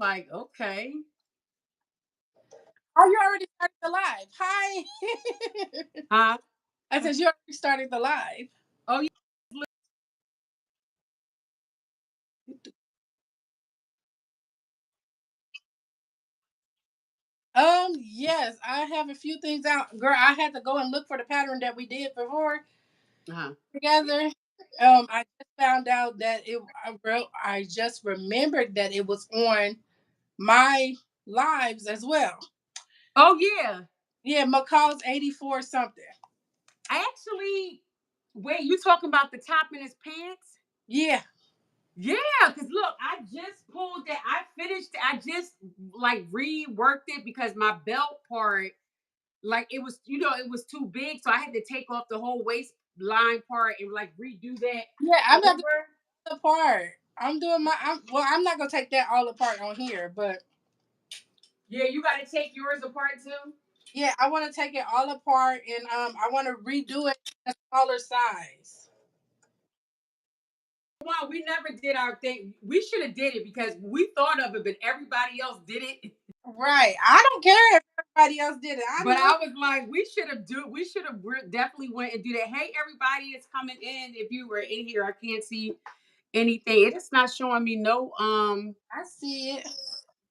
like, okay. Oh, you already started the live. Hi. Huh? I said you already started the live. Oh, yeah. Yes, I have a few things out. Girl, I had to go and look for the pattern that we did before Uh-huh. together. I just found out that I just remembered that it was on my lives as well. Oh, yeah. Yeah, McCall's 84 something. Actually, wait, you talking about the top in his pants? Yeah. Yeah, because look, I just pulled that. I finished it. I just like reworked it because my belt part, like it was, it was too big. So I had to take off the whole waistline part and like redo that Yeah, I'm about to over. take it apart. I'm not gonna take that all apart on here, but Yeah, you got to take yours apart too. yeah, I want to take it all apart and I want to redo it in a smaller size. Wow, we never did our thing. We should have did it because we thought of it, but everybody else did it. Right. I don't care if everybody else did it. I But know. I was like, we should have definitely went and do that. Hey, everybody is coming in. If you were in here, I can't see anything. It is not showing me no. I see it.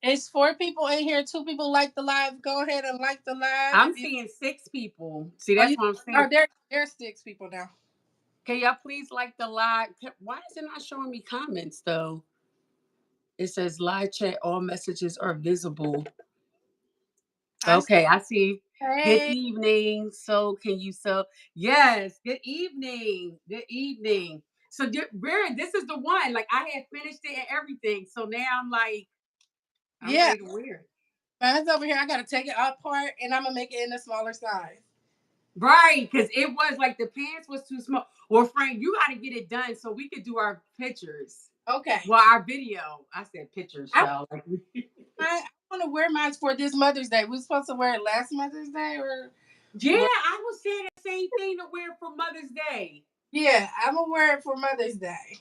It's 4 people in here. 2 people like the live. Go ahead and like the live. I'm If you seeing 6 people. See, oh that's you what I'm oh saying. there's 6 people now. Can y'all please like the live? Why is it not showing me comments though? It says live chat. All messages are visible. I Okay, I see. Good say evening. So, can you Yes. Good evening. Good evening. So, this is the one. Like, I had finished it and everything. So now I'm yeah. ready to wear it. Mine's over here. I gotta take it apart and I'm gonna make it in a smaller size. Right, because it was like the pants was too small. Well, Frank, you got to get it done so we could do our pictures. Okay. Well, our video. I said pictures, I child. I want to wear mine for this Mother's Day. We were supposed to wear it last Mother's Day or Yeah, what? I was saying the same thing to wear for Mother's Day. Yeah, I'm gonna wear it for Mother's Day.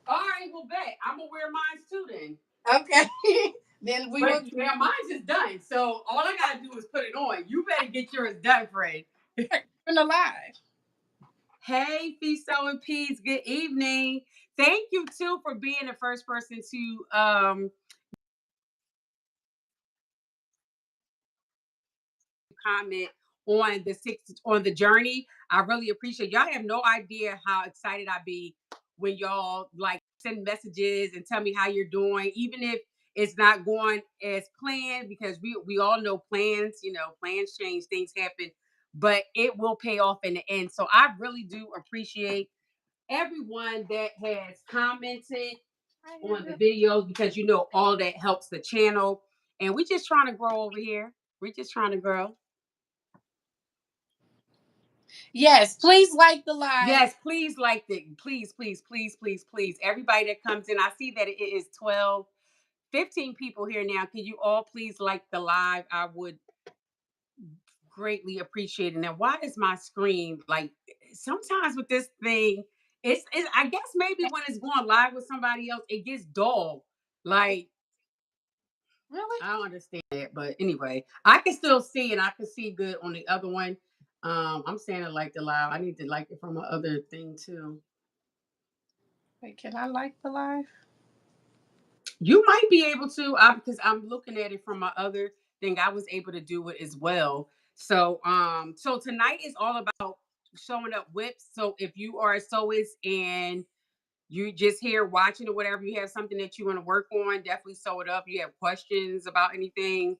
All right, well, bet. I'm going to wear mine too then. Okay. Then we will But now mine's is done. So all I gotta do is put it on. You better get yours done, Fred. in the live. Hey, Fiso and Peas, good evening. Thank you too for being the first person to comment on the journey. I really appreciate y'all. Have no idea how excited I be when y'all like send messages and tell me how you're doing, even if it's not going as planned, because we all know plans, plans change, things happen, but it will pay off in the end. So I really do appreciate everyone that has commented on the videos because all that helps the channel. And we just trying to grow over here. We're just trying to grow. Yes, please like the live. Yes, please like it. Please, please, please, please, please. Everybody that comes in, I see that it is 12, 15 people here now. Can you all please like the live? I would greatly appreciate it. Now, why is my screen like sometimes with this thing? It's I guess maybe when it's going live with somebody else, it gets dull. Like, Really? I don't understand it, but anyway, I can still see and I can see good on the other one. I'm saying it like the live. I need to like it from my other thing too. Wait, can I like the live? You might be able to, because I'm looking at it from my other thing. I was able to do it as well. So tonight is all about showing up whips. So if you are a sewist and you just here watching or whatever, you have something that you want to work on, definitely sew it up. You have questions about anything,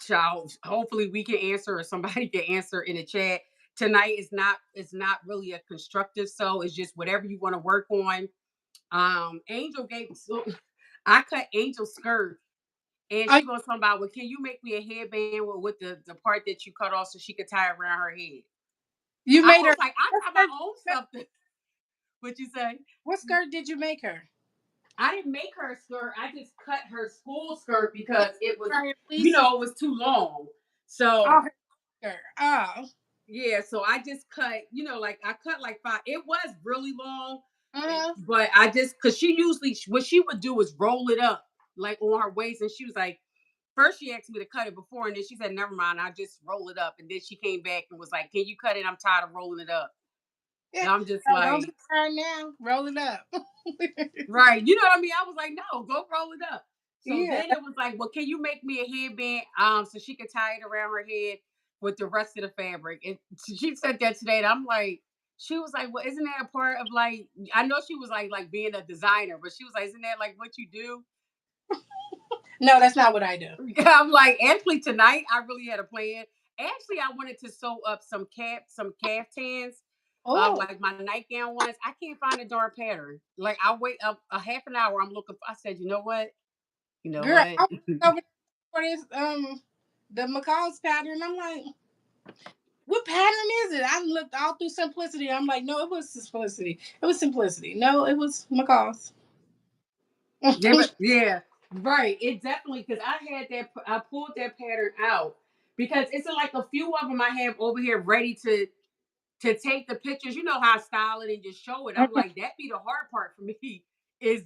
child, hopefully we can answer or somebody can answer in the chat. Tonight is not it's not really a constructive sew. It's just whatever you want to work on. Angel gave so I cut Angel's skirt and I, she was talking about, well, can you make me a headband with the part that you cut off so she could tie it around her head? you I made was her. like, I got my own stuff. What you say? What skirt did you make her? I didn't make her a skirt. I just cut her school skirt because it was, Right, it was too long. Oh, So her skirt. Oh. yeah, so I just cut, like I cut like 5. It was really long, Uh-huh. but I just because she usually what she would do is roll it up like on her waist, and she was like, first she asked me to cut it before, and then she said, "Never mind, I just roll it up." And then she came back and was like, "Can you cut it? I'm tired of rolling it up." Yeah. And I'm just No, don't be like, tired now. Roll it up. right, you know what I mean? I was like, "No, go roll it up." So Yeah. then it was like, "Well, can you make me a headband so she could tie it around her head with the rest of the fabric?" And she said that today, and I'm like. She was like, "Well, isn't that a part of like?" I know she was like being a designer, but she was like, "Isn't that like what you do?" No, that's not what I do. I'm like, actually, tonight I really had a plan. Actually, I wanted to sew up some caftans, Oh, like my nightgown ones. I can't find a darn pattern. Like I wait up a half an hour. I'm looking. I said, you know what? You know girl, what? I was over for this the McCall's pattern. I'm like, what pattern is it? I looked all through Simplicity. I'm like, no, it was Simplicity. It was Simplicity. No, it was McCall's. Yeah, but yeah, right. It definitely because I had that. I pulled that pattern out because it's like a few of them I have over here ready to take the pictures. You know how I style it and just show it. I'm like, that be the hard part for me is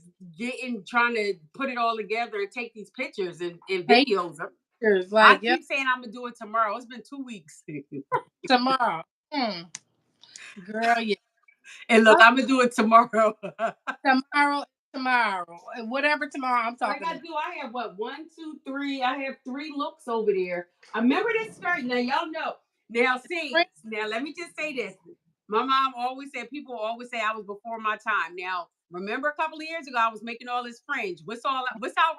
trying to put it all together and take these pictures and videos. Pictures, I like, yep, keep saying I'm gonna do it tomorrow. It's been 2 weeks. tomorrow. Hmm. Girl, yeah. And look, Oh, I'm gonna do it tomorrow. tomorrow, tomorrow. Whatever tomorrow I'm Like talking I about. do, I have what 1, 2, 3. I have 3 looks over there. I remember this skirt. Now y'all know. Now see, now let me just say this. My mom always said people always say I was before my time. Now remember a couple of years ago I was making all this fringe. What's out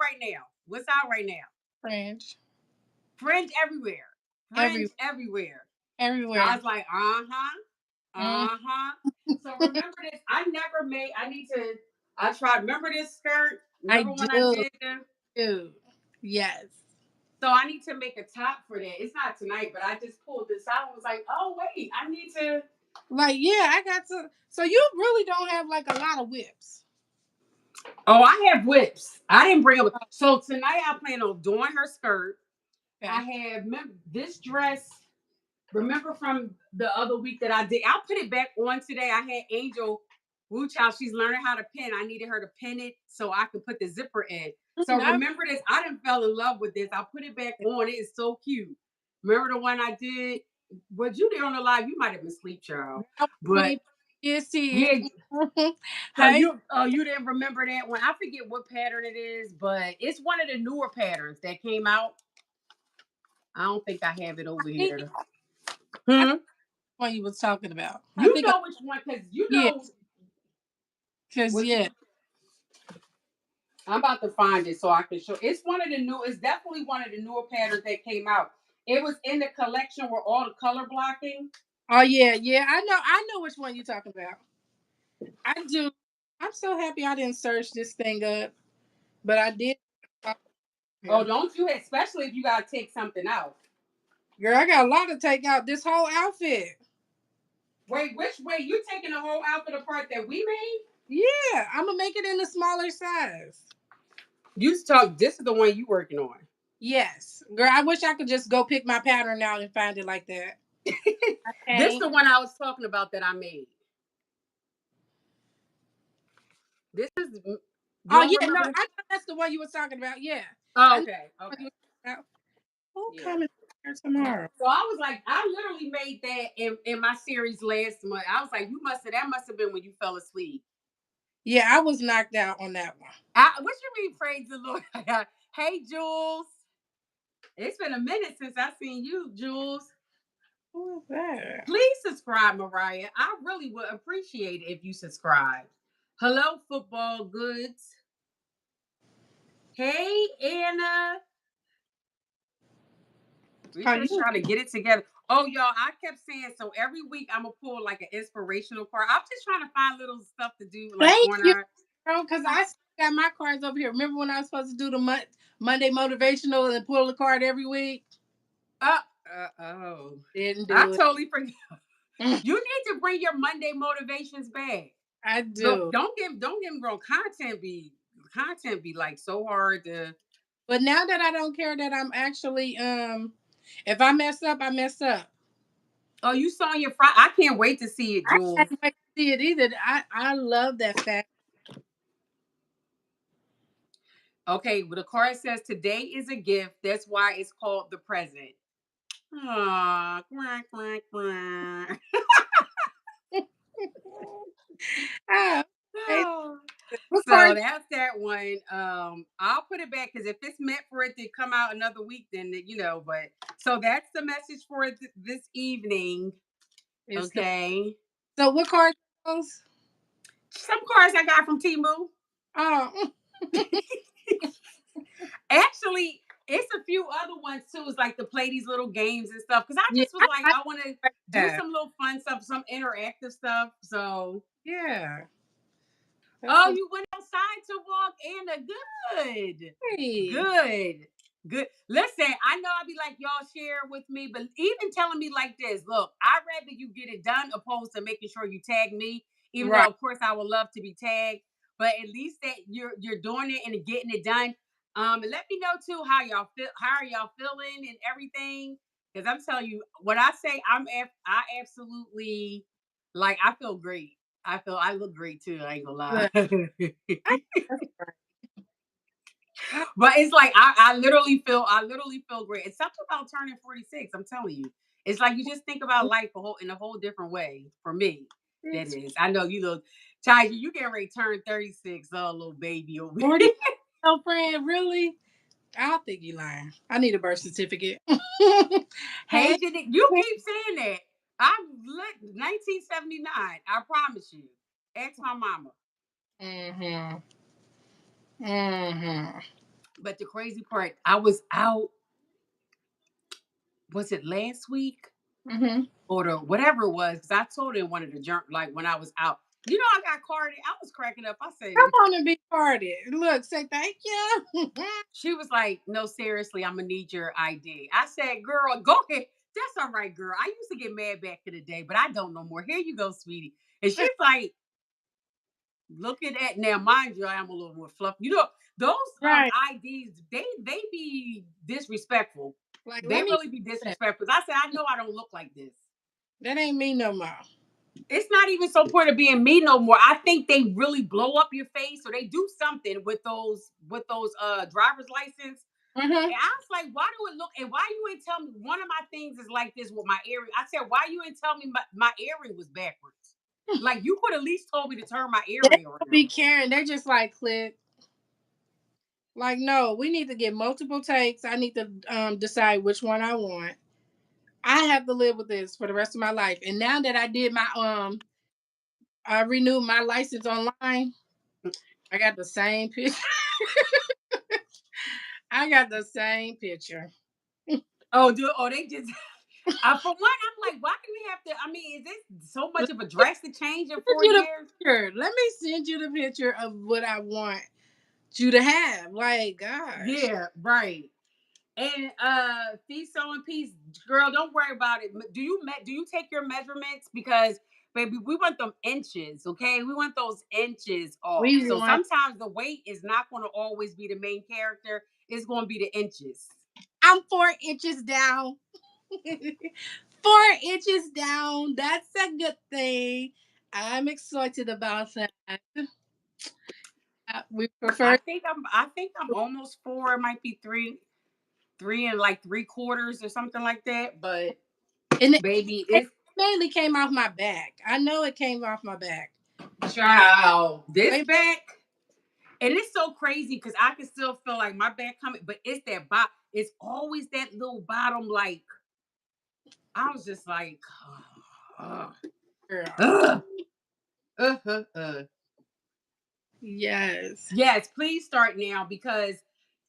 right now? What's out right now? Fringe. Fringe everywhere. Every Fringe everywhere. So I everywhere. was like, uh-huh, Mm, uh-huh. So remember this. I need to I tried. Remember this skirt? I Remember when I do. did the Do. Yes. So I need to make a top for that. It's not tonight, but I just pulled this out and was like, oh wait, I need to. Like, yeah, I got to. So you really don't have like a lot of whips. Oh, I have whips. I didn't bring up. So tonight I plan on doing her skirt. I Okay. have this dress. Remember from the other week that I did? I'll put it back on today. I had Angel Wu Chow. She's learning how to pin. I needed her to pin it so I could put the zipper in. So I remember this. I didn't fell in love with this. I put it back on. It is so cute. Remember the one I did? Was you there on the live? You might have been asleep, child. But sleep. Yes, he yeah, is. so Hey, you didn't remember that one. I forget what pattern it is, but it's one of the newer patterns that came out. I don't think I have it I over think here. I Hmm? what you was talking about. I You think, know which one, because you yeah, know because which yeah. I'm about to find it so I can show. It's one of the new. It's definitely one of the newer patterns that came out. It was in the collection with all the color blocking. Oh yeah, yeah. I know which one you're talking about. I do. I'm so happy I didn't search this thing up, but I did. Oh, Yeah. don't you? Especially if you gotta take something out. Girl, I got a lot to take out. This whole outfit. Wait, which way? You taking the whole outfit apart that we made? Yeah, I'm gonna make it in a smaller size. You talk. This is the one you working on. Yes, girl. I wish I could just go pick my pattern out and find it like that. I This can't. the one I was talking about that I made. This is you Oh don't yeah, no, remember? I know that's the one you were talking about. Yeah, Oh, I know okay, what okay, you were talking about. Who yeah. coming here tomorrow? So I was like, I literally made that in my series last month. I was like, that must have been when you fell asleep. Yeah, I was knocked out on that one. What you mean, praise the Lord? Hey, Jules. It's been a minute since I seen you, Jules. Who is that? Please subscribe, Mariah. I really would appreciate it if you subscribe. Hello, football goods. Hey, Anna. We Are just you? trying to get it together. Oh, y'all, I kept saying so every week I'm gonna pull like an inspirational card. I'm just trying to find little stuff to do like Thank on you, our bro. Because I still got my cards over here. Remember when I was supposed to do the Monday motivational and pull the card every week? uh, oh. Didn't I do it. totally forgot. You need to bring your Monday motivations back. I Look, do. don't get me wrong. Content be like so hard to. But now that I don't care that I'm actually if I mess up, I mess up. Oh, you saw your Friday. I can't wait to see it, I Jules. can't wait to see it either. I love that fact. Okay, well, the card says today is a gift. That's why it's called the present. Aw, quack, quack, quack. Ah, okay. Oh. What So card? that's that one. I'll put it back because if it's meant for it to come out another week, then but so that's the message for this evening. Is the Okay. so what card goes? Some cards I got from Timu. Oh, Actually, it's a few other ones too. It's like to play these little games and stuff. Cause I yeah, just was like, I I want to like do that. some little fun stuff, some interactive stuff. So, Yeah, that's oh, what. you went outside to walk, Anna. Good, Hey, good, good. Listen, I know I'll be like, y'all share with me, but even telling me like this, look, I'd rather you get it done opposed to making sure you tag me. Even though, right. of course, I would love to be tagged, but at least that you're doing it and getting it done. And let me know too how y'all feel. How are y'all feeling and everything? Because I'm telling you, when I say I absolutely like. I feel great. I look great too. I ain't gonna Look, lie. I, that's right. I, But it's like I literally feel great. It's something about turning 46. I'm telling you. It's like you just think about life in a whole different way. For me, that it's is. I know you look Chai, you getting ready to turn 36, oh little baby over here. 40. Girlfriend, really? I don't think you lying. I need a birth certificate. Hey, Hey, you keep saying that. I'm 1979. I promise you. Ask my mama. mm-hmm. Mm-hmm. But the crazy part, I was out, was it last week? Mm-hmm. Or the whatever it was, because I told her in one of the junk, like when I was out. I got carded. I was cracking up. I said, I want to be parted. Look, say thank you. she was like, no, seriously, I'm gonna need your ID. I said, girl, go ahead. That's all right, girl. I used to get mad back in the day, but I don't no more. Here you go, sweetie. And she's like, look at that. Now, mind you, I am a little more fluffy. Those Right. IDs, they be disrespectful. Like, They let me. really be disrespectful. I said, I know I don't look like this. That ain't me no more. It's not even so point of being me no more. I think they really blow up your face or they do something with those driver's license. Mm-hmm. And I was like, why do it look and why you ain't tell me one of my things is like this with my earring? I said, why you ain't tell me my earring was backwards? Like you could at least told me to turn my They earring don't be around. caring. They just like click. Like, no, we need to get multiple takes. I need to decide which one I want. I have to live with this for the rest of my life. And now that I did my I renewed my license online. I got the same picture. I got the same picture. Oh, they just for one, I'm like, why do we have to? I mean, is this so much Let of a drastic change in me send four you the years? picture. Let me send you the picture of what I want you to have. Like, gosh. Yeah, right. And peace, so in peace, girl. Don't worry about it. Do you take your measurements because baby, we want them inches, okay? We want those inches off. We So want sometimes the weight is not going to always be the main character. It's going to be the inches. I'm 4 inches down. 4 inches down. That's a good thing. I'm excited about that. We prefer I think I'm almost four. It might be three and like three quarters or something like that. But and baby, it it's mainly came off my back. I know it came off my back. child. This Wait, back. And it's so crazy because I can still feel like my back coming, but it's that it's always that little bottom, like I was just like, uh, girl. uh, uh. Yes. Yes, please start now because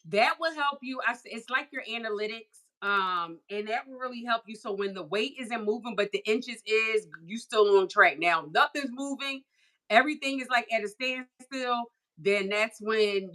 that will help you. It's like your analytics, and that will really help you. So when the weight isn't moving, but the inches is, you still on track. Now nothing's moving, everything is like at a standstill. Then that's when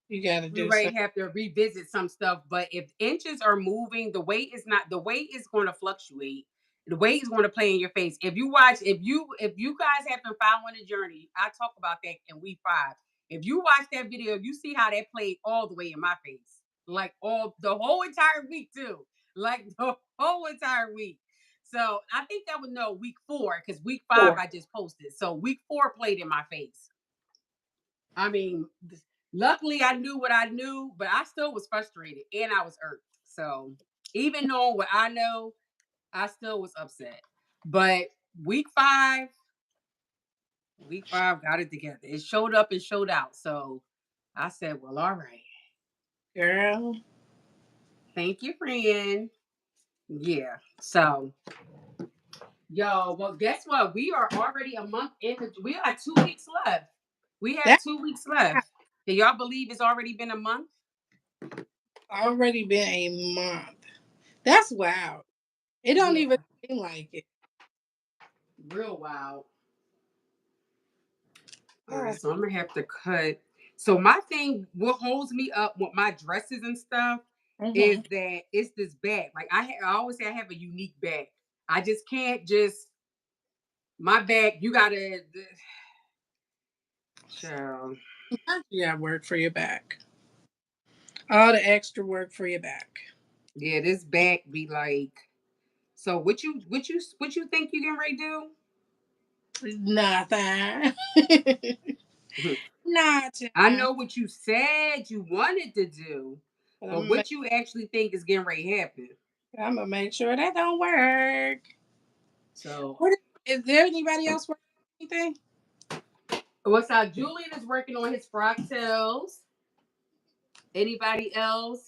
You gotta we do might something. have to revisit some stuff. But if inches are moving, the weight is not. The weight is going to fluctuate. The weight is going to play in your face. If you guys have been following the journey, I talk about that in week 5. If you watch that video, you see how that played all the way in my face, like all the whole entire week too, like the whole entire week. So I think that would know week 4 because week 5 4. I just posted. So week 4 played in my face. I mean, Luckily, I knew what I knew, but I still was frustrated and I was irked. So even knowing what I know, I still was upset. But week five, week five got it together. It showed up and showed out. So I said, well, all right. Girl. Thank you, friend. Yeah. So, yo, well, guess what? We are already a month into, we got 2 weeks left. We have That's 2 weeks left. Can y'all believe it's already been a month? already been a month. That's wow. It don't Yeah, even seem like it. real wild. All right, That's so I'm gonna have to cut. So my thing, what holds me up with my dresses and stuff, is mm-hmm. that it's this bag. Like I always say, I have a unique bag. I just can't just my bag. You gotta, child. You got work for your back. All the extra work for your back. Yeah, this bag be like. So what you think you can ready Nothing. do? I Nothing. know what you said you wanted to do, But but what you actually think is getting ready to happen. I'm gonna make sure that don't work. So What is there anybody else working on anything? what's up? Julian is working on his frock tails. Anybody else?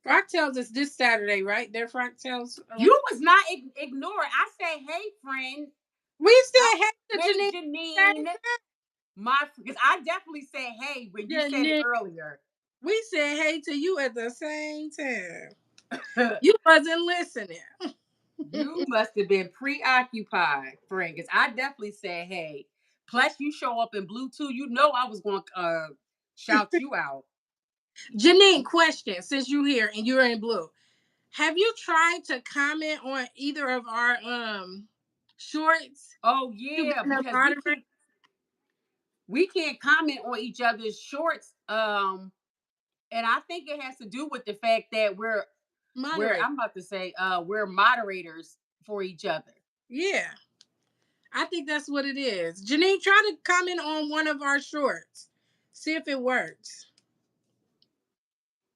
Frocktails is this Saturday, right? Their Frocktails. You was not ignoring. I said, hey, friend. We I, said hey to hey, Janine. Janine. My, because I definitely said, hey, when you said it Janine. earlier. We said hey to you at the same time. You wasn't listening. You must have been preoccupied, friend, because I definitely said, hey. Plus, you show up in blue too. You know I was going to shout you out. Janine, question since you're here and you're in blue. Have you tried to comment on either of our shorts? Oh You yeah, been a because we moderator? can't comment on each other's shorts. And I think it has to do with the fact that we're Moderator. I'm about to say we're moderators for each other. Yeah. I think that's what it is. Janine, try to comment on one of our shorts. See if it works.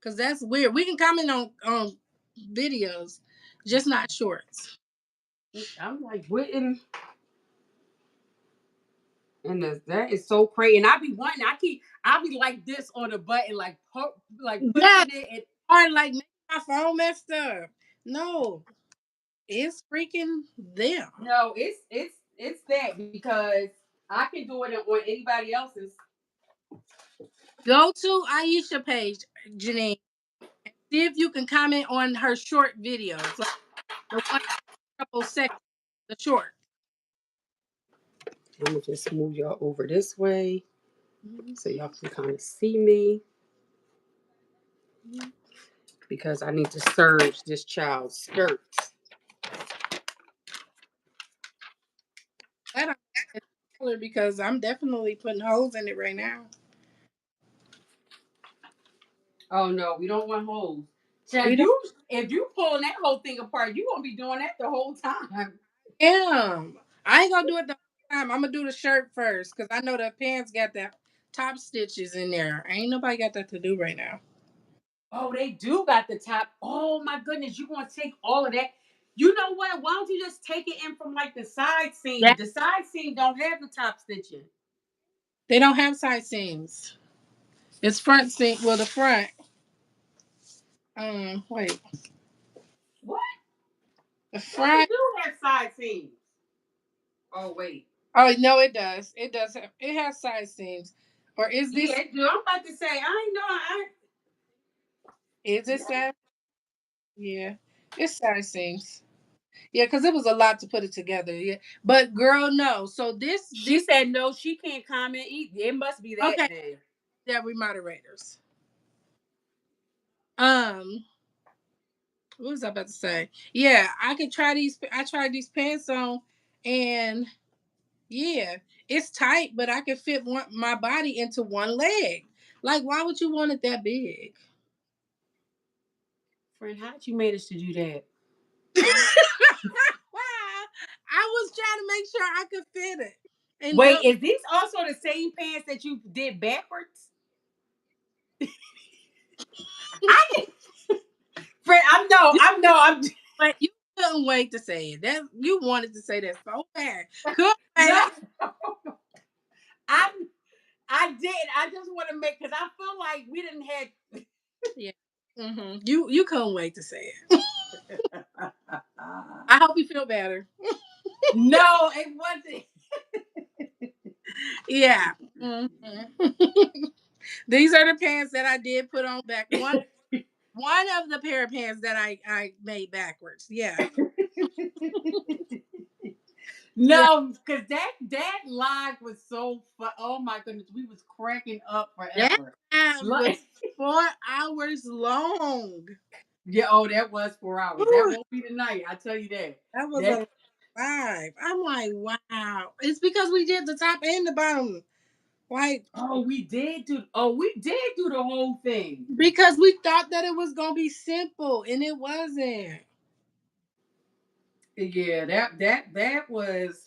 Cause that's weird. We can comment on videos, just not shorts. I'm like, what in and that is so crazy. And I be wanting, I be like this on the button, like Yeah. pushing it. And Or like maybe my phone messed up. No, it's freaking them. no, it's that because I can do it on anybody else's. Go to Aisha page, Janine. See if you can comment on her short videos, like the one couple seconds, the short. I'm gonna just move y'all over this way so y'all can kind of see me because I need to serge this child's skirts. I don't it's color because I'm definitely putting holes in it right now. Oh no, we don't want holes. We Chad, don't. you if you pulling that whole thing apart, you gonna be doing that the whole time. Damn. I ain't gonna do it the whole time. I'm gonna do the shirt first because I know the pants got that top stitches in there. Ain't nobody got that to do right now. Oh, they do got the top. Oh my goodness, you gonna take all of that? You know what? Why don't you just take it in from like the side seam? Yeah. The side seam don't have the top stitching. They don't have side seams. It's front seam. Well, the front. Wait. What? The No, they front. do have side seams. Oh wait. Oh no, it does. It does have. It has side seams. Or is Yeah, this? it do. I'm about to say, I ain't know. Is it Yeah. side? Yeah, it's side seams. Yeah, because it was a lot to put it together. Yeah, but girl, no. So She this said no, she can't comment either. It must be that okay. then. That we moderators. Um, what was I about to say? Yeah, I could try these. I tried these pants on, and yeah, it's tight, but I can fit my body into one leg. Like, why would you want it that big? Friend, how did you manage to do that? Wow, I was trying to make sure I could fit it. And Wait, is these also the same pants that you did backwards? I Fred, I'm But you couldn't wait to say it. That you wanted to say that so bad. Couldn't wait. no, I I did. I just want to make because I feel like we didn't have. Yeah. You couldn't wait to say it. I hope you feel better. No, it wasn't. Yeah. hmm These are the pants that I did put on back. One of the pair of pants that I made backwards. Yeah. Yeah. No, because that live was so fun. Oh my goodness, we was cracking up That forever. time was Like, 4 hours long. yeah, oh, that was 4 hours. That Whew, won't be tonight. I tell you that. that was That a vibe. I'm like, wow. It's because we did the top and the bottom. Like, we did do the whole thing. because we thought that it was gonna be simple and it wasn't. Yeah, that was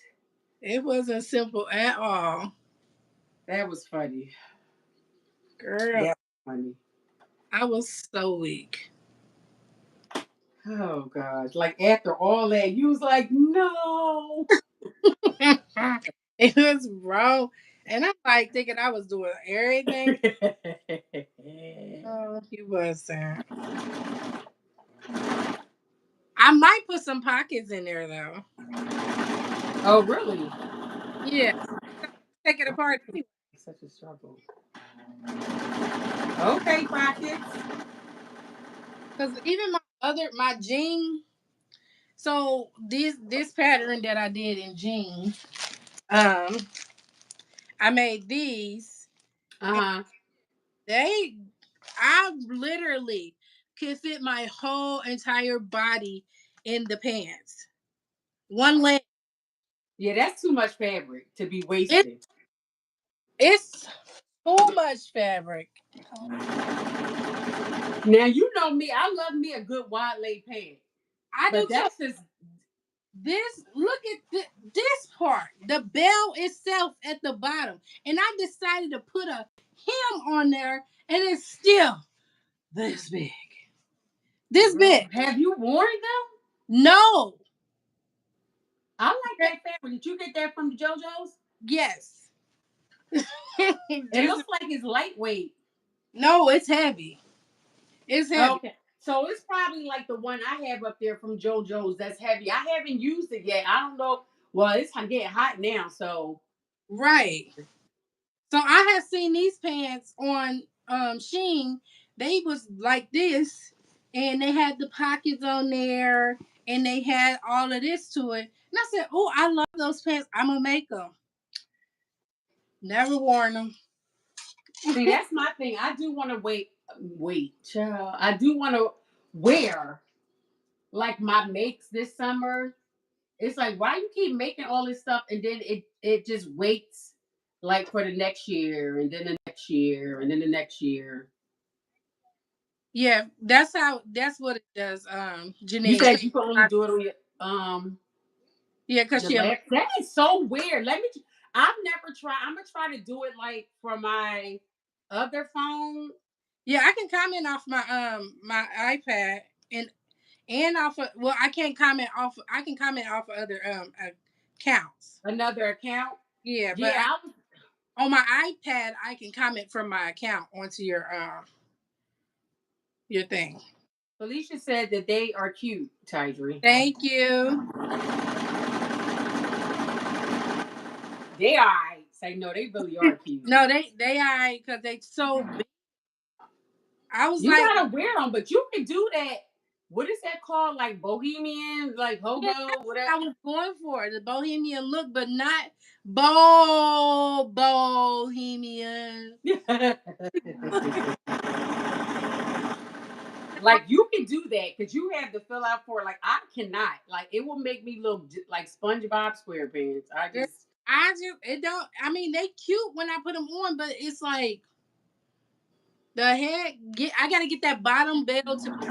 It wasn't simple at all. that was funny. Girl, That was funny. I was so weak. Oh gosh. Like after all that, you was like, no. It was wrong. And I'm like thinking I was doing everything. Oh, you wasn't. I might put some pockets in there though. Oh really? Yeah. Take it apart anyway. Such a struggle. Okay, pockets. Because even my jean. So this pattern that I did in jean, um, I made these. Uh-huh. They I literally could fit my whole entire body in the pants. One leg. Yeah, that's too much fabric to be It, wasted. it's too much fabric. Now you know me, I love me a good wide leg pant. I do But too. that's just This look at this part, the bell itself at the bottom, and I decided to put a hem on there, and it's still this big. This girl. big. Have you worn them? No. I like that fabric. Did you get that from the JoJo's? Yes. It This is, looks like it's lightweight. no, it's heavy. It's heavy. Okay. So it's probably like the one I have up there from JoJo's that's heavy. I haven't used it yet. I don't know. Well, it's getting hot now, so Right. So I have seen these pants on Sheen. They was like this, and they had the pockets on there, and they had all of this to it. And I said, "Oh, I love those pants. I'm gonna make them." Never worn them. see that's my thing. I do want to wait, child. I do want to wear like my makes this summer. It's like why you keep making all this stuff and then it just waits like for the next year and then the next year and then the next year. Yeah, that's how. That's what it does. You Janine. said you can only do it on your Yeah, cause the she. left. That is so weird. I've never tried. I'm gonna try to do it like for my other phone. Yeah, I can comment off my iPad and off of, well, I can't comment off. I can comment off of other accounts. Another account. Yeah, but Yeah, I was on my iPad I can comment from my account onto your thing. Felicia said that they are cute, Tidri. Thank you. They are. Right. Say no, they really are cute. No, they are because they so big. I was You like, gotta wear them, but you can do that. What is that called? Like bohemian, like yeah, hobo, that's what whatever. I was going for, the bohemian look, but not bohemian. Like you can do that because you have to fill out for it. Like I cannot. Like it will make me look like SpongeBob SquarePants. I just I just it don't. I mean, they cute when I put them on, but it's like the head. I gotta get that bottom bell to be.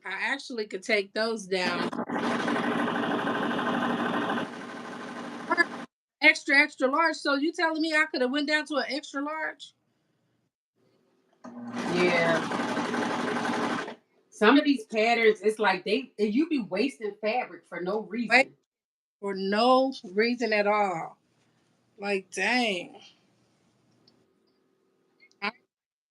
I actually could take those down. extra large. So you telling me I could have went down to an extra large? Yeah. Some of these patterns, it's like you be wasting fabric for no Wait, reason. for no reason at all. Like, dang. I,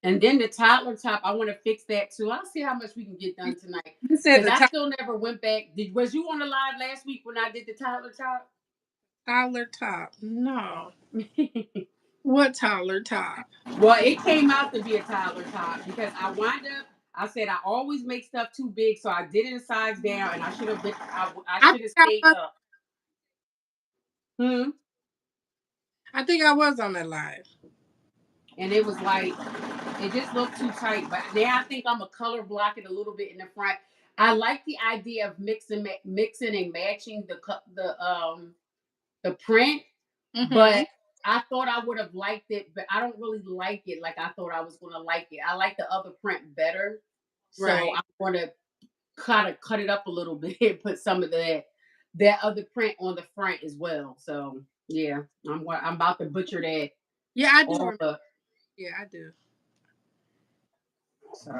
And then the toddler top, I want to fix that too. I'll see how much we can get done tonight. you said Because the I still never went back. Was you on the live last week when I did the toddler top? toddler top. No. What toddler top? Well, it came out to be a toddler top because I said I always make stuff too big, so I did it a size down, and I should have been. I I should have think I stayed was. up. Hmm. I think I was on that live. And it was like it just looked too tight. But now I think I'm gonna color block it a little bit in the front. I like the idea of mixing and matching the print, Mm-hmm. but I thought I would have liked it, but I don't really like it like I thought I was gonna like it. I like the other print better, so Right. I'm gonna cut it up a little bit, put some of that other print on the front as well. So yeah, I'm about to butcher that Yeah, I do all remember. up. Yeah, I do. So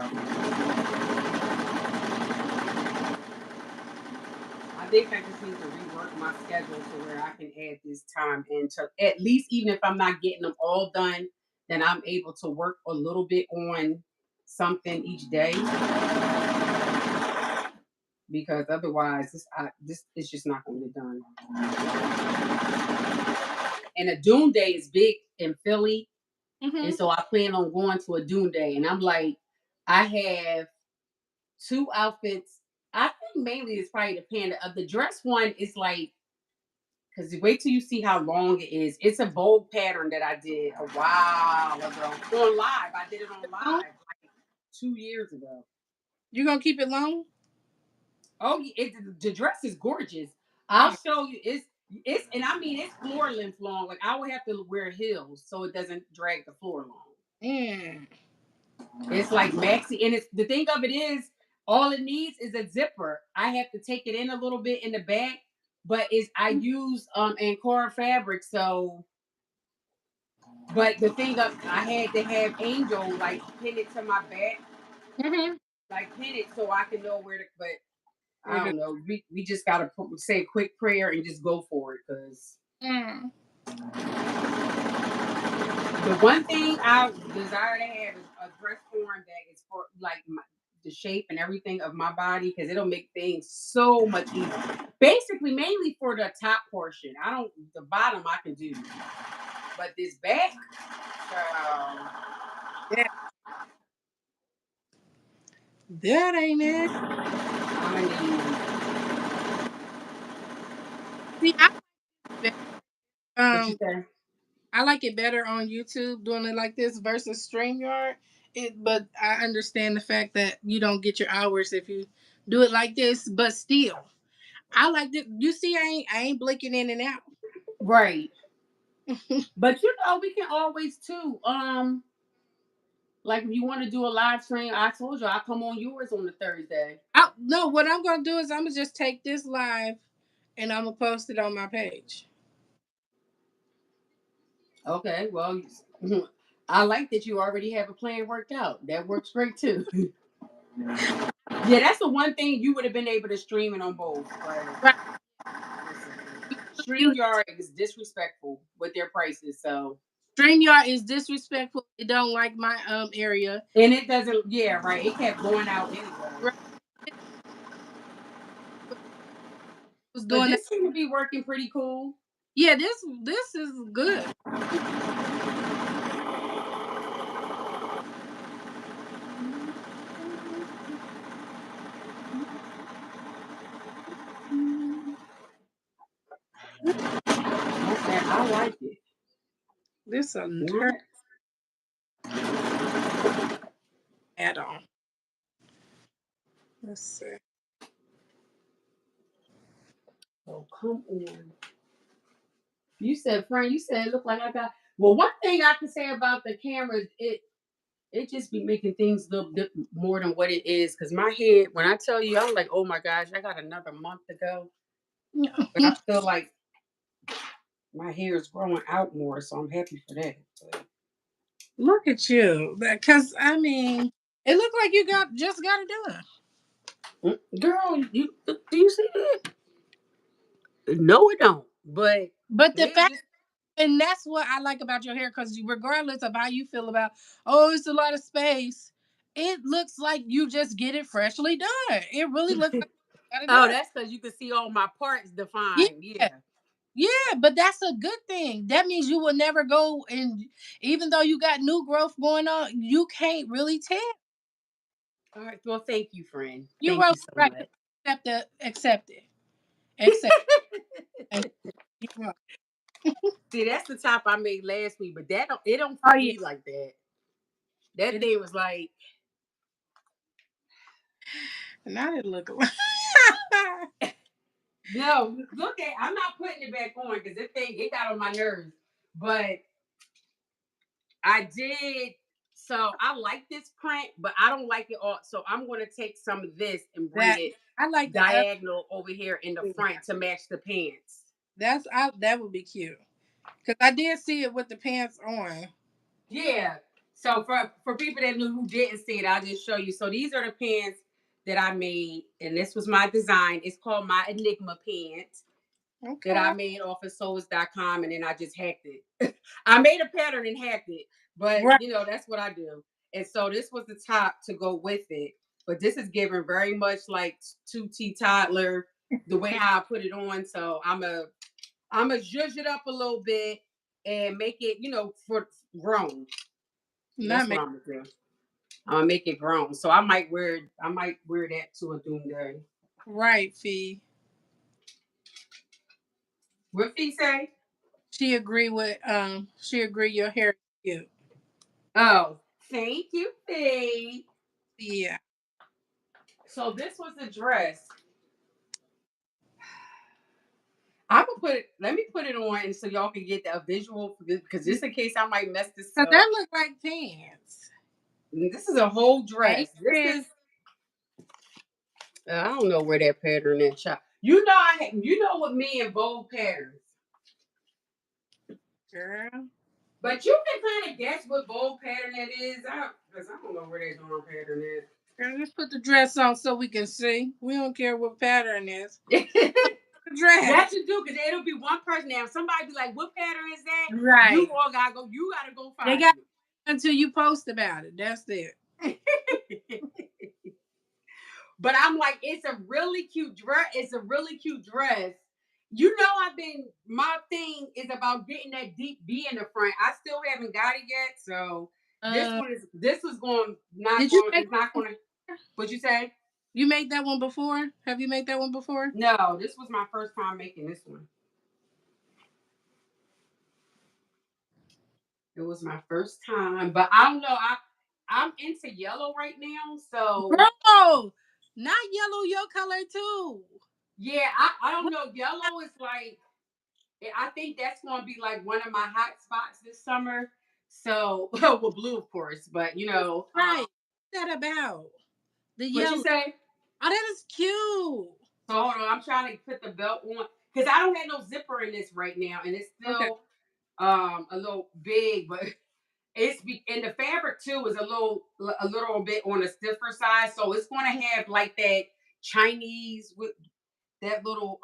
I think I just need to rework my schedule to where I can add this time into at least even if I'm not getting them all done, then I'm able to work a little bit on something each day because otherwise this is just not going to get done. And a Dune Day is big in Philly, and Mm-hmm. so I plan on going to a Dune Day. And I'm like, I have two outfits. I think mainly it's probably the panda. The dress one is like because wait till you see how long it is. It's a bold pattern that I did a while ago on live. I did it on live like 2 years ago. You gonna keep it long? Oh, the dress is gorgeous. I'll show you. It's and I mean it's floor length long. Like I would have to wear heels so it doesn't drag the floor long. Mm. It's like maxi, and it's the thing of it is all it needs is a zipper. I have to take it in a little bit in the back, but it's I use Ancora fabric, so but the thing of I had to have Angel like pin it to my back, Mm-hmm. like pin it so I can know where to. But I Where the don't know. We just gotta say a quick prayer and just go for it. Because mm. the one thing I desire to have is a dress form that is for like the shape and everything of my body because it'll make things so much easier. Basically, mainly for the top portion. I don't the bottom I can do, but this back. that, that ain't it. I mean, See, what you um say? I like it better on YouTube doing it like this versus StreamYard. But I understand the fact that you don't get your hours if you do it like this. But still, I like it. You see, I ain't blinking in and out. Right. But you know, we can always too. Like if you want to do a live stream, I told you I'll come on yours on the Thursday. No, what I'm gonna do is I'm gonna just take this live and I'm gonna post it on my page. Okay, well, I like that you already have a plan worked out. That works great too. Yeah, that's the one thing you would have been able to stream it on both. Right. But You StreamYard is disrespectful with their prices. So, StreamYard is disrespectful. It don't like my area. and it doesn't. Yeah, right. It kept going out anyway. Right. It was But doing that. this seemed to be working pretty cool. Yeah, this is good. Okay, I like it. This a her What? add on. Let's see. Oh, come on. You said, friend, you said it looked like I got. Well, one thing I can say about the cameras, it just be making things look more than what it is. Cause my head, when I tell you, I'm like, oh my gosh, I got another month to go. But I feel like my hair is growing out more, so I'm happy for that. But Look at you. Because, I mean, it looked like you just got it done. girl, you do you see that? No, it don't. But But the it fact, just and that's what I like about your hair, because regardless of how you feel about, oh, it's a lot of space, it looks like you just get it freshly done. It really looks like you got it oh, done. that's because you can see all my parts defined. Yeah. Yeah. Yeah, but that's a good thing. That means you will never go, and even though you got new growth going on, you can't really tell. All right. Well, thank you, friend. You Thank wrote you so right. much. Accept it. Accept. Thank you. You wrote. See, that's the top I made last week, but that don't it don't Oh fit yeah. me like that. That It, thing was like, now it look like. no, look at I'm not putting it back on because this thing it got on my nerves. But I did so I like this print, but I don't like it all. So I'm gonna take some of this and bring That it I like the other. diagonal over here in the front to match the pants. That would be cute, because I did see it with the pants on. Yeah. So for people that knew who didn't see it, I'll just show you. So these are the pants that I made, and this was my design. It's called my Enigma pants that Okay. I made off of sewist.com, and then I just hacked it. I made a pattern and hacked it, but Right. that's what I do. And so this was the top to go with it. But this is given very much like 2T toddler, the way how I put it on. So I'm a zhuzh it up a little bit and make it, for grown. Not That's what make I'm gonna do. I'm gonna make it grown. So I might wear that to a doom day. right, Fee. What he say? She agree your hair is cute. Oh, thank you, Faye. Yeah. So this was the dress. I'm gonna put it. Let me put it on so y'all can get a visual for this, because just in case I might mess this So up. that look like pants. This is a whole Hey, dress. This Chris. is. I don't know where that pattern is, shot. You know what me and bold patterns. Girl. But you can kind of guess what bold pattern it is. Because I don't know where that darn pattern Girl, just put the dress on so we can see. We don't care what pattern it is. is. The dress. That you do, because it'll be one person now. If somebody be like, "What pattern is that?" You Right. all gotta go. You gotta go They find got until you post about it. That's it. it. But I'm like, it's a really cute dress. It's a really cute dress. My thing is about getting that deep V in the front. I still haven't got it yet. So Uh, this is going, not did you going, make it's not going to, what'd you say? you made that one before? Have you made that one before? No, this was my first time making this one. It was my first time, but I don't know. I'm into yellow right now, so Bro, not yellow, your color too. yeah, I don't know. Yellow is like, I think that's going to be like one of my hot spots this summer. So, well, blue, of course, but Right. What's that about? The what you yellow. say? Oh, that is cute. So hold on, I'm trying to put the belt on because I don't have no zipper in this right now, and it's Okay. still a little big, but and the fabric too is a little bit on the stiffer side, so it's going to have like that Chinese with that little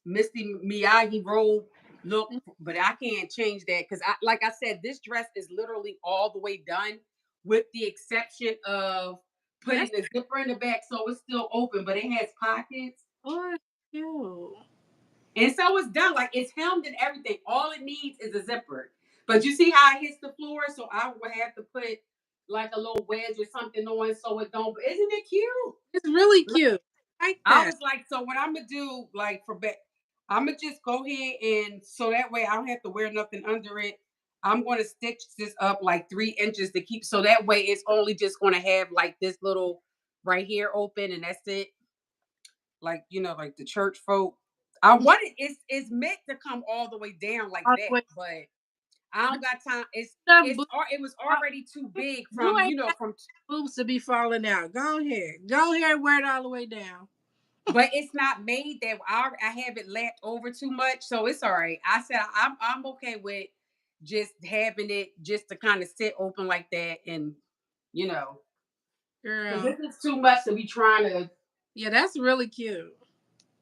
Misty Miyagi robe look, but I can't change that because like I said, this dress is literally all the way done, with the exception of putting That's the zipper in the back so it's still open, but it has pockets. oh, that's cute. And so it's done. Like it's hemmed and everything. All it needs is a zipper. But you see how it hits the floor? So I would have to put like a little wedge or something on so it don't. But isn't it cute? It's really cute. I like I that. was like, so what I'm gonna do, like for back, I'm gonna just go ahead and so that way I don't have to wear nothing under it. I'm gonna stitch this up like 3 inches to keep, so that way it's only just gonna have like this little right here open, and that's it. Like like the church folk. I want it's meant to come all the way down like All the that, way. but I don't got time. Them It was already too big you from ain't got from boobs to be falling out. Go ahead. Go ahead and wear it all the way down. but it's not made that I have it lapped over too much, so it's all right. I said I'm okay with just having it just to kind of sit open like that, and you know, because Girl. if it's too much to be trying to Yeah, that's really cute.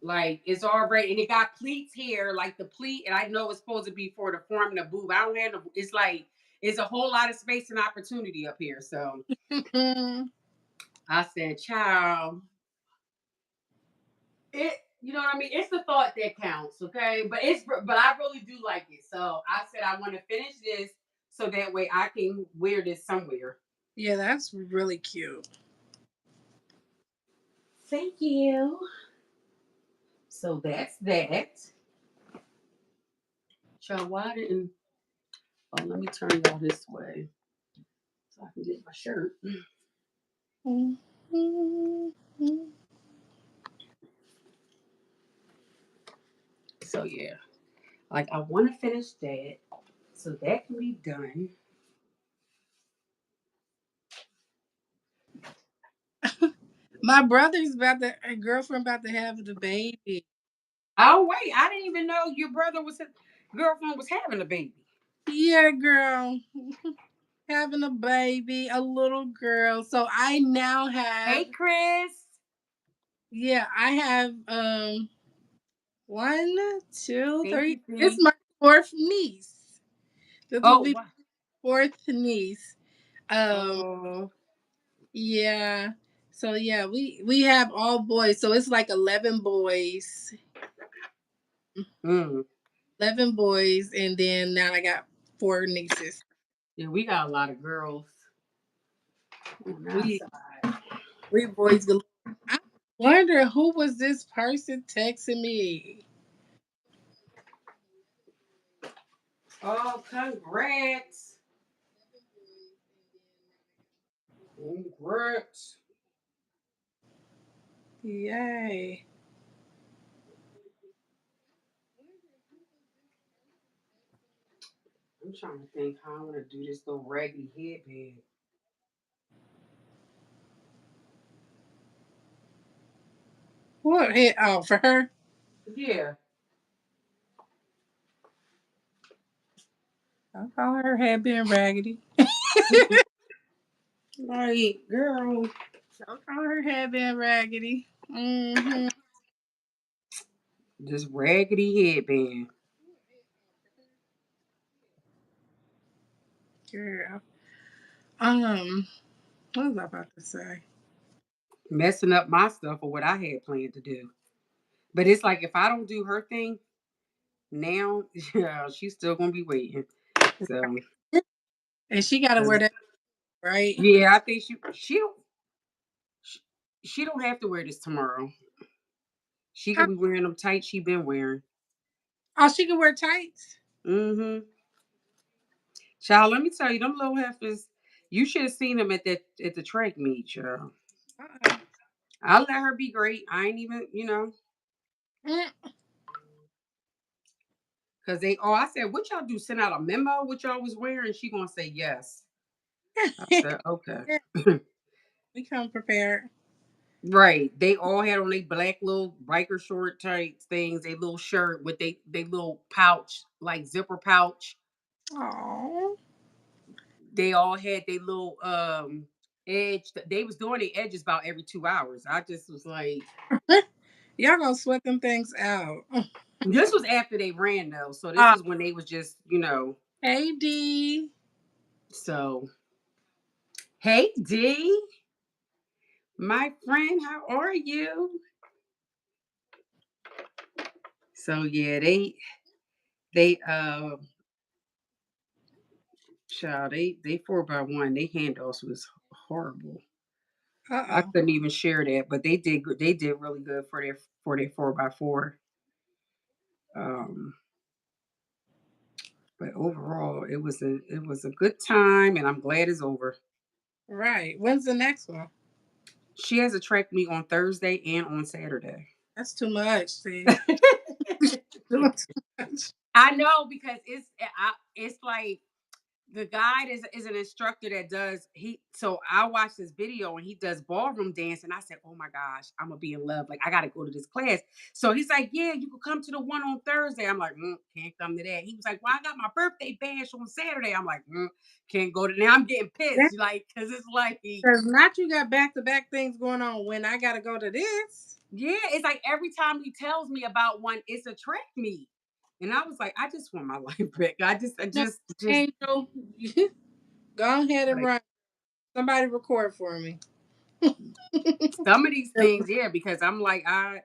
like, it's already and it got pleats here, like the pleat, and I know it's supposed to be for the form and the boob. I don't have the. It's like it's a whole lot of space and opportunity up here, so I said, "Child, it." You know what I mean? It's the thought that counts, okay? But I really do like it. So I said I want to finish this so that way I can wear this somewhere. Yeah, that's really cute. Thank you. So that's that. Child, why didn't? Oh, let me turn y'all this way so I can get my shirt. So yeah, like I want to finish that so that can be done. My brother's about to, a girlfriend about to have the baby. Oh wait, I didn't even know your brother was girlfriend was having a baby. Yeah, girl. Having a baby, a little girl. So I now have, Hey Chris, yeah, I have one, two, thank three. you, This is Fee. my fourth niece. This will Oh be wow. fourth niece. Um, Oh, yeah. So yeah, we have all boys. So it's like 11 boys. mm. 11 boys, and then now I got four nieces. Yeah, we got a lot of girls on our We side. we boys galore. I wonder who was this person texting me. Oh, congrats. Congrats. Yay. I'm trying to think how I'm gonna do this little raggedy headband. What hit? Oh, for her. Yeah. I call her head being raggedy. Like, girl, I call her head being raggedy. Mm-hmm. this raggedy headband. Girl. What was I about to say? Messing up my stuff or what I had planned to do. But it's like if I don't do her thing now, yeah, she's still gonna be waiting. So And she got to wear that, right? yeah, I think she, she don't have to wear this tomorrow. She Oh, could be wearing them tights she been wearing. oh, she can wear tights. Mm-hmm. Child, let me tell you, them little heifers, you should have seen them at the track meet, child. Uh-uh. I'll let her be great. I ain't even, Mm. because I said, what y'all do? Send out a memo what y'all was wearing? She gonna say yes. I said, okay. We come prepared. Right. They all had on their black little biker short tights things, a little shirt with they little pouch, like zipper pouch. Oh, They all had their little edge. They was doing the edges about every 2 hours. I just was like, y'all gonna sweat them things out. this was after they ran though. So this Uh, was when they was just, hey D. so hey D, my friend, how are you? So yeah, they child, they 4x1. They handoffs was horrible. Uh I oh. couldn't even share that, but they did good. They did really good for their 4x4. Um, but overall, it was a good time, and I'm glad it's over. Right. When's the next one? She has a track meet on Thursday and on Saturday. That's too much. See, doing too much. I know because it's like the guy is an instructor that does so I watched this video and he does ballroom dance and I said, oh my gosh, I'm gonna be in love, like I gotta go to this class. So he's like, yeah, you could come to the one on Thursday. I'm like, can't come to that. He was like, well, I got my birthday bash on Saturday. I'm like, can't go to now. I'm getting pissed, like, because it's like, because not you got back-to-back things going on when I gotta go to this. yeah, it's like every time he tells me about one, it's a track meet. And I was like, I just want my life back. I No, just Angel, go ahead and like run. Somebody record for me. some of these things, yeah, because I'm like, I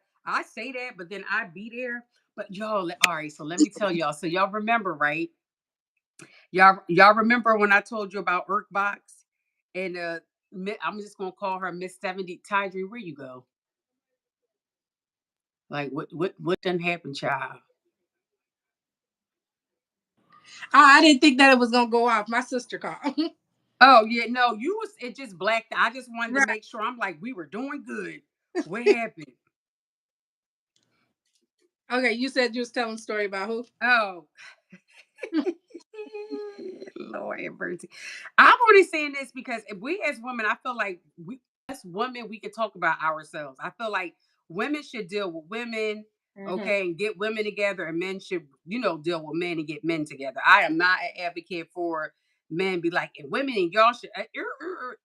say that, but then I be there. But y'all, all right, so let me tell y'all. So y'all remember, right? Y'all remember when I told you about Irkbox and I'm just gonna call her Miss 70 Tydre, where you go? Like what done happened, child? Oh, I didn't think that it was gonna go off. My sister called. Oh yeah, no, you was it just blacked. I just wanted to Right. make sure. I'm like, we were doing good. What happened? Okay, you said you was telling a story about who? Oh, Lord have mercy. I'm only saying this because if we as women, I feel like we as women, we can talk about ourselves. I feel like women should deal with women, Mm-hmm. okay, and get women together, and men should, deal with men and get men together. I am not an advocate for men be like, and women and y'all should.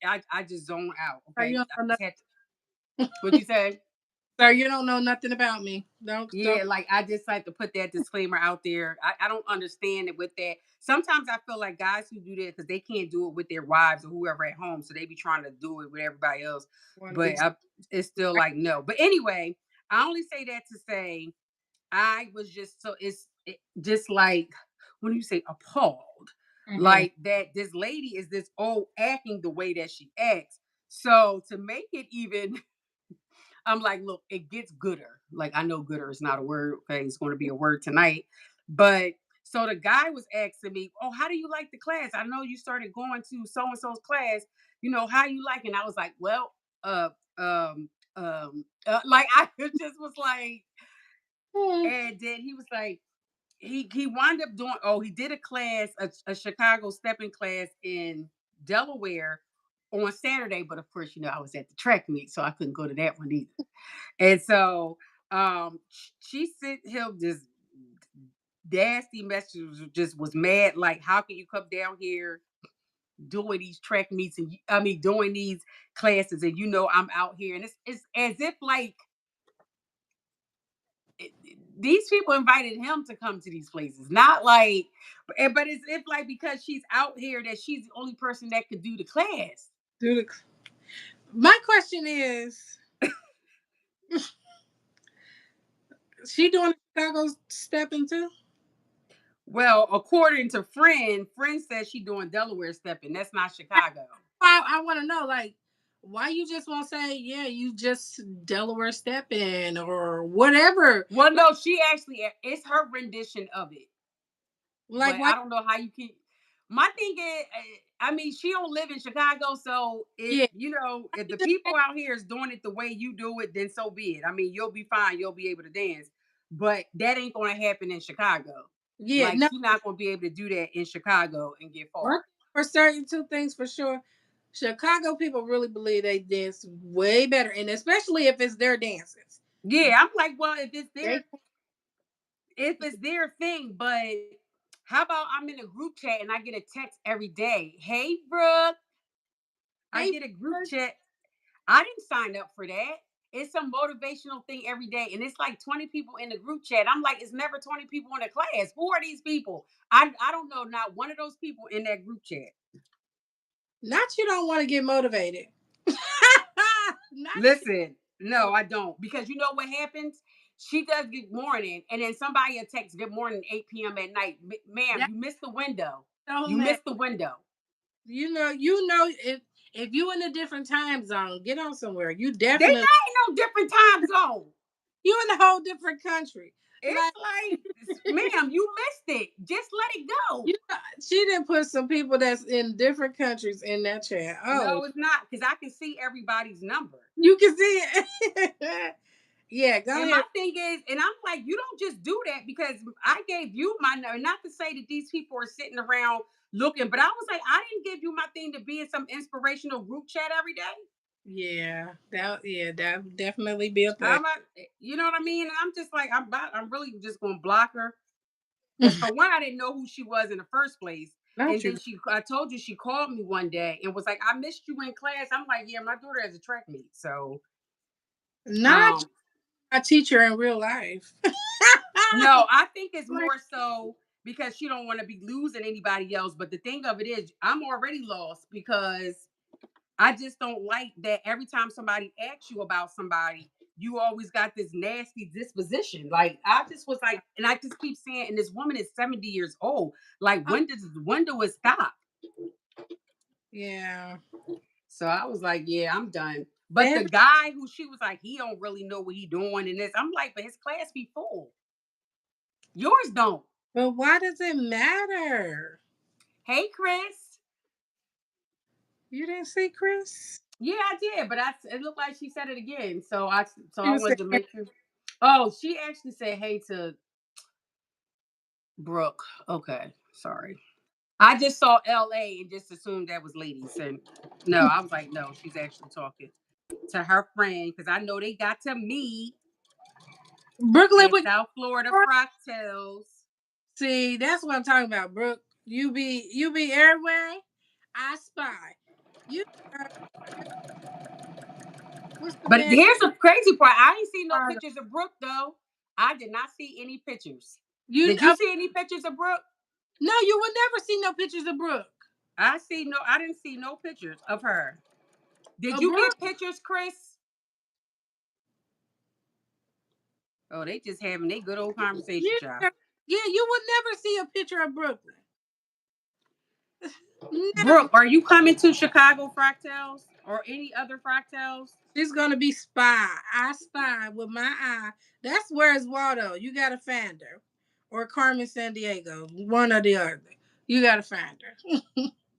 I just zone out. So Okay, you I don't know just had to, what you say. Sir, you don't know nothing about me. Don't. Yeah, like I just like to put that disclaimer out there. I don't understand it with that. Sometimes I feel like guys who do that because they can't do it with their wives or whoever at home, so they be trying to do it with everybody else. Want to be. But it's still like no. But anyway, I only say that to say I was just just like when you say appalled, Mm-hmm. like that this lady is this old acting the way that she acts. So to make it even I'm like, look, it gets gooder. Like, I know gooder is not a word. Okay. It's going to be a word tonight. But so the guy was asking me, oh, how do you like the class? I know you started going to so and so's class. How you like it? And I was like, well, uh, like, I just was like, Mm-hmm. and then he was like, he wound up doing, oh, he did a class, a Chicago stepping class in Delaware on Saturday. But of course, I was at the track meet, so I couldn't go to that one either. And so she sent him this nasty message, just was mad, like, how can you come down here doing these track meets and I mean doing these classes and I'm out here and it's as if like these people invited him to come to these places, not like but it's if like because she's out here that she's the only person that could do the class. Dude, my question is, she doing Chicago stepping too? Well, according to friend says she doing Delaware stepping. That's not Chicago. I want to know, like, why you just won't say, yeah, you just Delaware stepping or whatever. Well, no, she actually it's her rendition of it. Like, But why? I don't know how you can. My thing is, I mean, she don't live in Chicago, so if Yeah, if the people out here is doing it the way you do it, then so be it. I mean, you'll be fine, you'll be able to dance, but that ain't gonna happen in Chicago. yeah, Like no. she's not gonna be able to do that in Chicago and get One far. for certain, two things for sure. Chicago people really believe they dance way better, and especially if it's their dances. Yeah, I'm like, well, They, if it's their thing, but how about I'm in a group chat and I get a text every day? Hey, Brooke, I hey, get a group chat. I didn't sign up for that. It's a motivational thing every day. And it's like 20 people in the group chat. I'm like, it's never 20 people in the class. Who are these people? I don't know, not one of those people in that group chat. not you don't want to get motivated. Not you. Listen, no, I don't. Because you know what happens? She does good morning, and then somebody will text good morning 8 p.m. at night. Ma'am, That you missed the window. don't You matter. missed the window. You know, if you in a different time zone, get on somewhere. You They not definitely in no different time zone. you in a whole different country. It's Like, like, ma'am, you missed it. Just let it go. you know, she didn't put some people that's in different countries in that chat. Oh, No, it's not because I can see everybody's number. you can see it. Yeah, go And ahead. my thing is, and I'm like, you don't just do that because I gave you my number. Not to say that these people are sitting around looking, but I was like, I didn't give you my thing to be in some inspirational group chat every day. That definitely be a thing. I'm not, you know what I mean? And I'm just like, I'm really just gonna block her because for one, I didn't know who she was in the first place. Not And you. then I told you she called me one day and was like, I missed you in class. I'm like, yeah, my daughter has a track meet. So, Not um, a teacher in real life. no, I think it's more so because she don't want to be losing anybody else. But the thing of it is, I'm already lost because I just don't like that every time somebody asks you about somebody, you always got this nasty disposition. Like I just was like, and I just keep saying, and this woman is 70 years old. Like when do it stop? Yeah. So I was like, yeah, I'm done. But the Every, guy who she was like, he don't really know what he doing in this. I'm like, but his class be full. Yours don't. but why does it matter? Hey, Chris. You didn't see Chris? Yeah, I did, but it looked like she said it again. So She I was wanted to saying, make sure. Oh, she actually said hey to Brooke. Okay, sorry. I just saw LA and just assumed that was ladies. And no, I was like, no, she's actually talking to her friend because I know they got to meet Brooklyn at with. South Florida Fractals. See, that's what I'm talking about, Brooke. You be everywhere. I spy. You what's the But best here's the crazy part. I ain't seen no part of pictures of Brooke though. I did not see any pictures. you? Did you see any pictures of Brooke? No, you would never see no pictures of Brooke. I didn't see no pictures of her. Did you Brooke, get pictures, Chris? Oh, they just having a good old conversation, yeah, child. yeah, you would never see a picture of Brooklyn. Never. Brooke, are you coming to Chicago Fractals or any other Fractals? She's gonna be spy. I spy with my eye. That's where's Waldo. You gotta find her, or Carmen San Diego, one or the other. You gotta find her.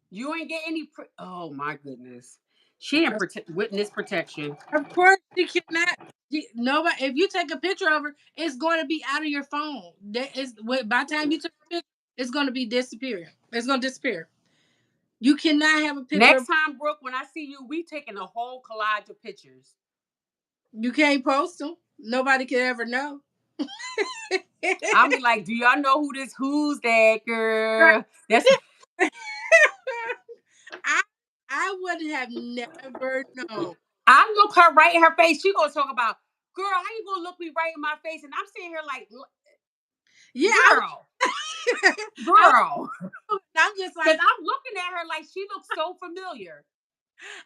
You ain't get any. Oh my goodness, she in witness protection. Of course, she cannot. Nobody. If you take a picture of her, it's going to be out of your phone. By the time you took a picture, it's going to be disappearing. It's going to disappear. You cannot have a picture Next of. time, Brooke, when I see you, we taking a whole collage of pictures. You can't post them. Nobody can ever know. I'll be like, do y'all know who's that girl? That's I I would have never known. I look her right in her face. She gonna talk about, girl, how you gonna look me right in my face? And I'm sitting here like, Yeah, girl, I, girl. I'm just Because like I'm looking at her like she looks so familiar.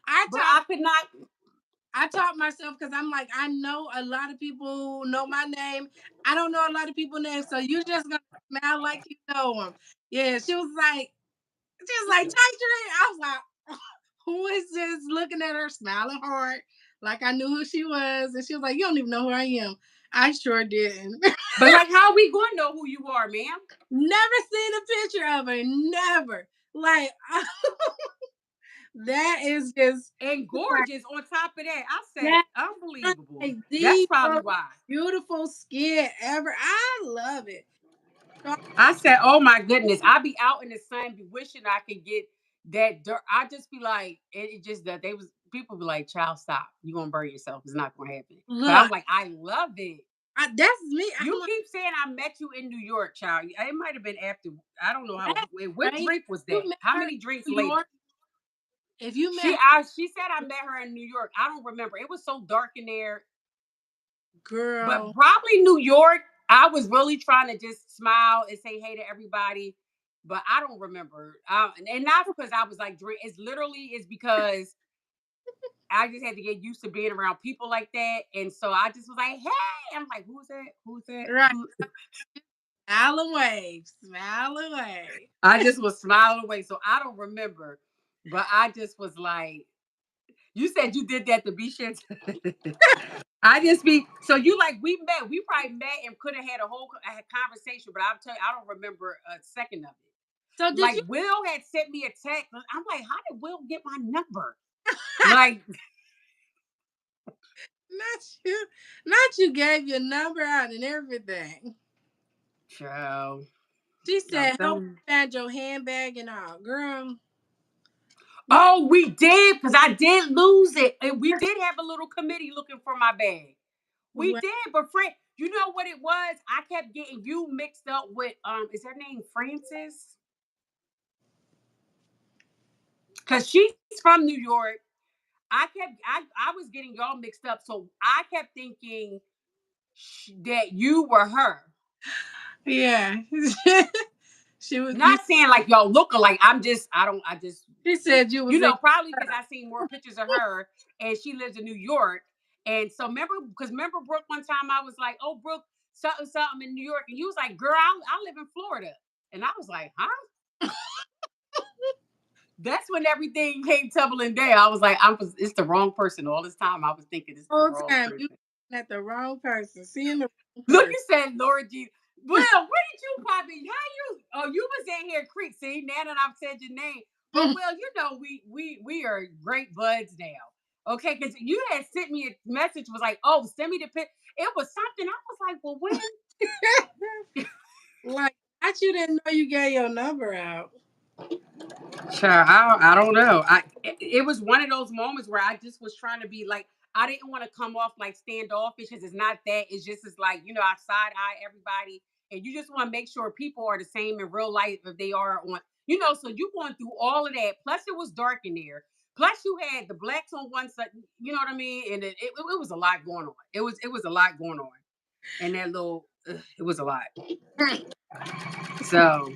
I But taught I could not. I taught myself because I'm like I know a lot of people know my name. I don't know a lot of people's names, so you just gonna smile like you know them. Yeah, she was like Tangerine. I was like, who is this? Looking at her, smiling hard, like I knew who she was, and she was like, you don't even know who I am. I sure didn't. But like, how we gonna know who you are, ma'am? Never seen a picture of her. Never. Like that is just And like gorgeous on top of that. I said, that. unbelievable. Like That's the probably most why. beautiful skin ever. I love it. I said, oh my goodness. I be out in the sun, be wishing I could get that dirt. I just be like, it just that they was people be like, child, stop. You gonna burn yourself. It's not gonna happen. But I'm Look, like, I love it. that's me. I'm You like, keep saying I met you in New York, child. It might have been after. I don't know how. that's What right. drink was You that? met How her many in drinks New later? York. If you met her, She said I met her in New York. I don't remember. It was so dark in there. But girl, probably New York. I was really trying to just smile and say hey to everybody, but I don't remember. And not because I was like drink. It's literally is because I just had to get used to being around people like that, and so I just was like, hey. I'm like, who's that? Who's that? right? Smile and wave, smile and wave. I just was smiling away, so I don't remember. But I just was like, you said you did that to be shit. I just be so you like we probably met and could have had a whole conversation, but I'll tell you, I don't remember a second of So it. did Like you? Will had sent me a text. I'm like, how did Will get my number? Like Not you gave your number out and everything. Child, She I'm said, "Hope telling you. you had your handbag and all, girl." What? Oh, we did, because I did lose it. And we did have a little committee looking for my bag. We What? did, but Fran, you know what it was? I kept getting you mixed up with is her name Frances? Because she's from New York. I was getting y'all mixed up, so I kept thinking that you were her. Yeah. She was. You. Not saying like y'all look alike. I just, She said you you was in. know, probably because I seen more pictures of her and she lives in New York. And so remember Brooke, one time I was like, oh, Brooke, something, something in New York. And you was like, girl, I live in Florida. And I was like, huh? That's when everything came tumbling down. I was like, it's the wrong person. All this time I was thinking it's the Whole wrong time you person. at the wrong person, seeing the wrong Look, person. you said Lord Jesus. Well, where did you pop in? How you? Oh, you was in here, Creek. See, now that I've said your name, but well, you know, we are great buds now. Okay, because you had sent me a message, was like, oh, send me the pic. It was something. I was like, well, when? Like, I you didn't know you gave your number out. Child, I don't know. It was one of those moments where I just was trying to be like, I didn't want to come off like standoffish, because it's not that. It's like, you know, I side eye everybody, and you just want to make sure people are the same in real life if they are on, you know. So you going through all of that. Plus, it was dark in there. Plus, you had the blacks on one side. You know what I mean? And it was a lot going on. It was a lot going on, and that little it was a lot. So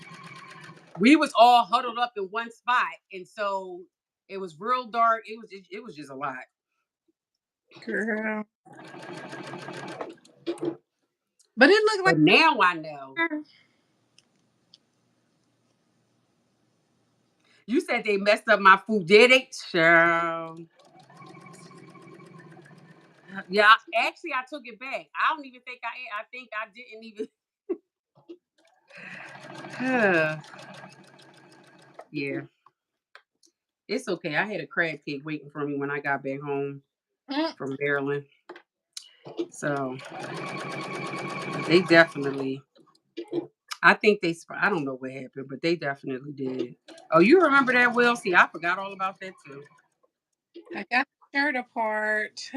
we was all huddled up in one spot, and so it was real dark. It was just a lot. Girl. But it looked like But now I know. her. You said they messed up my food, did they? Sure. Yeah, actually, I took it back. I don't even think I think I didn't even. Yeah, it's okay. I had a crab cake waiting for me when I got back home Mm, from Maryland. So they definitely. I think I don't know what happened, but they definitely did. Oh, you remember that, Will? See, I forgot all about that too. I got the shirt apart.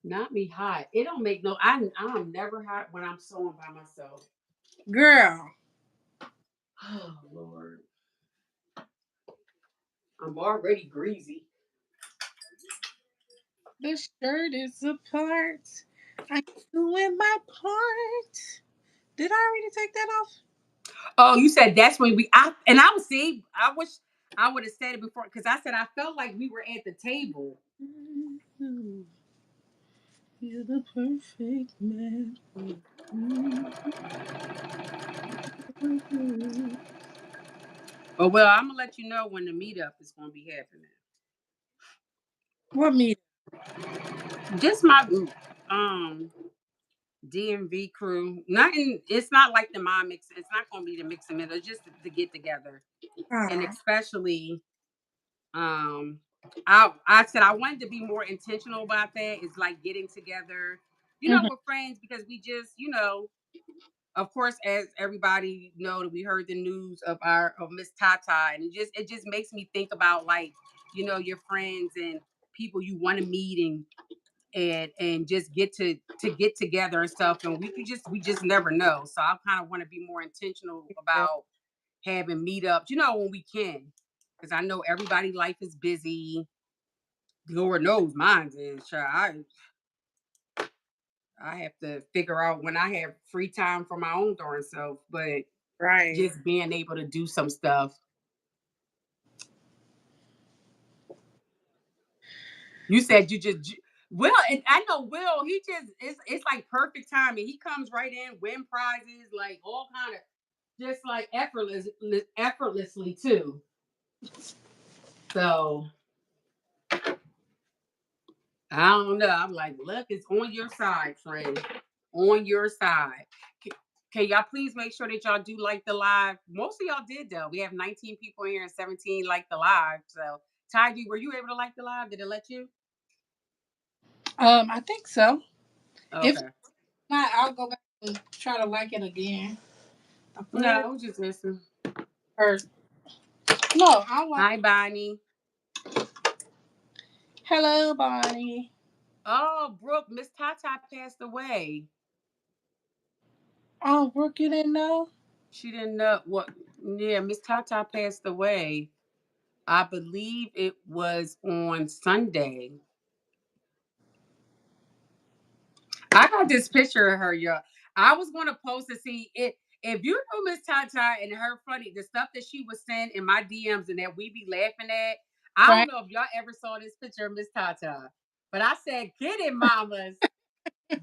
Not me hot. It don't make no. I'm never hot when I'm sewing by myself. Girl. Oh Lord, I'm already greasy. The shirt is apart. I'm doing my part. Did I already take that off? Oh, you said that's when and I was see. I wish I would have said it before, because I said I felt like we were at the table. You're the perfect man. Oh well, I'm gonna let you know when the meetup is gonna be happening. What me? Just my um DMV crew. Nothing. It's not like the mom mix. It's not gonna be the mix and mingle. Just to get together, and Oh. especially um I said I wanted to be more intentional about that. It's like getting together, Mhm. with friends, because we just, of course, as everybody know, that we heard the news of Miss Tata, and it just makes me think about, like, your friends and people you want to meet, and just get together and stuff, and we just never know. So I kind of want to be more intentional about having meetups, when we can, because I know everybody life is busy. Lord knows mine is. Child, I have to figure out when I have free time for my own darn self, but Right. just being able to do some stuff. You said you just Will, and I know Will. He just it's like perfect timing. He comes right in, win prizes, like all kind of, just like effortlessly too. So I don't know. I'm like, look, it's on your side, friend. On your side. Can y'all please make sure that y'all do like the live? Most of y'all did though. We have 19 people here and 17 like the live. So Taiji, were you able to like the live? Did it let you? I think so. If Okay. not, I'll go back and try to like it again. The No, friend I was just listening. first. No, I like. Hi, Bonnie. Hello, Bonnie. Oh, Brooke, Miss Tata passed away. Oh, Brooke, you didn't know? She didn't know what. Yeah, Miss Tata passed away. I believe it was on Sunday. I got this picture of her, y'all. I was going to post to see it. If you know Miss Tata and her funny, the stuff that she was saying in my DMs and that we be laughing at, I don't Right? know if y'all ever saw this picture of Miss Tata, but I said, get it, mamas.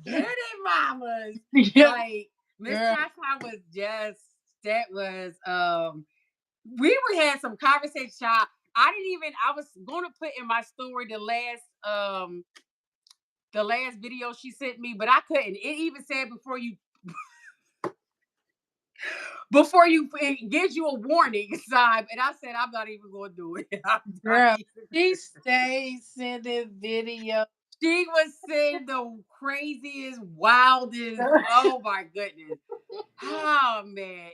Get it, mamas. Yep, Like, Miss girl. Tata was just, that was, we were had some conversation. I didn't even, I was going to put in my story the last video she sent me, but I couldn't. It even said it gives you a warning sign, and I said I'm not even going to do it. I'm not Girl, even. she stayed sending video. She was saying the craziest, wildest. Oh my goodness! Oh man,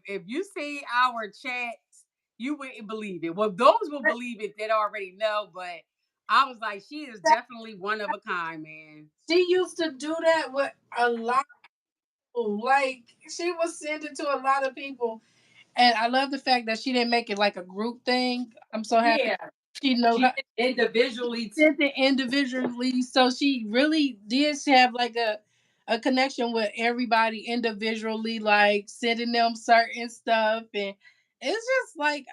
if you see our chats, you wouldn't believe it. Well, those will believe it that already know, but I was like, she is definitely one of a kind, man. She used to do that with a lot of people. Like she was sending to a lot of people, and I love the fact that she didn't make it like a group thing. I'm so happy Yeah, she know she how did individually. sent it individually. So she really did have like a connection with everybody individually, like sending them certain stuff, and it's just like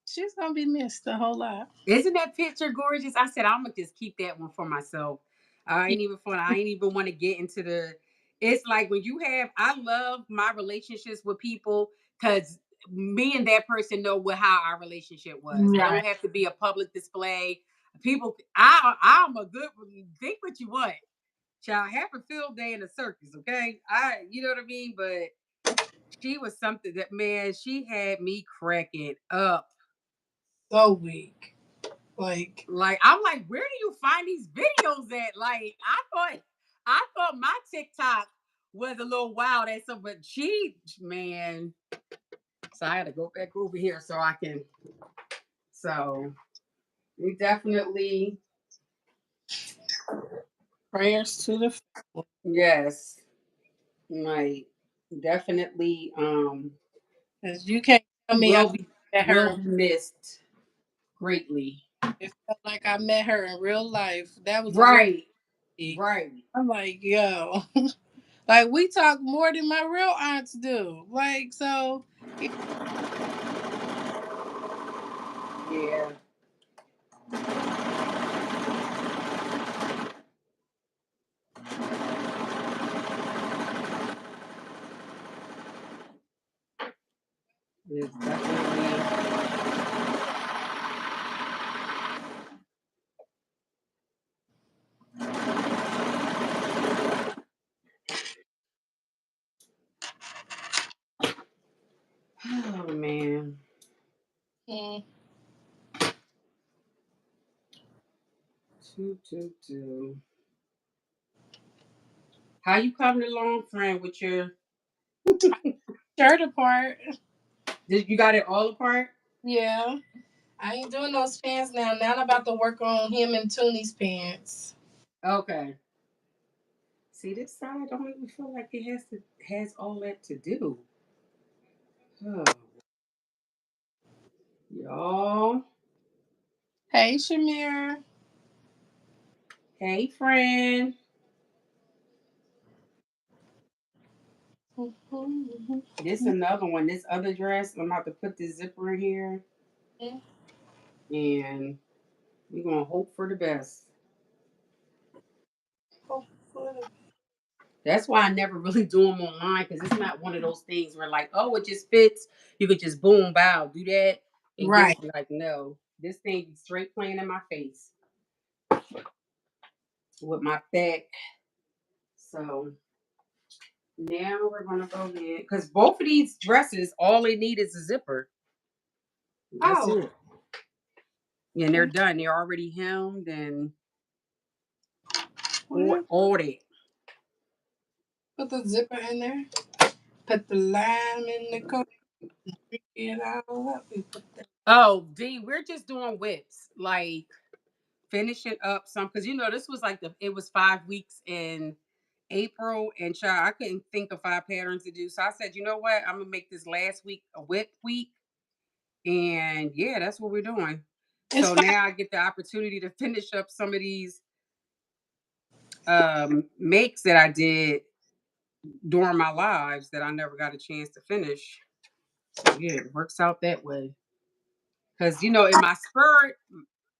she's gonna be missed a whole lot. Isn't that picture gorgeous? I said I'm gonna just keep that one for myself. I Yeah, ain't even fun. I ain't even want to get into the. It's like when you have. I love my relationships with people because me and that person know what how our relationship was. It right. don't have to be a public display. People, I'm a good. Think what you want. Child, have a field day in a circus, okay? You know what I mean. But she was something that man. She had me cracking up. So weak. Like Like I'm like, where do you find these videos at? Like I thought my TikTok was a little wild and so, but she man, so I had to go back over here so I can. So we definitely prayers to the yes, like definitely because you can't tell me I will be met will her. be missed greatly. It felt like I met her in real life. That was a real. Right, right. I'm like, yo, like we talk more than my real aunts do. Like so, Yeah, it's definitely. Oh man. mm, Two. How you coming along, friend, with your shirt apart. did you got it all apart? Yeah, I ain't doing those pants now. Now I'm about to work on him and Tooney's pants. Okay. See this side don't even feel like it has all that to do. Oh, y'all. Hey, Shamir. Hey friend. This another one. This other dress. I'm about to put this zipper in here and we're gonna hope for the best. That's why I never really do them online because it's not one of those things where like, oh, it just fits. You could just boom, bow, do that and get Right. it. Like, no, this thing straight playing in my face with my back. So now we're gonna go ahead because both of these dresses, all they need is a zipper. That's Oh. it, and they're done. They're already hemmed and Ordered. Put the zipper in there. Put the lime in the coat. Drink it all up. We put the Oh, D, we're just doing whips, like finishing up some because this was like it was 5 weeks in April, and child, I couldn't think of 5 patterns to do. So I said, you know what? I'm gonna make this last week a whip week. And yeah, that's what we're doing. it's So fine. now I get the opportunity to finish up some of these makes that I did during my lives that I never got a chance to finish. So yeah, it works out that way. Because in my spirit,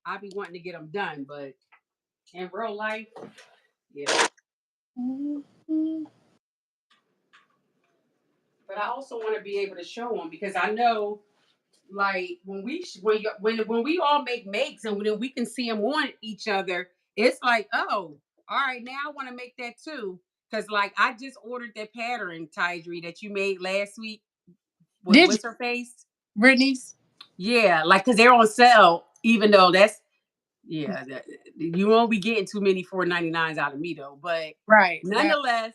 I be wanting to get them done, but in real life, yeah. Mhm. But I also want to be able to show them because I know, like when we all make makes and then we can see them on each other, it's like, oh, all right, now I want to make that too. Because like I just ordered that pattern, Tydri, that you made last week with Did you, what's her face? Brittany's? Yeah, like because they're on sale, even though that's yeah, you won't be getting too many 4.99s out of me though. But Right. That nonetheless,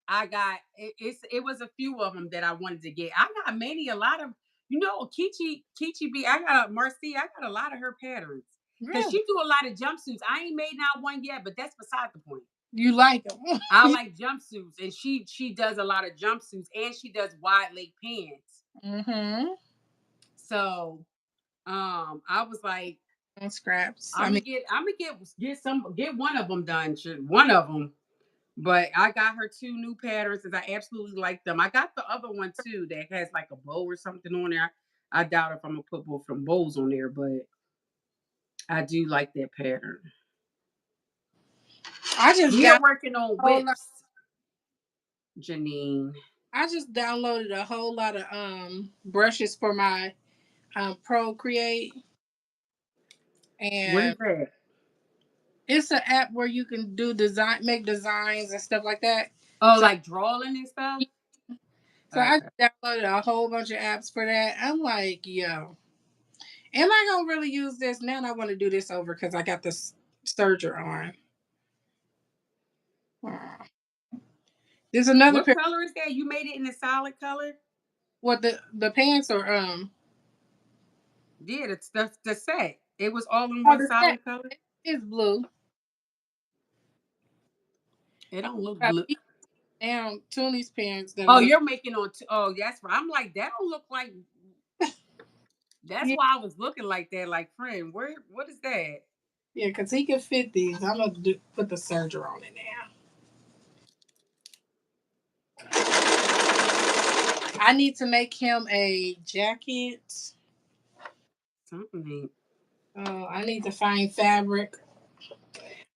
I got it was a few of them that I wanted to get. I got a lot of Kichi B. I got Marcy. I got a lot of her patterns because really she do a lot of jumpsuits. I ain't made not one yet, but that's beside the point. you like them. I like jumpsuits, and she does a lot of jumpsuits, and she does wide leg pants. Mm-hmm. So I was like, And scraps. I I'm gonna mean, get one of them done. One of them. But I got her 2 new patterns and I absolutely like them. I got the other one too that has like a bow or something on there. I doubt if I'm gonna put both from bows on there, but I do like that pattern. I just We're down working on whole lot. whips, Janine. I just downloaded a whole lot of brushes for my Procreate, What is and that? it's an app where you can make designs and stuff like that. Oh, So like drawing and stuff? I Okay. downloaded a whole bunch of apps for that. I'm like, yo, am I gonna really use this now? I want to do this over because I got this serger on. Hmm. There's another What pair. color is that? You made it in a solid color? What the pants or Yeah, that's the set. It was all in oh one the set solid color. is blue. It don't look Got blue. these down Toonie's pants that Oh, look. you're making on. Oh, that's right. I'm like, that don't look like. That's Yeah, why I was looking like that. Like, friend, where? What is that? yeah, because he can fit these. I'm gonna put the serger on it now. I need to make him a jacket. Something. I need to find fabric.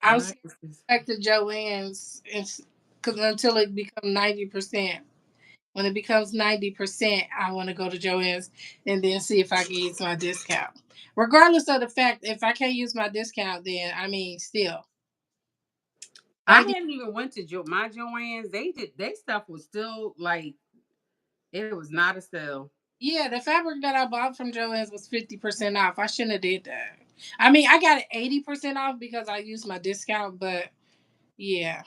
I'm What sending is this? it back to Joann's because until it becomes 90%. When it becomes 90%, I want to go to Joann's and then see if I can use my discount. Regardless of the fact, if I can't use my discount, then I mean, still I 90. hadn't even went to my Joann's. They did. They stuff was still like it was not a sale. Yeah, the fabric that I bought from Joann's was 50% off. I shouldn't have did that. I mean, I got it 80% off because I used my discount, but yeah,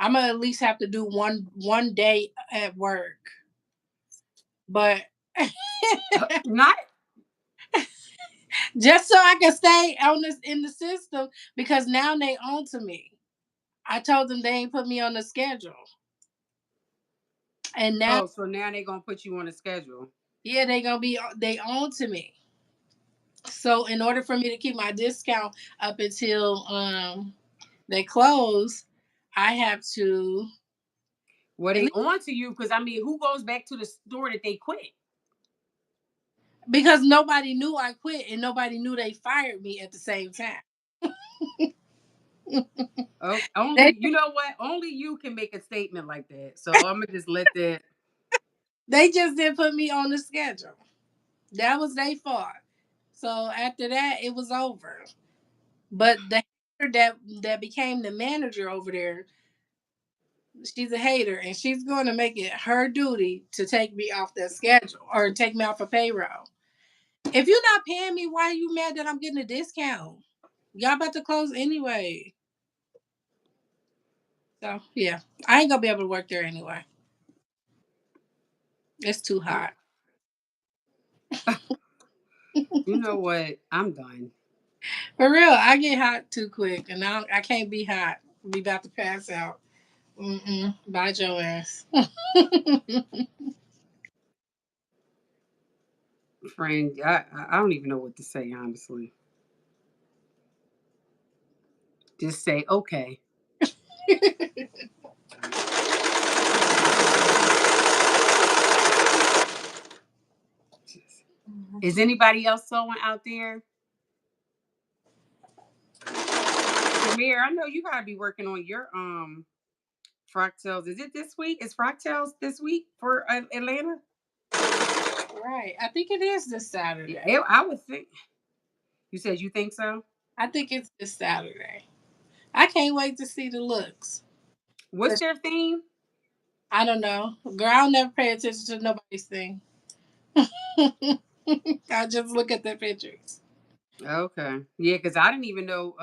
I'm gonna at least have to do one day at work. But Not. just so I can stay on this in the system because now they on to me. I told them they ain't put me on the schedule, and now Oh, so now they're gonna put you on a schedule. yeah they gonna be they on to me. So in order for me to keep my discount up until they close, I have to Well, at they least on to you because I mean, who goes back to the store that they quit? because nobody knew I quit and nobody knew they fired me at the same time. Oh, only They you know what? Only you can make a statement like that. So I'm gonna just let that. they just didn't put me on the schedule. That was their fault. So after that, it was over. But the hater that became the manager over there, she's a hater, and she's going to make it her duty to take me off that schedule or take me off a payroll. If you're not paying me, why are you mad that I'm getting a discount? Y'all about to close anyway. So yeah, I ain't gonna be able to work there anyway. It's too You hot. you know what? I'm done. For real, I get hot too quick, and I can't be hot. Be about to pass out. Bite your ass. Friend, I don't even know what to say, honestly. Just say, okay. Is anybody else sewing out there? Shamir, I know you gotta be working on your fractals. Is it this week? Is fractals this week for Atlanta? Right. I think it is this Yeah, Saturday. I would think. You said you think so? I think it's this Saturday. I can't wait to see the looks. What's their theme? I don't know. Girl, I'll never pay attention to nobody's thing. I just look at the pictures. Okay. Yeah, because I didn't even know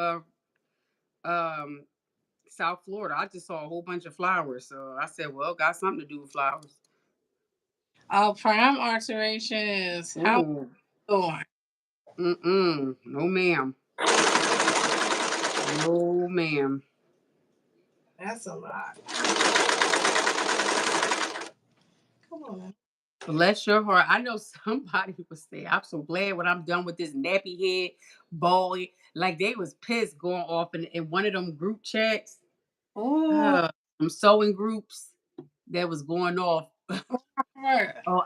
um South Florida. I just saw a whole bunch of flowers. So I said, well, got something to do with flowers. Oh, prime alterations. How Ooh. going? Mm-mm. No ma'am. No ma'am. That's a lot. Come on. Man. Bless your heart. I know somebody was saying, I'm so glad when I'm done with this nappy head ball. Like they was pissed going off in one of them group chats. Oh, Some sewing groups that was going off. Lord. Oh,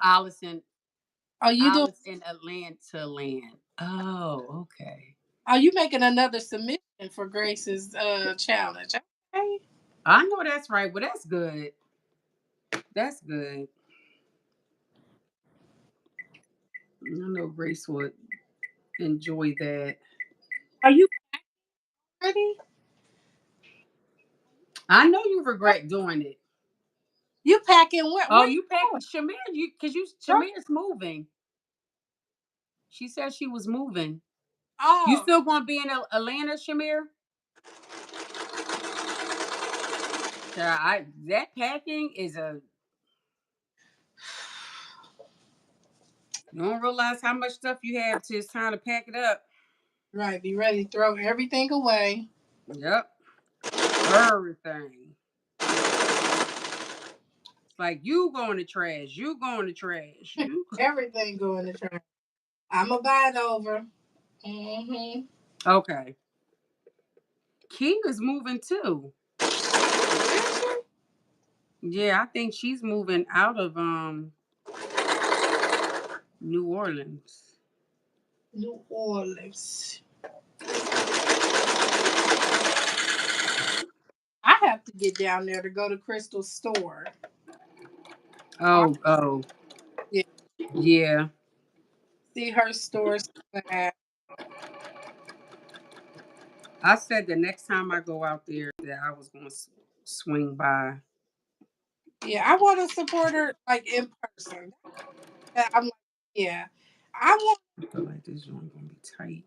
Are you doing? Alice in Atlanta land. Oh, okay. Are you making another submission for Grace's challenge? Okay. I know that's right. Well, that's good. That's good. I know Grace would enjoy that. Are you ready? I know you regret doing it. You packing? Where Oh, you you packed going? Shamir, you because you Girl? Shamir's moving. She said she was moving. You Oh, still gonna be in Atlanta, Shamir? Yeah, I that packing is a you don't realize how much stuff you have till it's time to pack it up. right. Be ready to throw everything away. Yep. Everything. It's like you going to trash, you going to trash, you Everything going to trash. I'm a buy it over. Mm-hmm. okay. King is moving too. Yeah, I think she's moving out of New Orleans. New Orleans. I have to get down there to go to Crystal's store. I, Oh, yeah, yeah. see her store. I said the next time I go out there that I was going to swing by. Yeah, I want to support her like in person. I'm like, yeah, I want. I feel like this joint gonna be tight.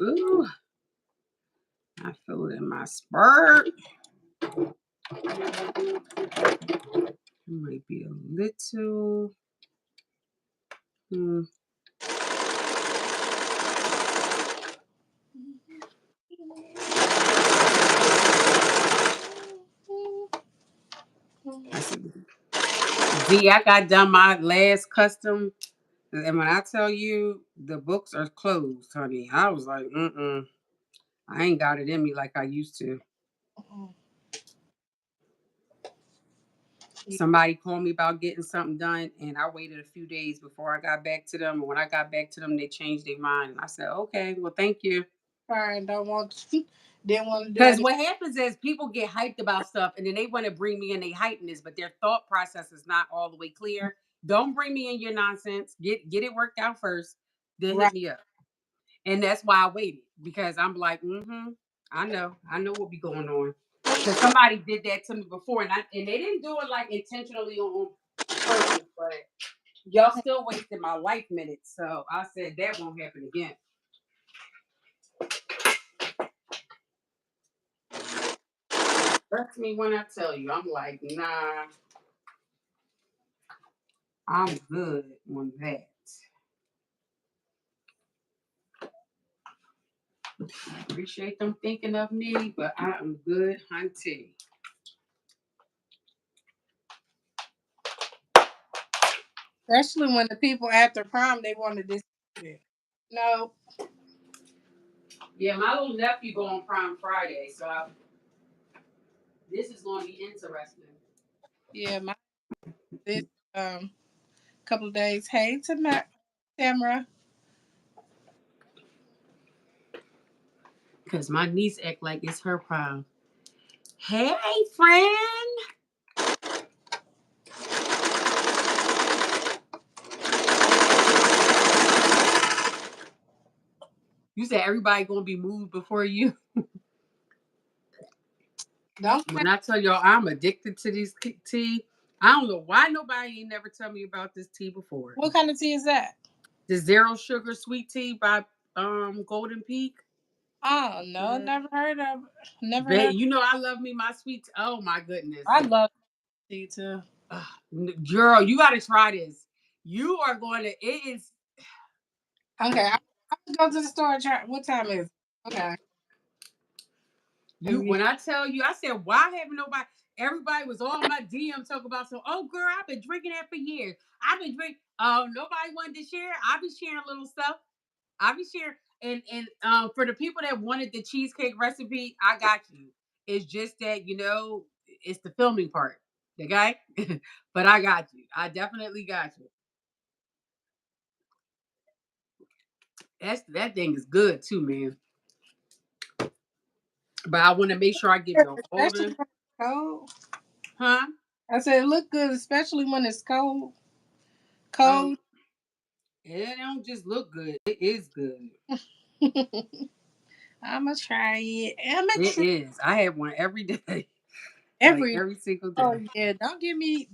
Ooh, I feel it in my spurt. It might be a little. Hmm. I see. Z, I got done my last custom, and when I tell you the books are closed, honey, I was like, mm. I ain't got it in me like I used to. Somebody called me about getting something done, and I waited a few days before I got back to them. And when I got back to them, they changed their mind. And I said, okay, well, thank you. Fine, don't want didn't want to do Because it. what happens is people get hyped about stuff and then they want to bring me in their hypeness, but their thought process is not all the way clear. Don't bring me in your nonsense. Get it worked out first, then hit Right. me up. And that's why I waited because I'm like, I know what be going on. Because somebody did that to me before, and they didn't do it like intentionally on purpose, but y'all still wasted my life minutes. So I said that won't happen again. Trust me when I tell you, I'm like, nah, I'm good on that. Appreciate them thinking of me, but I am good hunting. Especially when the people after prom they want to disappear. No, Yeah, my little nephew go on Prime Friday, so this is going to be interesting. yeah, my this couple of days. Hey, Tamara. Because my niece act like it's her prime. Hey, friend. You said everybody going to be moved before you. Don't When I tell y'all I'm addicted to this tea, I don't know why nobody ain't never tell me about this tea before. what kind of tea is that? The zero sugar sweet tea by Golden Peak. Oh no, never heard of. Never But heard. you know I love me my sweet. Oh my goodness. I love tea too. Girl, you got to try this. You are going to. It is. Okay, I'm gonna go to the store and try. What time is it? Okay. You when I tell you, I said, why haven't nobody? Everybody was all my DM talk about so. Oh, girl, I've been drinking that for years. I've been drinking. Oh, nobody wanted to share. I've been sharing a little stuff. I'll be sharing. And for the people that wanted the cheesecake recipe, I got you. It's just that it's the filming part, okay? But I got you. I definitely got you. That thing is good too, man. But I want to make sure I give you all Especially the, when it's cold. huh? I said it look good, especially when it's cold. Um, Cold. it don't just look good. It is good. I'ma try it. I'ma It try is. I have one every day, like every. every single Oh day. yeah, don't get me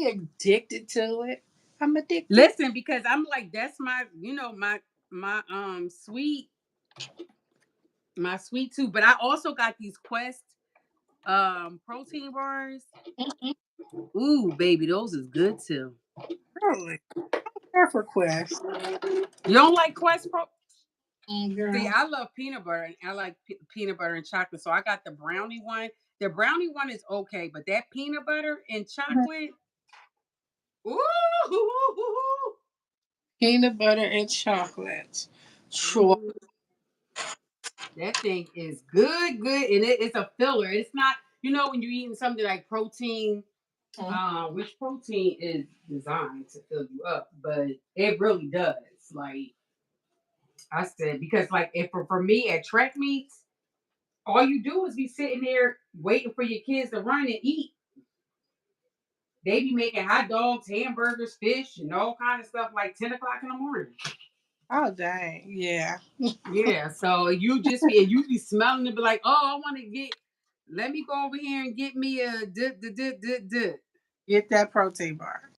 addicted to it. I'm addicted. Listen, because I'm like, that's my sweet, my sweet tooth. But I also got these Quest protein bars. Mm-mm, Ooh, baby, those is good too. really, care for Quest, You don't like Quest Pro? See, girl. I love peanut butter, and I like peanut butter and chocolate. So I got the brownie one. The brownie one is okay, but that peanut butter and chocolate, ooh, Peanut butter and chocolate. Sure. ooh, that thing is good, good, and it's a filler. It's not, when you're eating something like protein, which protein is designed to fill you up, but it really does. Like I said, because like if for me at track meets, all you do is be sitting there waiting for your kids to run and eat. They be making hot dogs, hamburgers, fish, and all kind of stuff like 10 o'clock in the morning. Oh dang, yeah. Yeah, so you be smelling it, be like, oh, I want to let me go over here and get me a duh. Get that protein bar.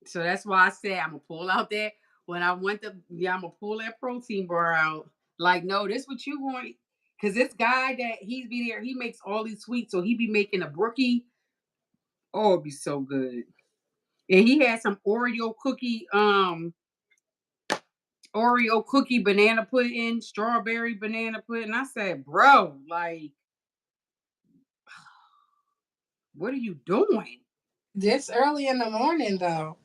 So that's why I said I'm gonna pull out that when I went to I'm gonna pull that protein bar out. Like, no, this what you want. Cause this guy that he's be there, he makes all these sweets. So he be making a brookie. Oh, it'd be so good. And he had some Oreo cookie banana pudding, strawberry banana pudding. I said, bro, like, what are you doing? This early in the morning though.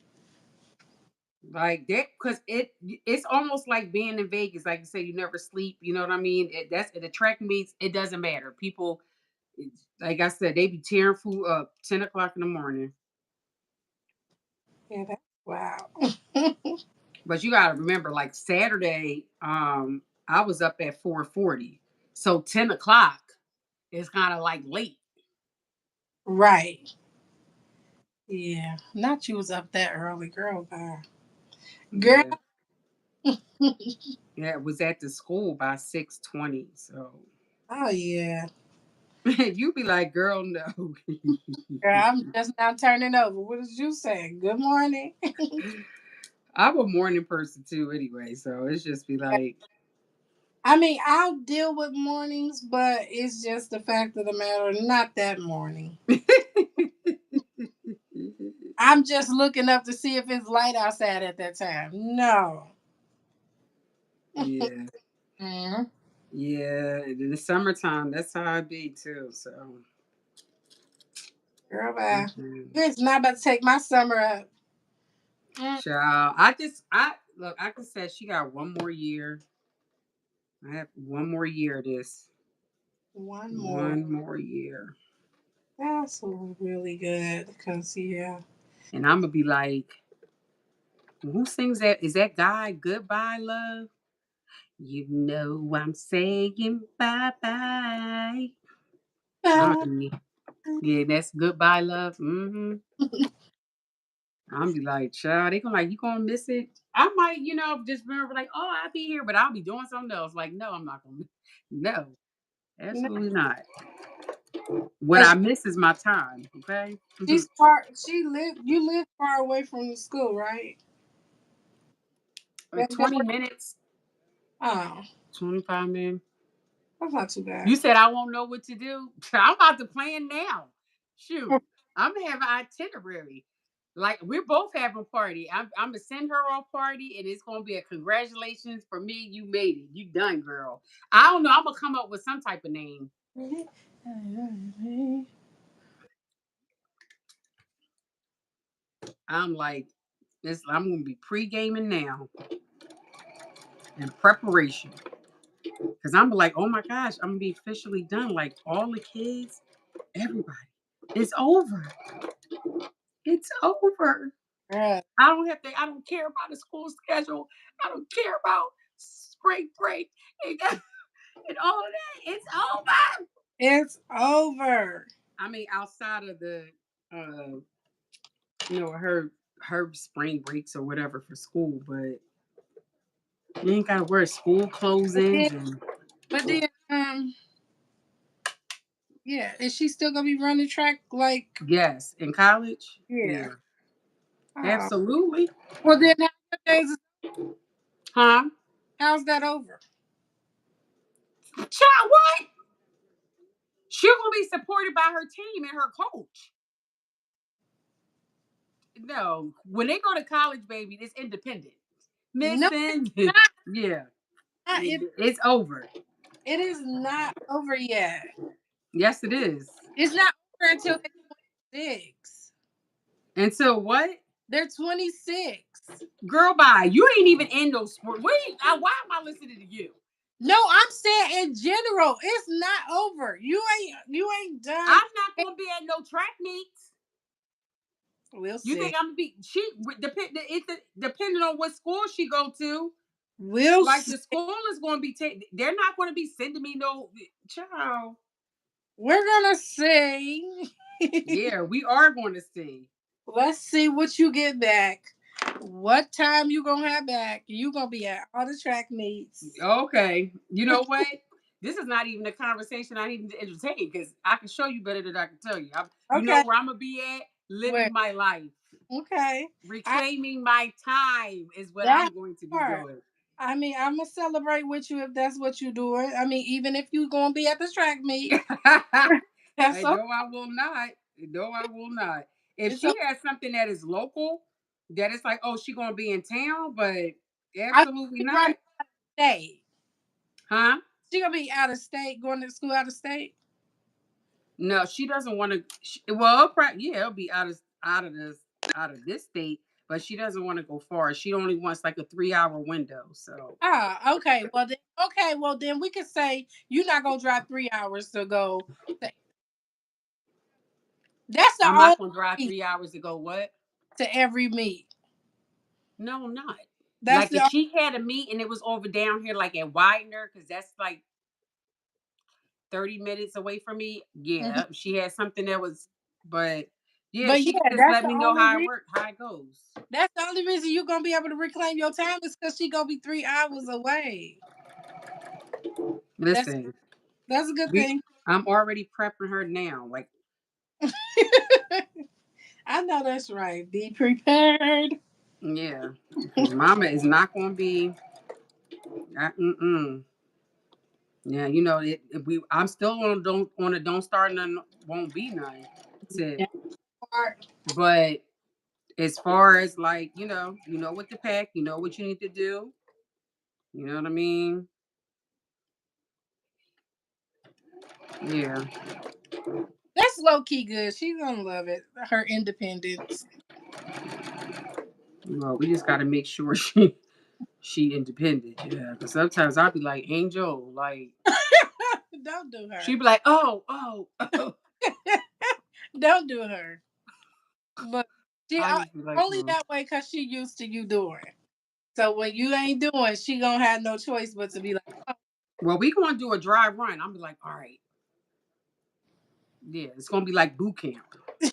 Like that, because it's almost like being in Vegas. Like you say, you never sleep. You know what I mean? That's the track meets. It doesn't matter. People, like I said, they be tearing food up 10 o'clock in the morning. Yeah, that's wow. But you gotta remember, like Saturday, I was up at 4:40, so 10 o'clock is kind of like late. Right. Yeah. Not you was up that early, girl. Girl. Yeah, yeah, it was at the school by 6:20. So Oh yeah. you be like, girl, no. Girl, I'm just now turning over. What did you say? Good morning. I'm a morning person too, anyway. So it's just be like. I mean, I'll deal with mornings, but it's just the fact of the matter, not that morning. I'm just looking up to see if it's light outside at that time. No. Yeah. Mm. Yeah. In the summertime, that's how I be too. So Girl, bye. mhm. It's not about to take my summer up. Mm. Child, I look, I can say she got one more year. I have one more year of this. One more. One more year. That's really good. Because, yeah. And I'm gonna be like, who sings that? Is that guy Goodbye Love? You know I'm saying bye bye. Bye. Yeah, that's Goodbye Love. Mm-hmm. I'm be like, child, they gonna like, you gonna miss it? I might, just remember like, oh, I'll be here, but I'll be doing something else. Like, no, I'm not gonna. No, No, absolutely not. What 'cause I miss is my time. Okay. she's far. You live far away from the school, right? Like 20 minutes, Oh, 25 minutes. that's not too You bad. said I won't know what to do. I'm about to plan now. Shoot, I'm gonna have an itinerary. Like we're both having a party. I'm gonna send her a party, and it's gonna be a congratulations for me. You made it. You done, girl. I don't know. I'm gonna come up with some type of name. I'm like, this. I'm gonna be pre gaming now in preparation because I'm like, oh my gosh, I'm gonna be officially done. Like all the kids, everybody, it's over. It's over. Yeah. I don't care about the school schedule. I don't care about spring break and, and all of that. It's over. It's over. I mean, outside of the uh her spring breaks or whatever for school, but you ain't gotta wear school But then, closings and but then, yeah, is she still gonna be running track? Like, yes, in college. yeah. Yeah. Oh. Absolutely. Well, then, Huh? how's that over? Child, what? She's gonna be supported by her team and her coach. No, when they go to college, baby, it's independent. No, Missing, yeah, it it's over. it is not over yet. Yes, it is. It's not over until they're 26. Until what? They're 26. Girl, bye. You ain't even in those sports. Why am I listening to you? No, I'm saying in general, it's not over. You ain't done. I'm not gonna be at no track meets. We'll You see. think I'm gonna be? Depending on what school she go to. We'll Like see. the school is going to be they're not going to be sending me no child. We're gonna see. Yeah, we are going to see. Let's see what you get back. What time you gonna have back? You gonna be at all the track meets. Okay, you know what? This is not even a conversation I need to entertain because I can show you better than I can tell you. You know Okay. where I'm gonna be at, Where? living my life, Okay. I reclaiming my time is what that I'm going to be part. doing. I mean, I'm gonna celebrate with you if that's what you're doing. I mean, even if you gonna be at the track meet, that's I okay. know I will not. No, I will not. If It's she okay. has something that is local, that it's like, oh, she gonna be in town, but I'm absolutely running not. state. Huh? She gonna be out of state, going to school out of state. No, she doesn't want to. Well, yeah, it'll be out of this state, but she doesn't want to go far. She only wants like a 3 hour window. So Ah, okay. Well then we could say you're not gonna drive 3 hours to go. That's the I'm only not gonna drive reason 3 hours to go. What? to every meet. No, I'm not. That's Like if the she had a meet and it was over down here, like at Widener, because that's like 30 minutes away from me. Mhm. Yeah, she had something that was, but yeah, But she could yeah, just that's let the me know only how it reason. works, how it goes. That's the only reason you're gonna be able to reclaim your time is because she gonna be 3 hours away. That's Listen, that's a good we thing. I'm already prepping her now. Like, I know that's right. Be prepared. yeah, because mama is not gonna be mm-mm. Yeah, you know, if we I'm still on a don't start none, won't be none tip. Yeah. Part. But as far as like, you know what to pack, you know what you need to do. You know what I mean? Yeah. That's low key good. She's gonna love it. Her independence. Well, we just gotta make sure she independent. Yeah. Cause sometimes I'll be like, Angel, like Don't do her. she'd be like, oh, oh. Don't do her. But she I just be like, only that way because she used to you doing. So when you ain't doing, she gonna have no choice but to be like, oh. well, we gonna do a dry run. I'm be like, all right, yeah, it's gonna be like boot camp. Cause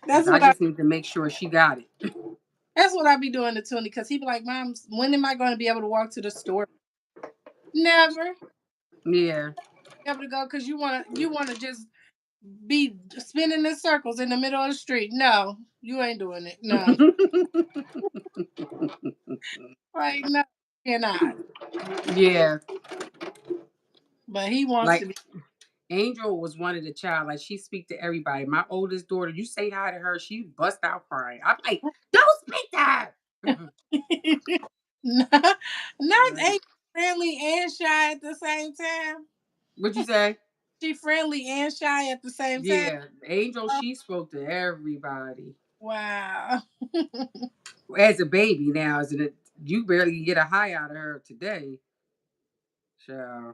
That's I what I just need to make sure she got it. that's what I be doing to Tony because he be like, Mom, when am I gonna be able to walk to the store? Never Yeah. be able to go because you wanna just be spinning in circles in the middle of the street. No, you ain't doing it. No. Like no, cannot. Yeah. But he wants Like to be. Angel was one of the child, like she speak to everybody. My oldest daughter, you say hi to her, she bust out crying. I'm like, don't speak to her. not, not Like, ain't friendly and shy at the same time. what you say? She friendly and shy at the same time. Yeah, Angel, Oh, she spoke to everybody wow. as a baby. Now, as an you barely get a hi out of her today. So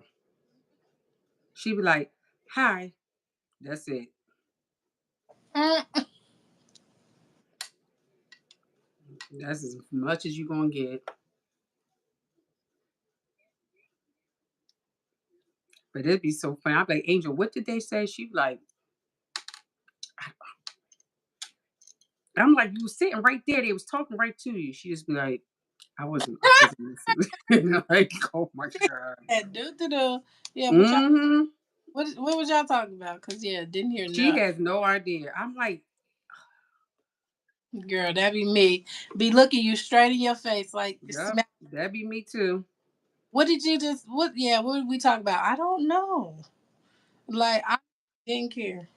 she be like, hi. That's it. Mm, That's as much as you gonna get. But it'd be so funny. I'm like, Angel, what did they say? She be like, I'm like, you was sitting right there. They was talking right to you. She just be like, I wasn't listening. Like, oh my god. and do. Yeah, Mm-hmm. what was y'all talking about? Cause yeah, didn't hear She nothing. has no idea. I'm like, Girl, that be me. Be looking you straight in your face like yep, smack. that'd be me too. What did you just what yeah, what did we talk about? I don't know. Like I didn't care.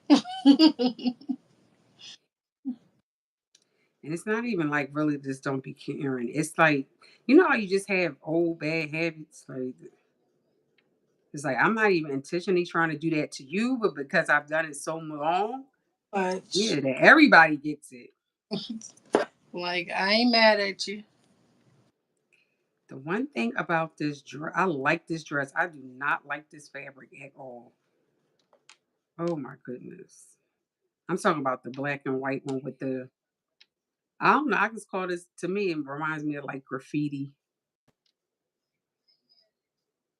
And it's not even like really just don't be caring. It's like, you know how you just have old bad habits? Like it's like I'm not even intentionally trying to do that to you, but because I've done it so long, But yeah, that everybody gets it. like I ain't mad at you. The one thing about this dress, I like this dress. I do not like this fabric at all. Oh my goodness. I'm talking about the black and white one with the, I don't know, I just call this, to me, it reminds me of like graffiti,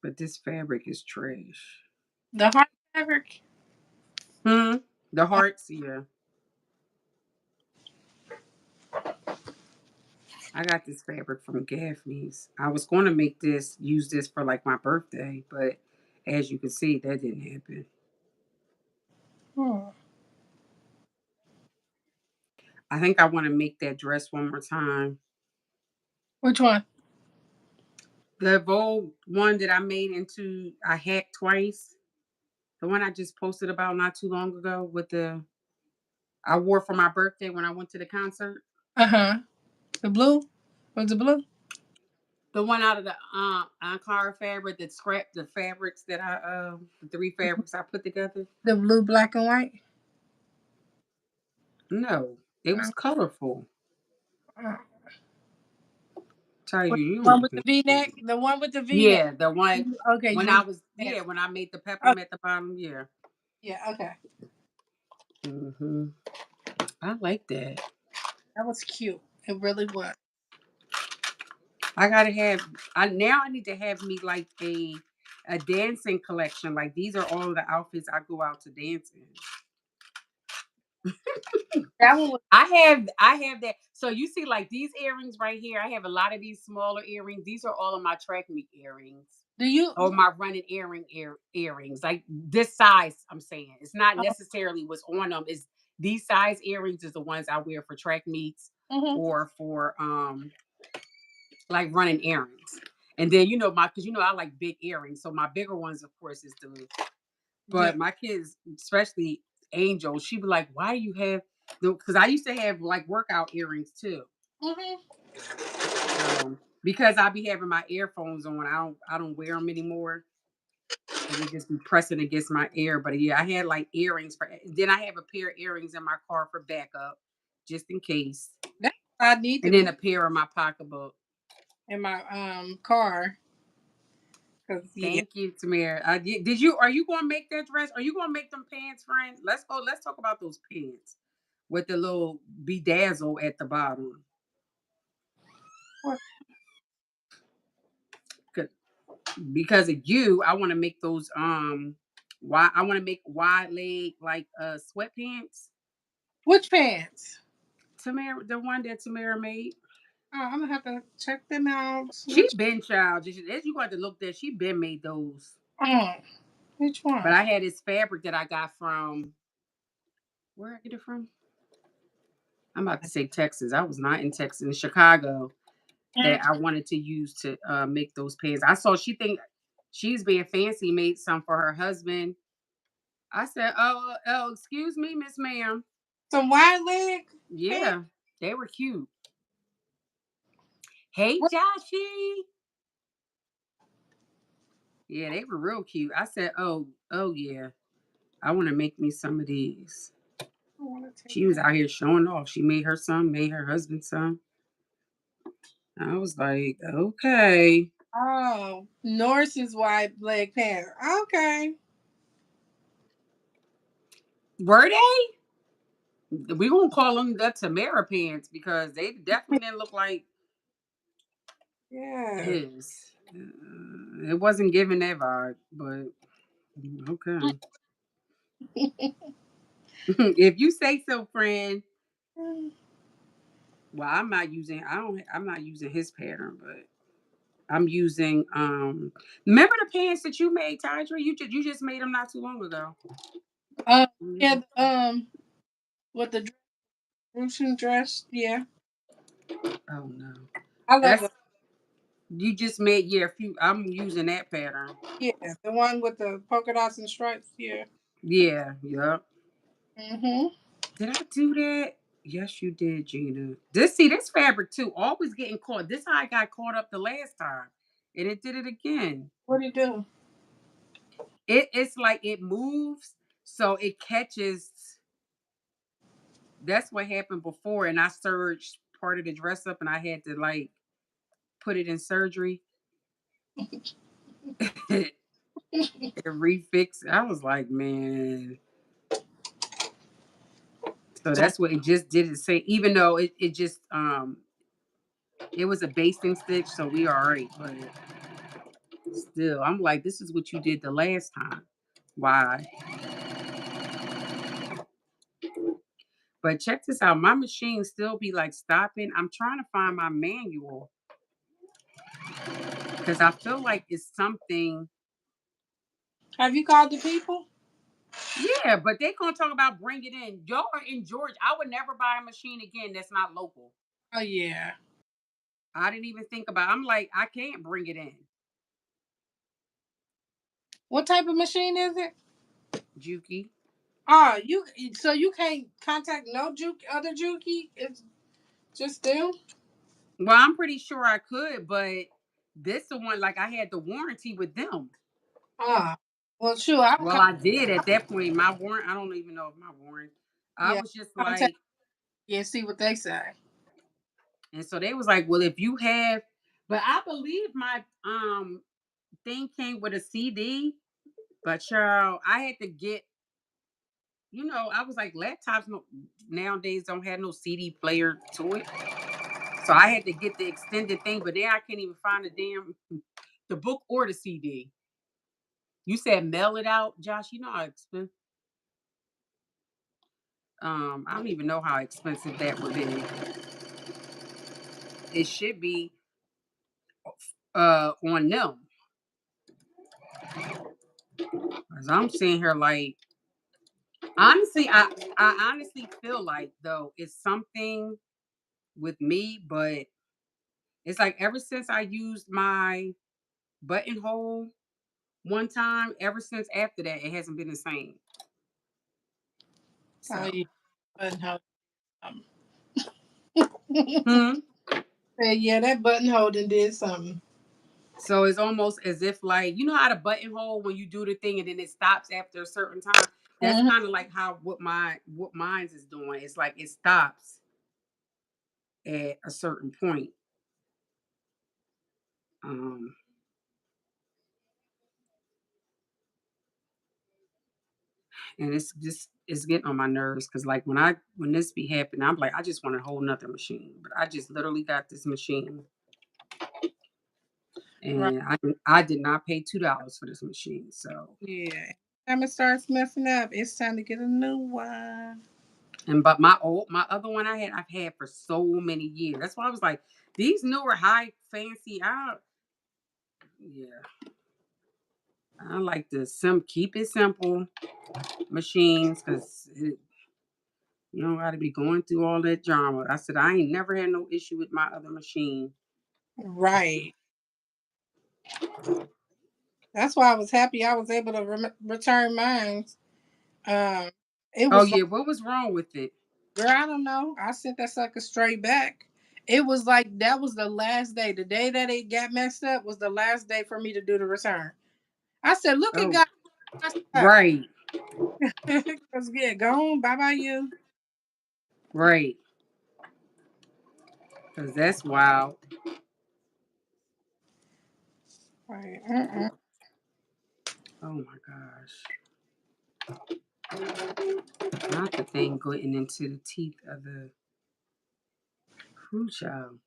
but this fabric is trash. The hard fabric. Hmm. The hearts, yeah. I got this fabric from Gaffney's. I was going to use this for like my birthday, but as you can see, that didn't happen. Hmm. I think I want to make that dress one more time. Which one? The Vogue one that I made into, I hacked twice. The one I just posted about not too long ago with the, I wore for my birthday when I went to the concert. Uh-huh. The blue? Was it blue? The one out of the Ankara fabric that scrapped the fabrics that the three fabrics I put together. The blue, black, and white? No, it was colorful. Uh, Tell you, you one don't with the think. V neck? The one with the V neck. Yeah, the one Okay, you when I mean was, yes. yeah, when I made the Okay, peppermint at the bottom. Yeah. yeah, okay. Hmm. I like that. That was cute. It really was. I gotta have. I now I need to have me like a dancing collection. Like these are all the outfits I go out to dance in. That one was I have that. So you see, like these earrings right here. I have a lot of these smaller earrings. These are all of my track meet earrings do you or my running earrings. Like this size. I'm saying it's not oh, necessarily what's on them. Is these size earrings is the ones I wear for track meets mhm. or for like running errands. And then because I like big earrings, so my bigger ones, of course, is the. The But my kids, especially Angel, she be like, "Why do you have?" Because I used to have like workout earrings too. mm-hmm. Because I be having my earphones on, I don't wear them anymore. So they just be pressing against my ear. But yeah, I had like earrings for. Then I have a pair of earrings in my car for backup, just in case. That's what I need to And then put a pair in my pocketbook. in my car. Cause yeah, Thank you, Tamara. Did you? Are you going to make that dress? Are you going to make them pants, friend? Let's go. Let's talk about those pants with the little bedazzle at the bottom. what, Because of you, I want to make those. Why I want to make wide leg like sweatpants. which pants? Tamara, the one that Tamara made. Oh, I'm gonna have to check them out. She Which been child. As you got to look there, she been made those. oh, which But one? I had this fabric that I got from where I get it from. I'm about to say Texas. I was not in Texas, in Chicago. That I wanted to use to make those pants. I saw she think she's being fancy, made some for her husband. I said, "Oh, excuse me, Miss Ma'am." Some wide leg pants. Yeah, they were cute. Hey, What? Joshy. Yeah, they were real cute. I said, "Oh yeah, I want to make me some of these." I want to take She was that. out here showing off. She made her some, made her husband some. I was like, okay. Oh, Norse's wide leg pants. Okay. Were they? We gonna call them the Tamara pants because they definitely didn't look like Yeah. his. It wasn't giving that vibe, but okay. If you say so, friend. Well, I'm not using. I don't. I'm not using his pattern, but I'm using. Remember the pants that you made, Tydra? You just made them not too long ago. Um, yeah. Mhm. With the Russian dress. Yeah, Oh no, I love that's them. you just made. Yeah, a few. I'm using that pattern. Yeah, the one with the polka dots and stripes. Yeah. Yeah, yep. Mhm. Did I do that? Yes, you did, Gina. This fabric too, always getting caught. This how I got caught up the last time, and it did it again. What do you do? It's like it moves, so it catches. That's what happened before, and I surged part of the dress up, and I had to like put it in surgery and refix. I was like, man. So So, that's what it just did. It say, even though it just it was a basting stitch, so we all right, but still, I'm like, this is what you did the last time. Why? But check this out. My machine still be like stopping. I'm trying to find my manual because I feel like it's something. have you called the people? Yeah, but they gonna talk about bring it in. Y'all are in Georgia. I would never buy a machine again that's not local. Oh yeah. I didn't even think about. I'm like, I can't bring it in. What type of machine is it? Juki. Oh, you. So you can't contact no juke other jukey. It's just them. Well, I'm pretty sure I could, but this the one like I had the warranty with them. Ah. Well, sure. I would Well, I did at that point. My warrant, I don't even know if my warrant. I yeah was just contact like, and see what they say. and so they was like, well, if you have, but I believe my thing came with a CD. But child, I had to get, I was like, laptops nowadays don't have no CD player to it. So I had to get the extended thing, but then I can't even find the damn the book or the CD. You said mail it out, Josh. You know how expensive. I don't even know how expensive that would be. It should be on them. Cause I'm sitting here like honestly, I honestly feel like though it's something with me, but it's like ever since I used my buttonhole one time. Ever since after that, it hasn't been the same. Oh, So, yeah. Buttonhole. Um, hmm. yeah, that buttonhole done did something. So it's almost as if like you know how the buttonhole when you do the thing and then it stops after a certain time. That's Mhm. kind of like how what mine's is doing. It's like it stops at a certain point. Um, and it's just it's getting on my nerves because like when this be happening, I'm like I just want a whole nother machine, but I just literally got this machine, Right. and I did not pay $2 for this machine. So Yeah. Time it starts messing up, it's time to get a new one. and but my other one I've had for so many years. That's why I was like these newer high fancy. Yeah, I like to keep it simple machines because you don't got to be going through all that drama. I said I ain't never had no issue with my other machine. Right. That's why I was happy I was able to return mine. Um, it Oh was like, yeah, what was wrong with it? girl, I don't know. I sent that sucker straight back. It was like that was the last day. The day that it got messed up was the last day for me to do the return. I said, "Look at Oh God messed up." right, Cause yeah, go on, bye bye you. right, because that's wild. Right. Oh my gosh, not the thing getting into the teeth of the crew child.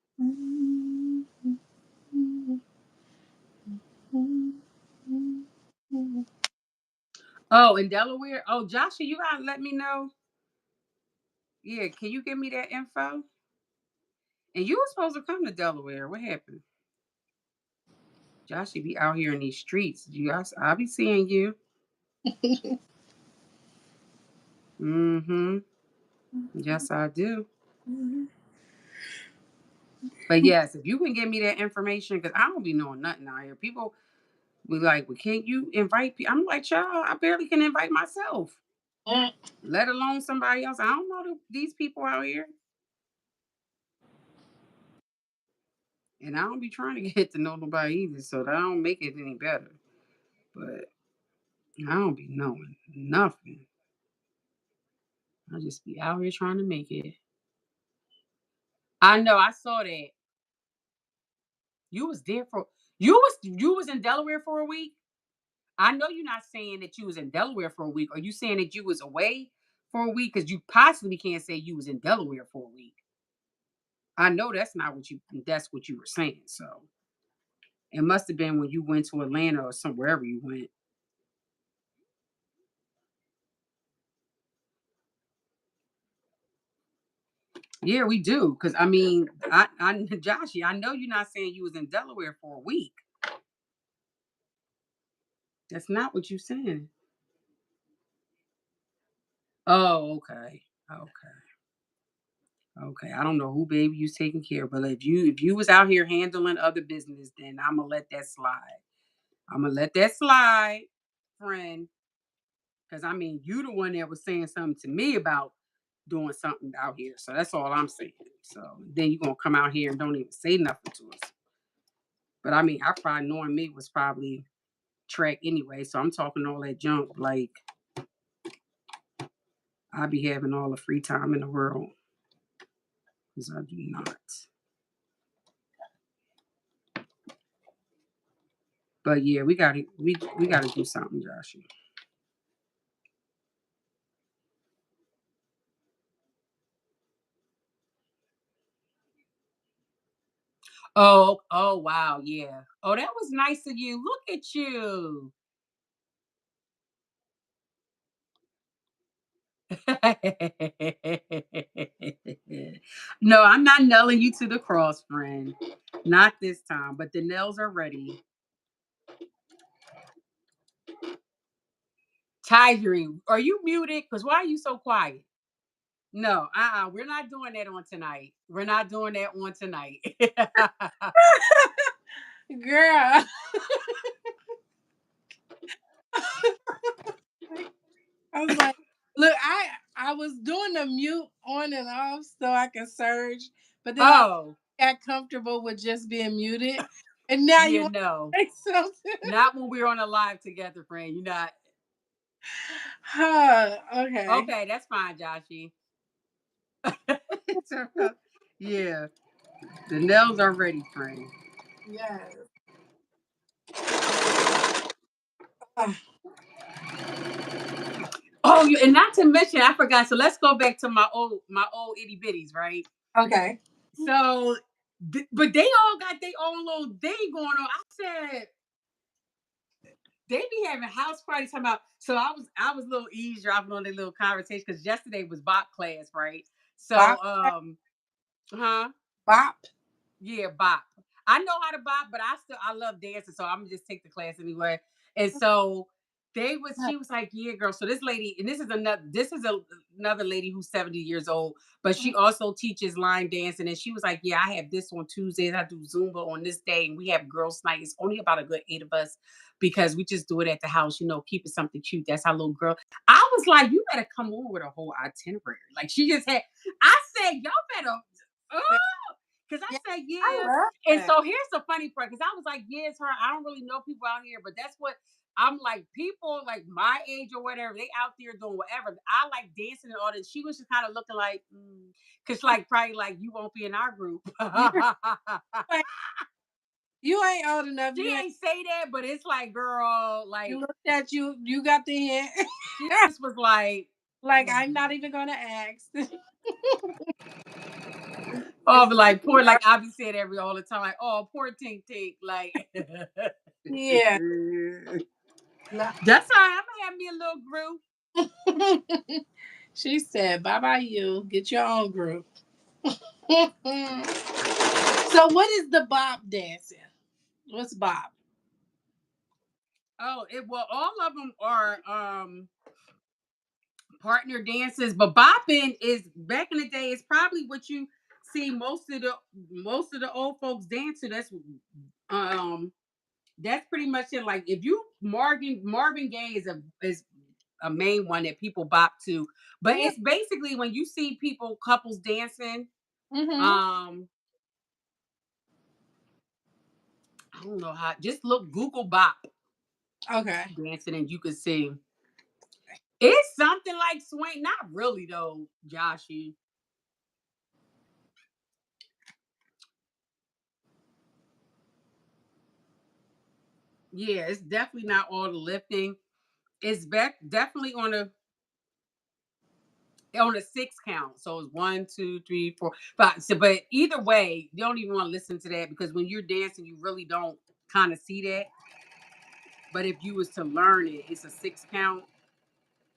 Oh, in Delaware. Oh, Joshua, you gotta let me know. Yeah, can you give me that info? And you were supposed to come to Delaware. What happened? Josh, you be out here in these streets. I'll be seeing you. Mm-hmm. Yes, I do. But yes, if you can give me that information, because I don't be knowing nothing out here. People be like, well, can't you invite people? I'm like, child, I barely can invite myself, let alone somebody else. I don't know these people out here. And I don't be trying to get to know nobody either, so that don't make it any better. But I don't be knowing nothing. I just be out here trying to make it. I know. I saw that. You was there for you was in Delaware for a week. I know you're not saying that you was in Delaware for a week. Are you saying that you was away for a week? Because you possibly can't say you was in Delaware for a week. I know that's what you were saying. So it must have been when you went to Atlanta or somewhere wherever you went. Yeah, we do. Cause I mean, I Joshy, I know you're not saying you was in Delaware for a week. That's not what you're saying. Oh, okay. Okay. Okay. I don't know who baby you's taking care of, but if you was out here handling other business, then I'm gonna let that slide. I'm gonna let that slide, friend. Cause I mean, you the one that was saying something to me about doing something out here. So that's all I'm saying. So then you gonna come out here and don't even say nothing to us. But I mean, I probably knowing me was probably track anyway. So I'm talking all that junk. Like I be having all the free time in the world. Because I do not. But yeah, we gotta do something, Joshua. Oh wow, yeah. Oh, that was nice of you. Look at you. No, I'm not nailing you to the cross, friend. Not this time, but the nails are ready. Tigery, are you muted? Because why are you so quiet? No, we're not doing that on tonight. We're not doing that on tonight. Girl. I was like, look, I was doing the mute on and off so I could surge, but then I Oh, got comfortable with just being muted. And now you yeah, want no. to say something? Not when we're on a live together, friend. You're not. Huh, okay. Okay, that's fine, Joshy. Yeah, the nails are ready, friend. Yes. Ah, Oh, and not to mention, I forgot. So let's go back to my old itty bitties, right? okay. So, but they all got their own little thing going on. I said they be having house parties. Talking about. So I was a little eavesdropping on their little conversation because yesterday was bop class, right? Bop. So, huh? Bop. Yeah, bop. I know how to bop, but I love dancing, so I'm gonna just take the class anyway. And so she was like, yeah, girl. So this lady, and this is another lady who's 70 years old, but she also teaches line dancing. And she was like, yeah, I have this on Tuesdays. I do Zumba on this day, and we have girls' night. It's only about a good 8 of us because we just do it at the house, keep it something cute. That's our little girl. I was like, you better come on with a whole itinerary. Like she just had, I said, y'all better. Yeah, Because I said, I yeah. love And that. so here's the funny part, because I was like, yeah, it's her. I don't really know people out here, but that's what I'm like. People like my age or whatever, they out there doing whatever. I like dancing and all that. She was just kind of looking like, because like probably like you won't be in our group. You're like, you ain't old enough. She You ain't. ain't say that, but it's like, girl, You like looked at you. You got the hint. she just was like, Like I'm not even gonna ask. oh, It's but like poor, like I be saying every all the time, like, oh, poor Tink Tink, like. yeah. No. That's all right. I'm gonna have me a little group. She said, "Bye bye, you get your own group." So, what is the bob dancing? What's bob? Oh, well, all of them are partner dances, but bopping is back in the day. It's probably what you see most of the old folks dance to. Um that's pretty much it. Like if you Marvin Gaye is a main one that people bop to, but Yeah. it's basically when you see couples dancing. Mm-hmm. Um, I don't know how. Just look Google bop Okay. dancing, and you can see. It's something like swing. Not really though, Joshy. Yeah, it's definitely not all the lifting. It's definitely on a 6 count. So it's 1, 2, 3, 4, 5. So, but either way, you don't even want to listen to that because when you're dancing, you really don't kind of see that. But if you was to learn it, it's a 6 count.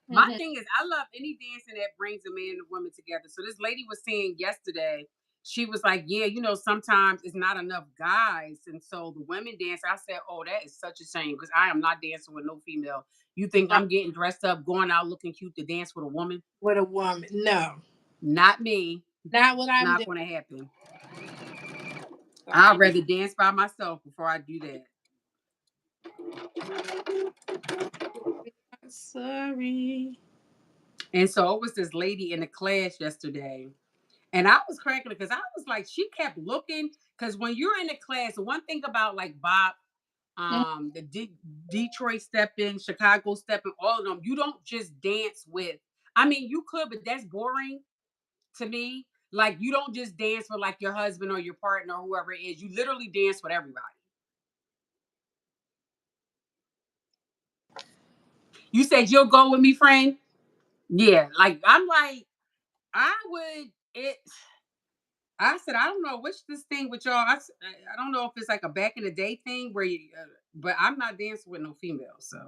My Mm-hmm. thing is, I love any dancing that brings a man and a woman together. So this lady was saying yesterday, she was like, "Yeah, sometimes it's not enough guys, and so the women dance." I said, "Oh, that is such a shame because I am not dancing with no female. You think Right. I'm getting dressed up, going out looking cute to dance with a woman? With a woman, no, Not me. not what I'm Not doing. going to happen. I'd Sorry. rather dance by myself before I do that." Sorry. And so it was this lady in the class yesterday. And I was cracking it because I was like, she kept looking. Because when you're in the class, the one thing about like Bob, the Detroit stepping, Chicago stepping, all of them, you don't just dance with. I mean, you could, but that's boring to me. Like, you don't just dance with like your husband or your partner or whoever it is. You literally dance with everybody. You said you'll go with me, friend. Yeah, like I'm like I would it. I said, I don't know what's this thing with y'all. I don't know if it's like a back in the day thing where but I'm not dancing with no female. So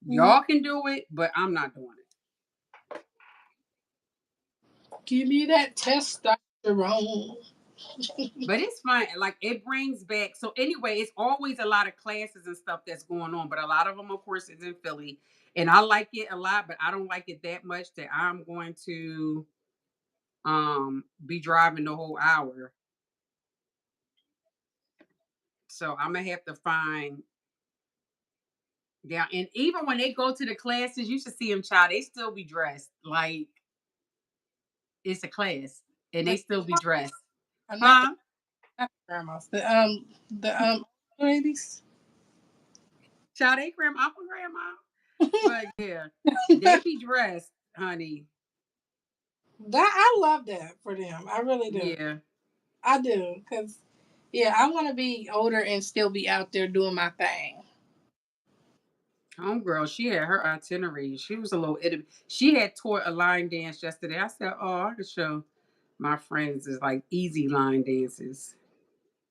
Mm, y'all can do it, but I'm not doing it. give me that testosterone. But it's fun. Like it brings back. So anyway, it's always a lot of classes and stuff that's going on, but a lot of them, of course, is in Philly, and I like it a lot, but I don't like it that much that I'm going to be driving the whole hour. So I'm gonna have to find down. And even when they go to the classes, you should see them, child. They still be dressed like it's a class, and they Like, still be dressed, not the huh? grandmas. The ladies. Child, they grandma, uncle, grandma. But yeah, they be dressed, honey. That I love that for them. I really do. Yeah. I do because yeah, I want to be older and still be out there doing my thing. Homegirl, she had her itinerary. She was a little she had taught a line dance yesterday. I said, oh, I could show my friends is like easy line dances.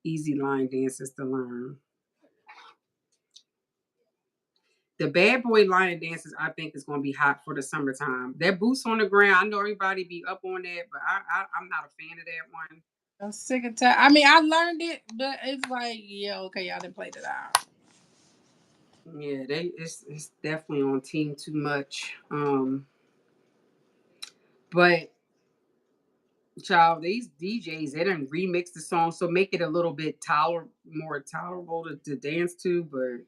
Easy line dances to learn. The bad boy line dances, I think, is gonna be hot for the summertime. That boots on the ground, I know everybody be up on that, but I'm not a fan of that one. I'm sick of time. I mean, I learned it, but it's like, yeah, okay, y'all didn't play it out. Yeah, it's definitely on team too much. But child, these DJs, they didn't remix the song, so make it a little bit more tolerable to dance to. But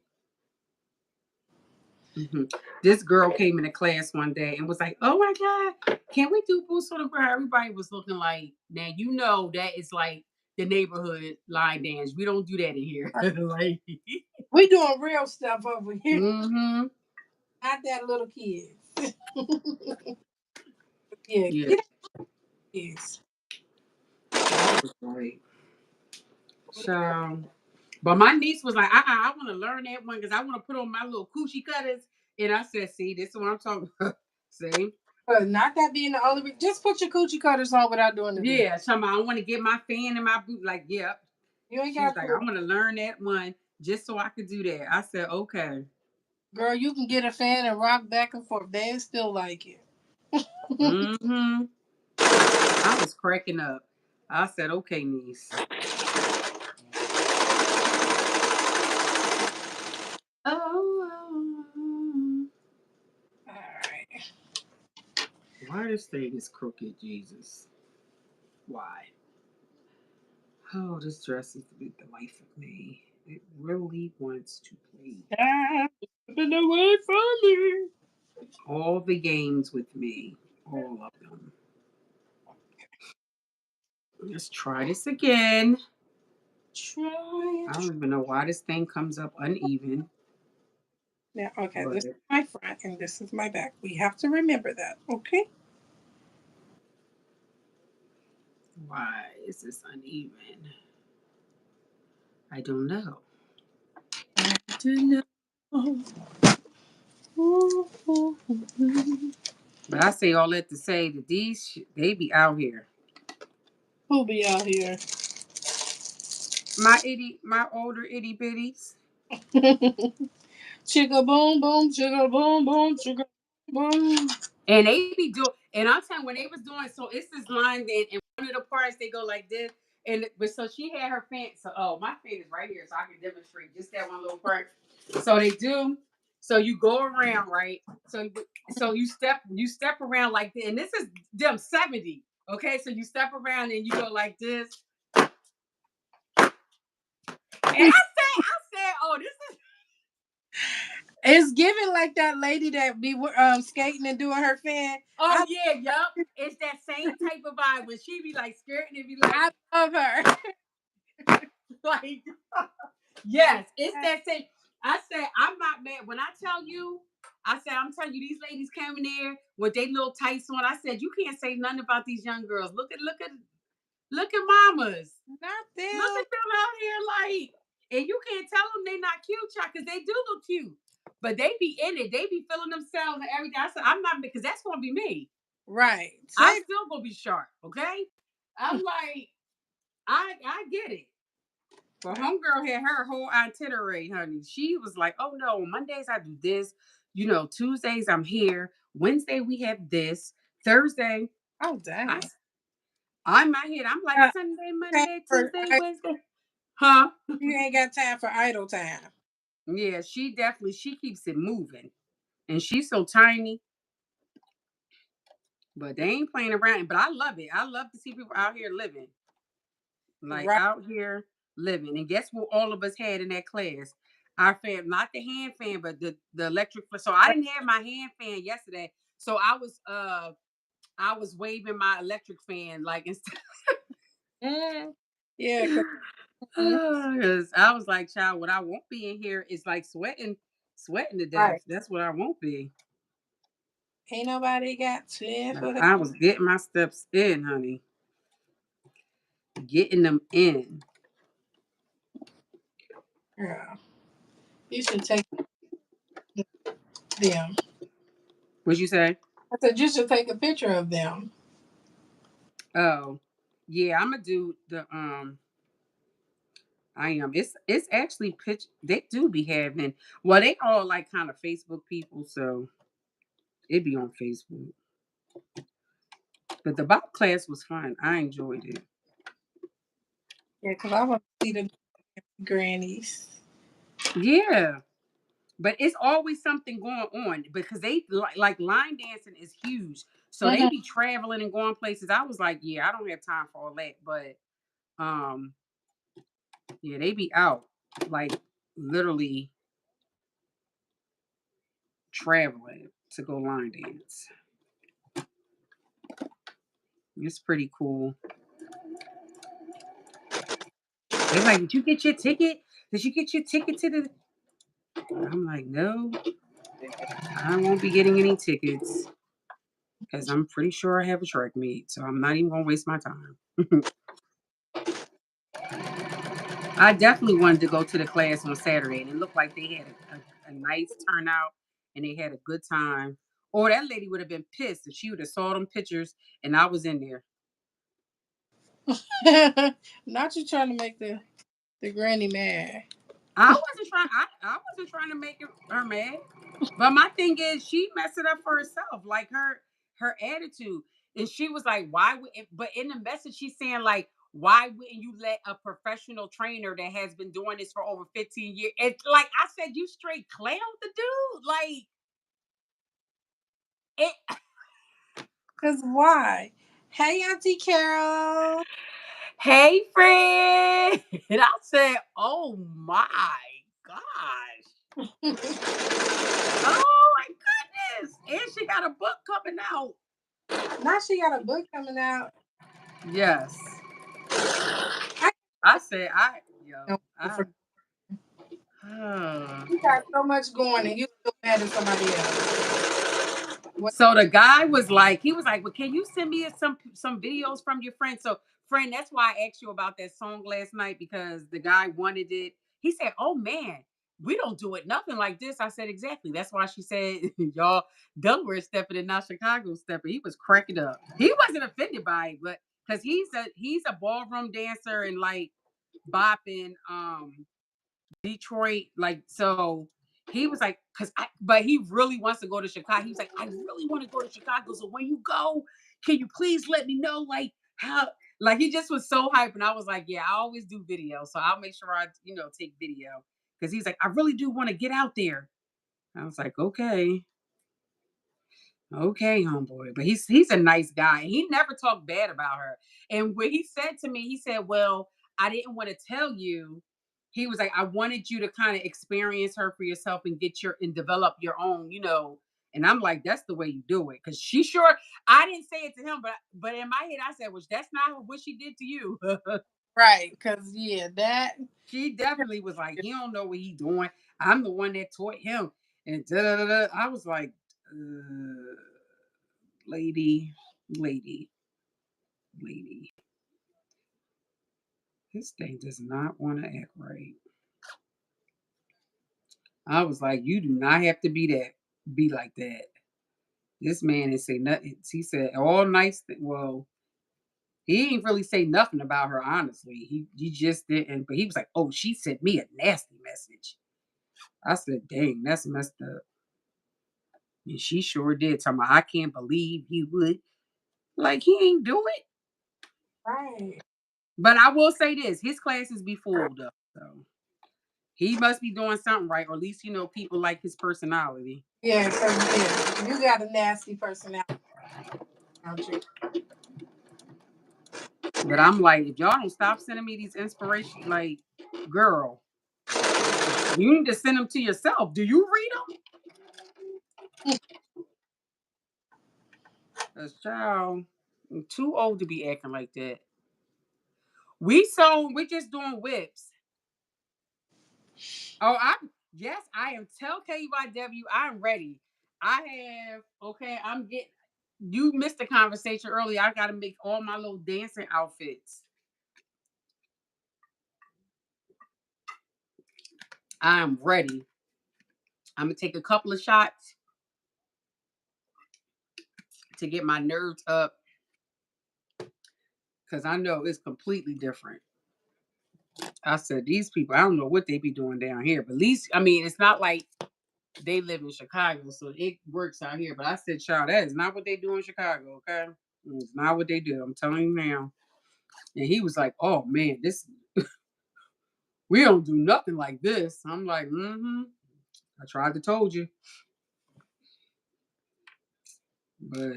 mhm. This girl came into class one day and was like, "Oh my god, can we do boots on the ground?" Everybody was looking like, "Now you know that is like the neighborhood line dance. We don't do that in here." Like, We doing real stuff over here, mm-hmm. not that little kids. Yeah, Yeah, get out, kids. I was like, child. But my niece was like, I want to learn that one because I want to put on my little coochie cutters. And I said, see, this is what I'm talking about. See? But not that being the only. Just put your coochie cutters on without doing the video. Yeah, talking about I want to get my fan in my boot. Like, yep. You ain't She was got like, to. I want to learn that one just so I could do that. I said, okay. Girl, you can get a fan and rock back and forth. They still like it. Mm-hmm. I was cracking up. I said, okay, niece. Oh, All right. why this thing is crooked, Jesus? Why? Oh, this dress is the life of me. It really wants to play Ah, been away from me. all the games with me. All of them. Let's try this again. Try I it. don't even know why this thing comes up uneven, Now, okay, this is but my front and this is my back. We have to remember that, okay? why is this uneven? I don't know. I do know. But I say all that to say that they be out here. Who'll be out here? My older itty bitties. Chicka boom boom, chicka boom boom, chicka boom. And they be doing, and I'm telling you, when they was doing, so it's this line then, and one of the parts they go like this, and but so she had her fan. So my fan is right here, so I can demonstrate just that one little part. So they do. So you go around, right? So you step around like this, and this is them 70. Okay, so you step around and you go like this, and I said, oh, this is It's giving like that lady that be skating and doing her fan. oh yeah, yup. It's that same type of vibe when she be like skirting and be like, I love her. like yes, it's that same. I said, I'm not mad. When I tell you, I said, I'm telling you, these ladies came in there with their little tights on. I said, you can't say nothing about these young girls. Look at mamas. Not Look them. at them out here like, and you can't tell them they not cute, y'all, because they do look cute. But they be in it. They be feeling themselves and everything. I said, I'm not because that's gonna be me. Right. I'm Same. still gonna be sharp, okay? I'm like, I get it. But homegirl had her whole itinerary, honey. She was like, "Oh no, Mondays I do this. You know, Tuesdays I'm here. Wednesday we have this. Thursday, Oh I, dang. I'm not here. I'm like Uh, Sunday, time Monday, for Tuesday, Wednesday, huh? you ain't got time for idle time. Yeah, she keeps it moving, and she's so tiny, but they ain't playing around. But I love it. I love to see people out here living, like Right. out here. living. And guess what all of us had in that class? Our fan, not the hand fan, but the electric fan. So I didn't have my hand fan yesterday. So I was waving my electric fan like instead. Yeah, Because I was like, child, what I won't be in here is like sweating to death. right. That's what I won't be. Ain't nobody got to for her. I was getting my steps in, honey. Getting them in. Girl, you should take them. What'd you say? I said you should take a picture of them. Oh, yeah, I'm gonna do the I am. It's actually pitch. They do be having. Well, they all like kind of Facebook people, so it be on Facebook. But the Bible class was fun. I enjoyed it. Yeah, because I want to see the grannies. Yeah, but it's always something going on because they like line dancing is huge, so they Mm-hmm. be traveling and going places. I was like, yeah, I don't have time for all that, but um, yeah, they be out like literally traveling to go line dance. It's pretty cool. They're like, did you get your ticket? Did you get your ticket to the? I'm like, no, I won't be getting any tickets because I'm pretty sure I have a track meet, so I'm not even gonna waste my time. I definitely wanted to go to the class on Saturday, and it looked like they had a nice turnout and they had a good time. Or that lady would have been pissed if she would have saw them pictures and I was in there. Not you trying to make the granny mad. I wasn't trying to make her mad. But my thing is, she messed it up for herself, like her attitude. And she was like, "Why would?" But in the message, she's saying like, "Why wouldn't you let a professional trainer that has been doing this for over 15 years?" It's like I said, you straight clown the dude. Like it. Cause why? Hey, Auntie Carol. Hey, friend. And I said, "Oh my gosh! Oh my goodness!" And she got a book coming out. Now she got a book coming out. Yes. I I said, don't know I, for uh. you got so much going and you still mad at somebody else. What? So the guy was like, he was like, well, can you send me some videos from your friend? So friend, that's why I asked you about that song last night because the guy wanted it. He said, oh man, we don't do it nothing like this. I said, exactly. That's why she said, y'all Delaware stepping and not Chicago stepping. He was cracking up. He wasn't offended by it, but because he's a ballroom dancer and like bopping Detroit, like so he was like, but he really wants to go to Chicago. He was like, I really want to go to Chicago. So when you go, can you please let me know like how like he just was so hyped. And I was like, yeah, I always do video. So I'll make sure I, take video. Because he's like, I really do want to get out there. I was like, okay. Okay, homeboy. But he's a nice guy. He never talked bad about her. And when he said to me, he said, well, I didn't want to tell you. He was like, I wanted you to kind of experience her for yourself and get your and develop your own. And I'm like, that's the way you do it. Cause she sure I didn't say it to him, but in my head I said, well, that's not what she did to you. Right, cause yeah, that She definitely was like, he don't know what he doing. I'm the one that taught him. And da-da-da-da. I was like, lady, lady, lady. This thing does not want to act right. I was like, you do not have to be like that. This man didn't say nothing. He said all nice. Well, he didn't really say nothing about her, honestly. He just didn't. But he was like, oh, she sent me a nasty message. I said, dang, that's messed up. And she sure did. Talking about, I can't believe he would. Like, he ain't do it. right. But I will say this his classes be full, though. So he must be doing something right, or at least people like his personality. Yeah, cause yeah, you got a nasty personality, don't you? But I'm like, if y'all don't stop sending me these inspiration, like, girl, you need to send them to yourself. Do you read them? Cause child, I'm too old to be acting like that. We just doing whips. Oh, I am tell KYW, I'm ready. I have okay, I'm getting you missed the conversation earlier. I gotta make all my little dancing outfits. I'm ready. I'm gonna take a couple of shots to get my nerves up because I know it's completely different. I said these people, I don't know what they be doing down here, but at least I mean it's not like they live in Chicago, so it works out here. But I said, child, that is not what they do in Chicago, okay? It's not what they do. I'm telling you now. And he was like, "Oh man, this we don't do nothing like this." I'm like, "Mm-hmm." I tried to told you, but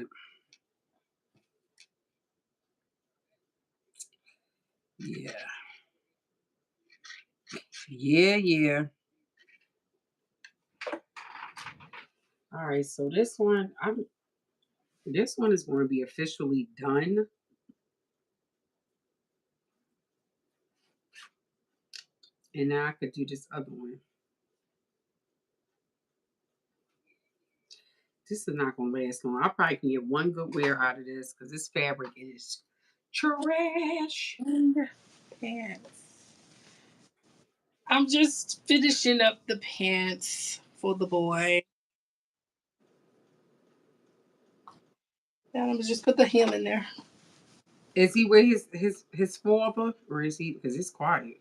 yeah, yeah. All right, so this one is going to be officially done, and now I could do this other one. This is not going to last long. I probably can get one good wear out of this because this fabric is trash. Pants. I'm just finishing up the pants for the boy. And I'm gonna just put the hem in there. Is he with his father or is he? Because it's quiet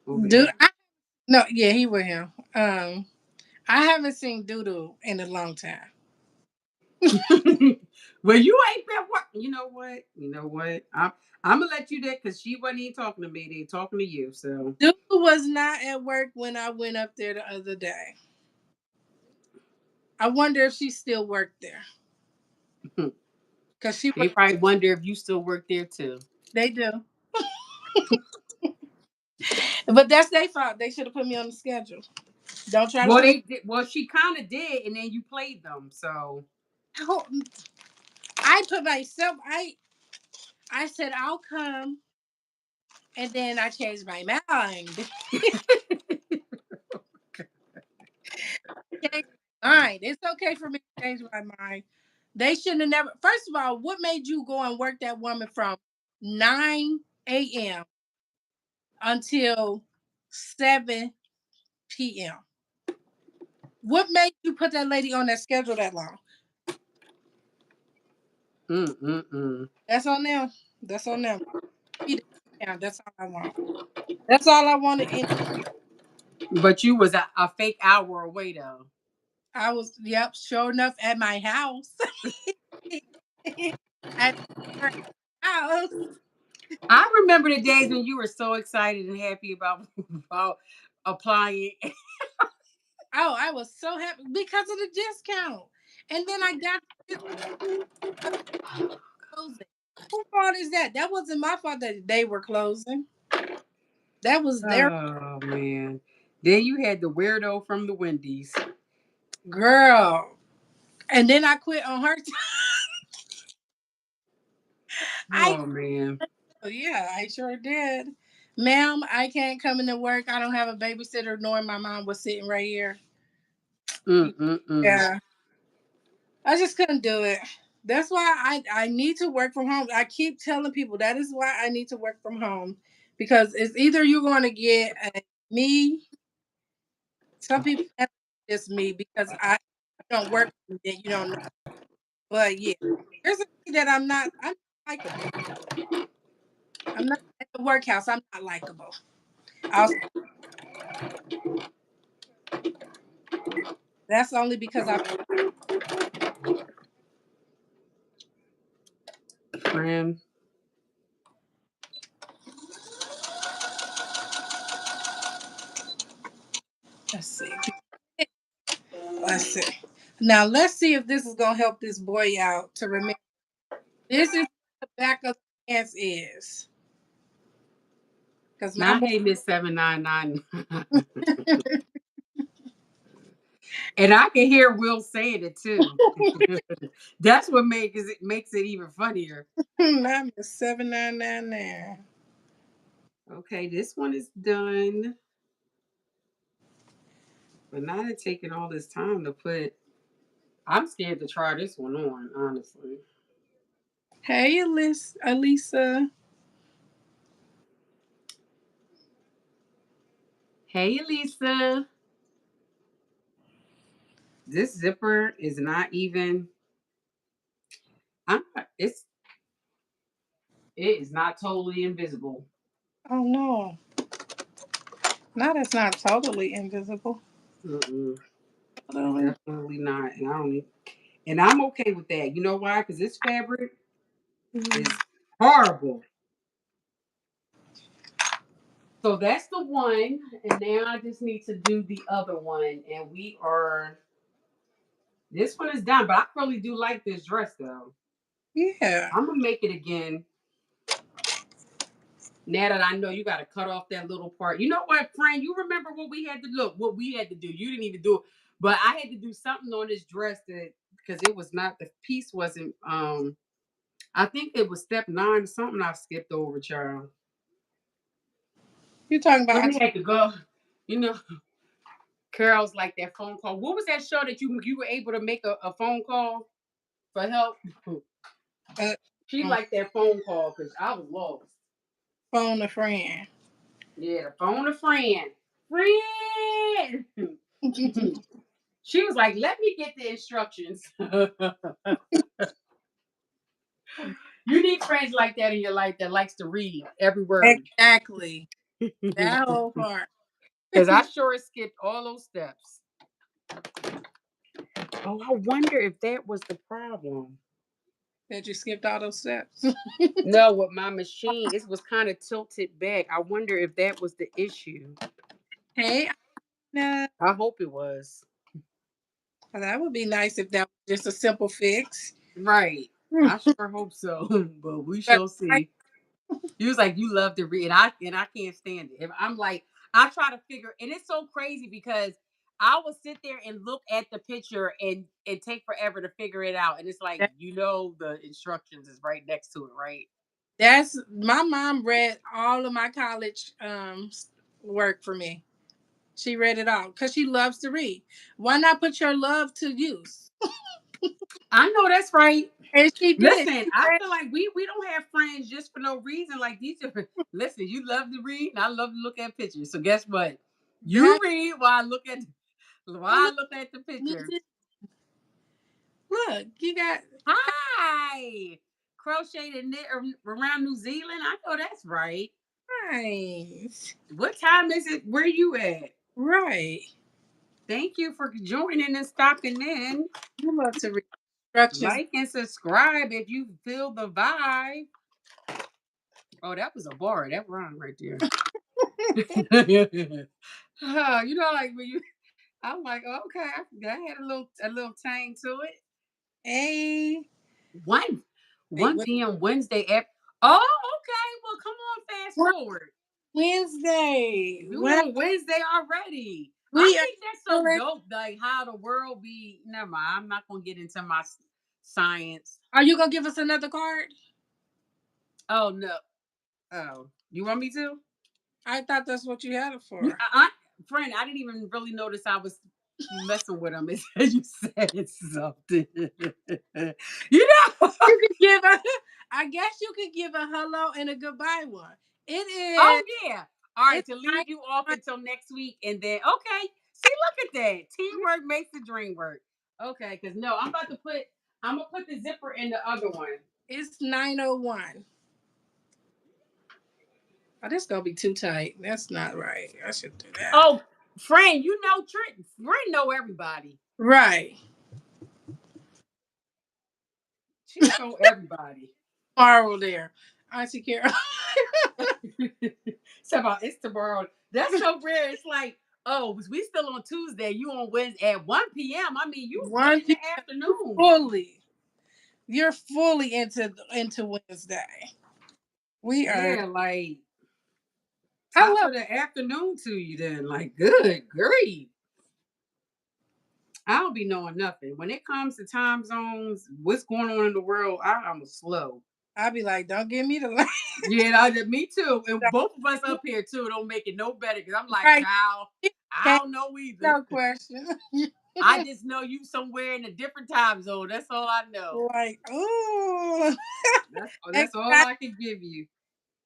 over Do there. I, no, yeah, he with him. I haven't seen Doodoo in a long time. Well, you ain't been what? You know what? You know what? I'm gonna let you there because she wasn't even talking to me. They talking to you. So Doodoo was not at work when I went up there the other day. I wonder if she still worked there. Cause she they probably wonder if you still work there too. they do. But that's their fault. They should have put me on the schedule. Don't try to Well, play. they did. Well, she kind of did, and then you played them. So I put myself. I said I'll come, and then I changed my mind. Change my mind. It's okay for me to change my mind. They shouldn't have never. First of all, what made you go and work that woman from 9 a.m. until 7 p.m.? What made you put that lady on that schedule that long? mm. That's on them. That's on them. Yeah, that's all I want. That's all I wanted. And But you was a fake hour away though. I was, yep, sure enough, at my house. At her house. I remember the days when you were so excited and happy about about applying. Oh, I was so happy because of the discount. And then I got this closing. Whose fault is that? That wasn't my fault that they were closing. That was their Oh man. Then you had the weirdo from the Wendy's. girl. And then I quit on her. I Oh man. yeah, I sure did. Ma'am, I can't come into work. I don't have a babysitter, nor my mom was sitting right here. Mm. Yeah. I just couldn't do it. That's why I need to work from home. I keep telling people that is why I need to work from home because it's either you're going to get me. Some people that's just me because I don't work that you don't know. But yeah, there's a thing that I'm not likable. I'm not at the workhouse. I'm not likable. I'll, that's only because I Friend. let's see. Let's see. Now let's see if this is gonna help this boy out to remember. This is what the back of the pants is. Because Now, my hey, Miss 799. And I can hear Will saying it too. That's what makes it even funnier. mom is 7999. Okay, this one is done. But now they're taking all this time to put. I'm scared to try this one on, honestly. Hey, Elisa. Hey, Lisa. This zipper is not even. I'm. It's. It is not totally invisible. Oh no, no, that's not totally invisible. Mm-mm, Totally. definitely not. And I don't. And I'm okay with that. You know why? Because this fabric is horrible. So that's the one. And now I just need to do the other one. And we are. This one is done, but I really do like this dress though. Yeah. I'm gonna make it again. Now that I know you got to cut off that little part. You know what, friend? You remember what we had to look, what we had to do. You didn't even do it, but I had to do something on this dress that because it was not the piece wasn't. I think it was step 9 or something. I skipped over, child. You talking Then about? we had to go. You know, Carol's like that phone call. What was that show that you were able to make a phone call for help? Uh, She liked that phone call because I was lost. phone a friend. Yeah, phone a friend. Friend. She was like, "Let me get the instructions." You need friends like that in your life that likes to read every word. Exactly. That whole part. Because I sure skipped all those steps. Oh, I wonder if that was the problem. That you skipped all those steps. No, with my machine, it was kind of tilted back. I wonder if that was the issue. Hey, Anna. I hope it was. That would be nice if that was just a simple fix. Right. I sure hope so. But we But shall see. He was like, "You love to read," and I can't stand it. If I'm like, I try to figure, and it's so crazy because I will sit there and look at the picture and take forever to figure it out, and it's like that, the instructions is right next to it, right? that's my mom read all of my college work for me. She read it all because she loves to read. Why not put your love to use? I know that's right. And she did. Listen, She I read, feel like we don't have friends just for no reason. Like these are listen, you love to read, and I love to look at pictures. So guess what? You that. read while Oh, I look at the picture. look, you got Hi. Crocheted and knit around New Zealand. I know that's right. nice. What time is it? Where you at? Right. Thank you for joining and stopping in. You love to read instructions. Like and subscribe if you feel the vibe. Oh, that was a bar. That rhyme right there. Like when you, I'm like, okay, that had a little tang to it. Hey. One, Wait, 1 p.m. Wednesday. Oh, okay. Well, come on, fast what? forward. Wednesday. We Well, on Wednesday already. I we are think that's so doing. dope. Like how the world be. Never mind. I'm not gonna get into my science. Are you gonna give us another card? Oh no. Oh, you want me to? I thought that's what you had it You, for. friend, I didn't even really notice I was messing with him until you said something. you know. You could give a. I guess you could give a hello and a goodbye one. It Oh is. yeah. All right, It's to leave you off 901. until next week, and then okay. See, look at that. Teamwork makes the dream work. Okay, because no, I'm gonna put the zipper in the other one. It's 901. Oh, this gonna be too tight. That's not right. I should do that. Oh, friend, you know Trent. Friend know everybody. Right. She know everybody. Marvel there. Auntie Carol. It's tomorrow. That's so rare. It's like, oh, we still on Tuesday. You on Wednesday at 1 p.m. I mean, you good 1 in the p.m. afternoon. fully. You're fully into Wednesday. We are Yeah, like I Top love. of the afternoon to you then. Like, good grief. I don't be knowing nothing. When it comes to time zones, what's going on in the world, I'm slow. I'll be like, don't give me the line. Yeah, me too. And both of us up here too don't make it no better because I'm like, Right. child, I Okay. don't know either. No question. I just know you somewhere in a different time zone. That's all I know. Like, ooh, That's all exact I can give you.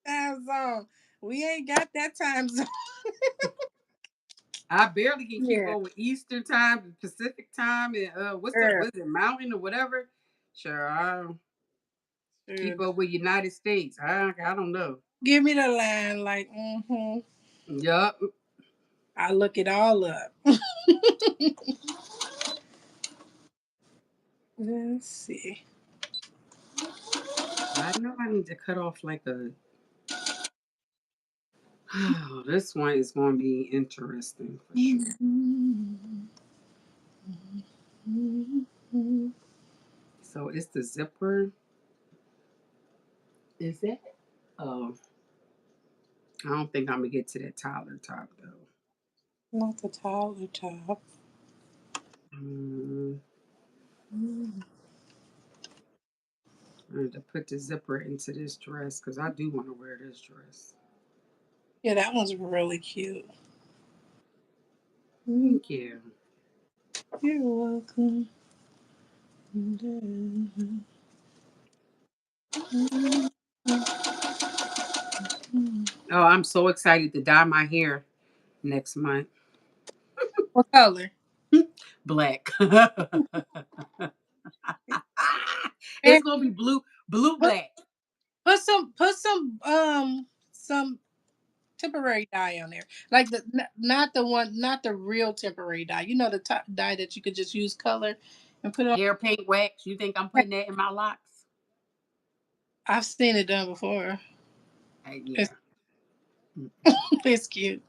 time zone. We ain't got that time zone. I barely can keep Yeah. up with Eastern time, Pacific time, and Sure. what is it, Mountain or whatever. Sure, I don't Sure. keep up with United States. I don't know. Give me the line. Like, mm-hmm. Yup. I look it all up. Let's see. I know I need to cut off like a. Oh, this one is going to be interesting for sure. So it's the zipper. Is that? Oh, I don't think I'm gonna get to that Tyler top though. Not the Tyler top. Mm, I need to put the zipper into this dress because I do want to wear this dress. Yeah, that one's really cute. Thank you. You're welcome. Oh, I'm so excited to dye my hair next month. What color? Black. And It's gonna be blue put black. put some temporary dye on there. Like not the one, not the real temporary dye. You know the dye that you could just use color and put it on. Hair paint wax. You think I'm putting that in my locks? I've seen it done before. It's, Yeah. it's cute.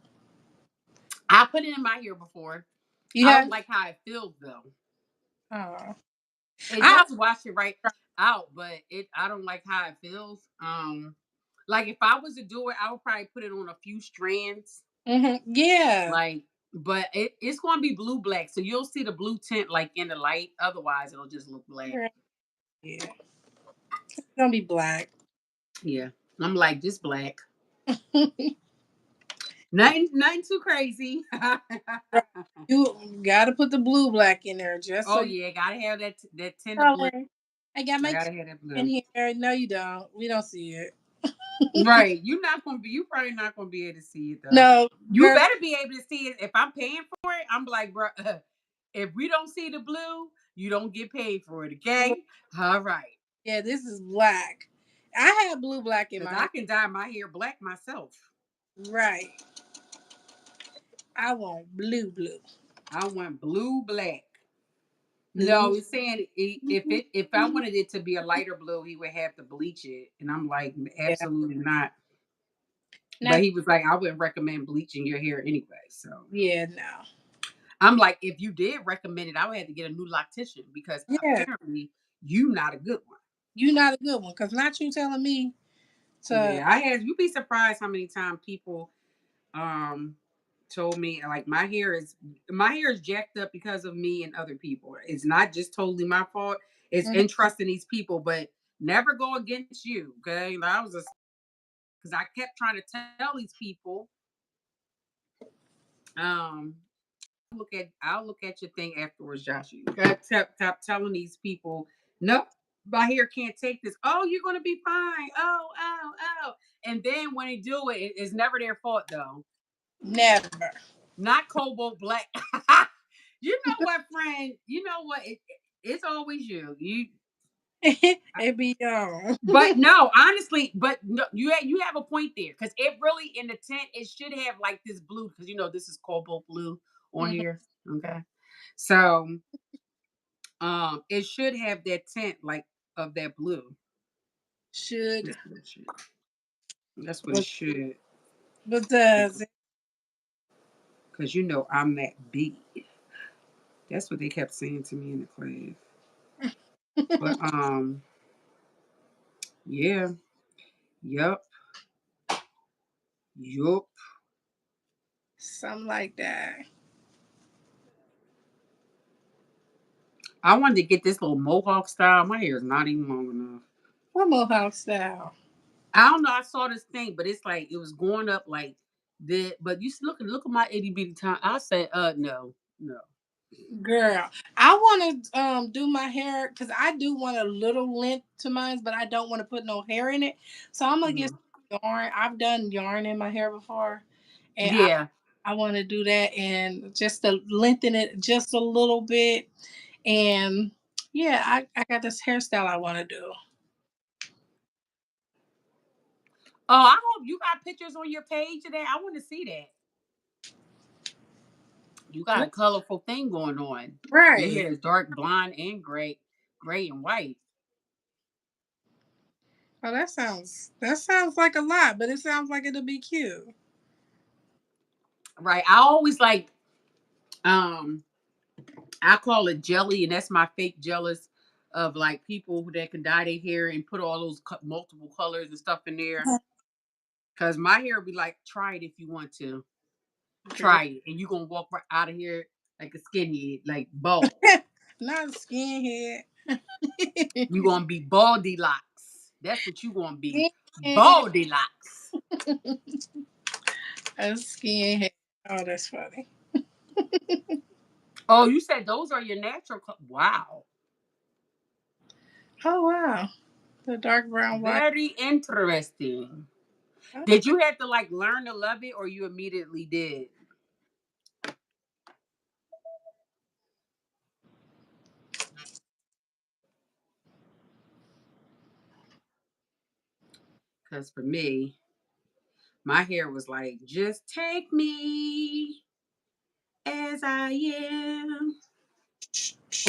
I put it in my hair before. You I don't have? like how it feels though. Oh, It I. does wash it right out, but I don't like how it feels. Like if I was to do it, I would probably put it on a few strands. Yeah. Like, but it's gonna be blue black, so you'll see the blue tint like in the light. Otherwise, it'll just look black. Right. Yeah. It's gonna be black. Yeah, I'm like just black. Nothing too crazy. You gotta put the blue black in there just so Oh you yeah, gotta have that tint of blue. color. I got I my gotta have that in blue. here. No, you don't. We don't see it. Right. You probably not gonna be able to see it though. No, You girl. better be able to see it. If I'm paying for it, I'm like, bro, if we don't see the blue, you don't get paid for it, okay? All right. Yeah, this is black. I have blue black in Because my I hair. can dye my hair black myself. Right. I want blue. I want blue black. Blue. No, it's saying if I wanted it to be a lighter blue, he would have to bleach it. And I'm like, Yeah. absolutely not. But Not. he was like, I wouldn't recommend bleaching your hair anyway. So Yeah. No. I'm like, if you did recommend it, I would have to get a new loctician because Yeah. apparently you not a good one. You not a good one, cause not you telling me to. Yeah, I had you'd be surprised how many times people um told me like my hair is jacked up because of me and other people. It's not just totally my fault. It's Mhm. in trusting these people, but never go against you. Okay. And I was just because I kept trying to tell these people, um, I'll look at your thing afterwards, Josh. You got kept telling these people, nope, my hair can't take this. Oh, you're gonna be fine. Oh. And then when they do it, it's never their fault though. Never. Not cobalt black. You know what, friend? You know what? It's always you. It be on. But no, honestly, but no, you have a point there because it really in the tent it should have like this blue because this is cobalt blue on Mhm. here. Okay, so it should have that tint like of that blue. Should, That's what it should. That's what it but should. does Because I'm that B. That's what they kept saying to me in the class. But it? yeah, yup, yup. Something like that. I wanted to get this little mohawk style. My hair is not even long enough. What mohawk style? I don't know. I saw this thing, but it's like it was going up like that. But you look at my itty bitty time. I said, no, no. Girl, I want to do my hair because I do want a little length to mine, but I don't want to put no hair in it. So I'm gonna get Mhm. some yarn. I've done yarn in my hair before, and Yeah. I want to do that and just to lengthen it just a little bit. And yeah, I got this hairstyle I want to do. Oh, I hope you got pictures on your page today. I want to see that. You got a colorful thing going on. Your Right. hair is dark blonde and gray and white. Oh, that sounds like a lot, but it sounds like it'll be cute. Right. I always like um I call it jelly, and that's my fake jealous of like people that can dye their hair and put all those multiple colors and stuff in there. Cause my hair would be like, try it if you want to. Girl. Try it, and you gonna walk right out of here like a skinny, like bald. Not a skinhead. You gonna be baldy locks. That's what you gonna be, Skinhead. baldy locks. A skinhead. Oh, that's funny. Oh, you said those are your natural. Wow, Oh wow. The dark brown white. very interesting. Did you have to like learn to love it, or you immediately did? Because for me, my hair was like, just take me as I am,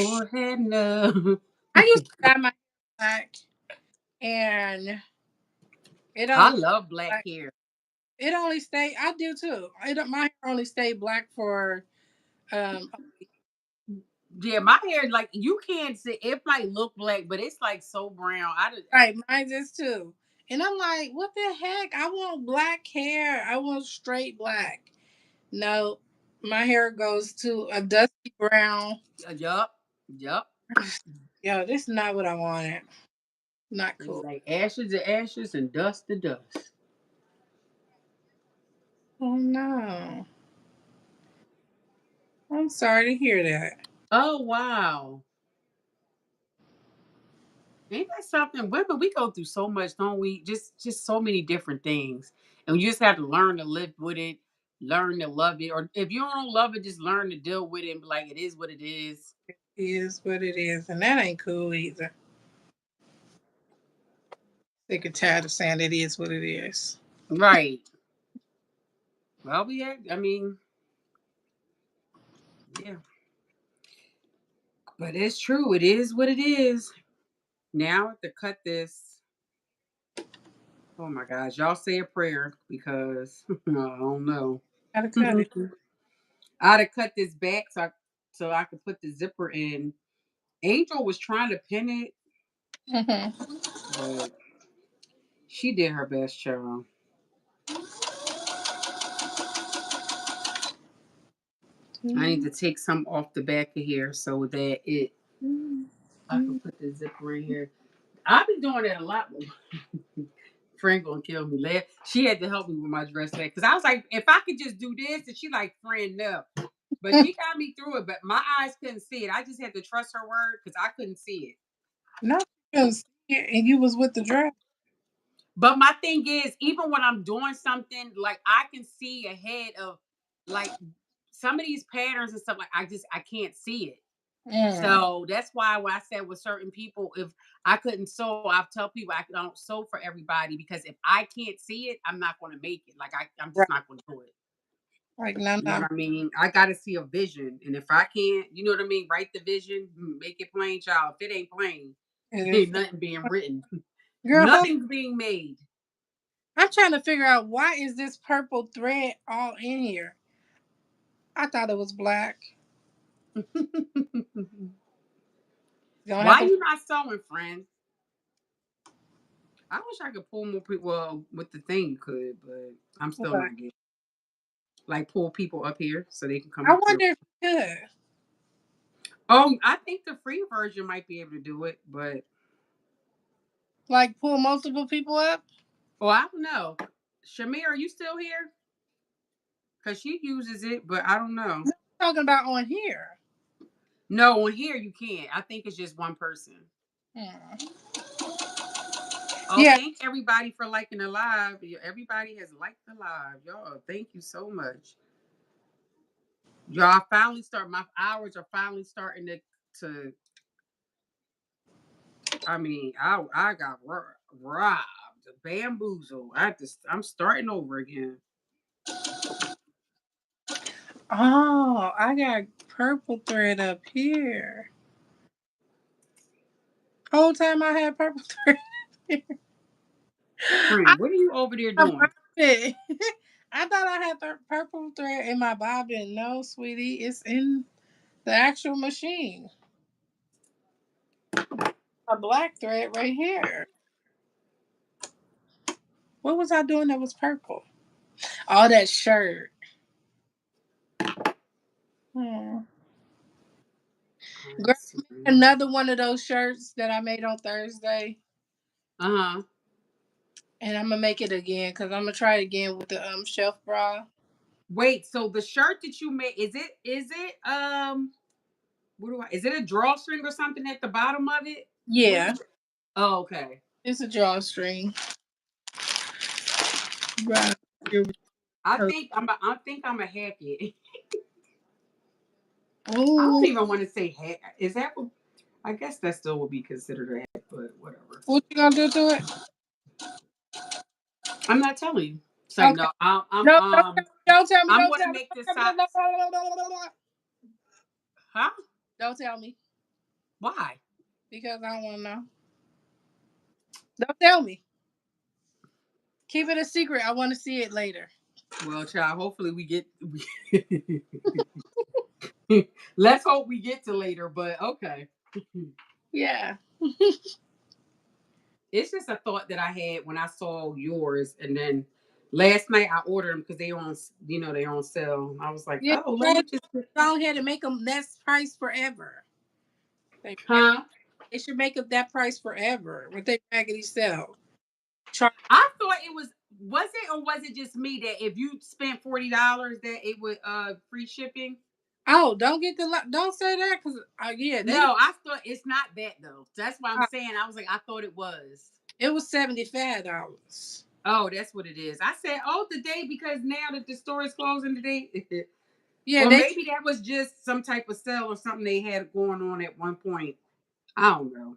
or had no. I used to dye my hair black, and it I only love black black. hair. It only stayed. I do too. My hair only stayed black for um Yeah, my hair like you can't see. It might look black, but it's like so brown. right. Mine is too. And I'm like, what the heck? I want black hair. I want straight black. No, my hair goes to a dusty brown. Yup, yup. Yo, this is not what I wanted. Not It's cool. like ashes to ashes and dust to dust. Oh no. I'm sorry to hear that. Oh wow. Ain't that something? Women, we go through so much, don't we? Just so many different things. And you just have to learn to live with it, learn to love it. Or if you don't love it, just learn to deal with it and be like, it is what it is. It is what it is, and that ain't cool either. Sick and tired of saying it is what it is. Right. Well, I mean, yeah. But it's true. It is what it is. Now I have to cut this. Oh my gosh. Y'all say a prayer because I don't know. Gotta cut it. I'd have cut this back so I could put the zipper in. Angel was trying to pin it, Mm-hmm. but she did her best, child. I need to take some off the back of here so that I can put the zipper in here. I've been doing that a lot. Friend gonna kill me. She had to help me with my dress back because I was like, if I could just do this, and she like, friend, no. But she got me through it. But my eyes couldn't see it. I just had to trust her word because I couldn't see it. No, because and you was with the dress. But my thing is, even when I'm doing something, like I can see ahead of like some of these patterns and stuff, like I can't see it. Mm, So that's why when I said with certain people, if I couldn't sew, I've tell people I don't sew for everybody because if I can't see it, I'm not going to make it. Like I'm just right. not going to do it. Like no, You know no. what I mean? I got to see a vision, and if I can't, you know what I mean, write the vision, make it plain, child. If it ain't plain, If, ain't nothing being written, girl, nothing's being made. I'm trying to figure out why is this purple thread all in here. I thought it was black. You don't have Why to. you not sewing, friend? I wish I could pull more people. Well, with the thing you could, but I'm still What? not getting. like pull people up here so they can come I up here. wonder if you could Oh, I think the free version might be able to do it, but like pull multiple people up. oh, I don't know. Shamir, are you still here? Because she uses it, but I don't know. Talking about on here. No, on here you can't. I think it's just one person. Hmm. Oh, Yeah. thank everybody for liking the live. Everybody has liked the live. Y'all, thank you so much. Y'all finally start. My hours are finally starting to. I mean, I got robbed, bamboozled. I'm starting over again. Oh, I got purple thread up here. Whole time I had purple thread. I Friend, what are you over there have doing? it. I thought I had the purple thread in my bobbin. No, sweetie, it's in the actual machine. A black thread right here. What was I doing that was purple? Oh, that shirt. Hmm. Girl, Let's see. another one of those shirts that I made on Thursday, Uh huh. and I'm gonna make it again because I'm gonna try it again with the shelf bra. Wait, so the shirt that you made is it what do I is it a drawstring or something at the bottom of it? What Yeah, is it? Oh, okay. it's a drawstring. Right. I think I'm a hack it. I don't Oh, even want to say hack. Is that what I guess that still would be considered a hack, but whatever. what you gonna do to it? I'm not telling you. It's like Okay. no, I'm I'm No, um don't tell me. I'm Don't gonna tell me. make the Don't tell me. socks. Huh? Don't tell me Why? because I don't want to know. Don't tell me. Keep it a secret. I want to see it later. Well, child, hopefully we get let's hope we get to later, but okay. Yeah. It's just a thought that I had when I saw yours, and then last night I ordered them because they on, they're on sale. I was like, Yeah. oh, let Go me just, ahead and make them that price forever. They huh? they should make up that price forever with their raggedy sell. Char- I thought was it or was it just me that if you spent $40 that it would free shipping? oh, don't say that because yeah, they No, I thought it's not that though. That's why I'm uh, saying I was like I thought it was. it was $75. Oh, that's what it is. I said, oh, the day because now that the store is closing today. Yeah, Or they maybe that was just some type of sale or something they had going on at one point. I don't know.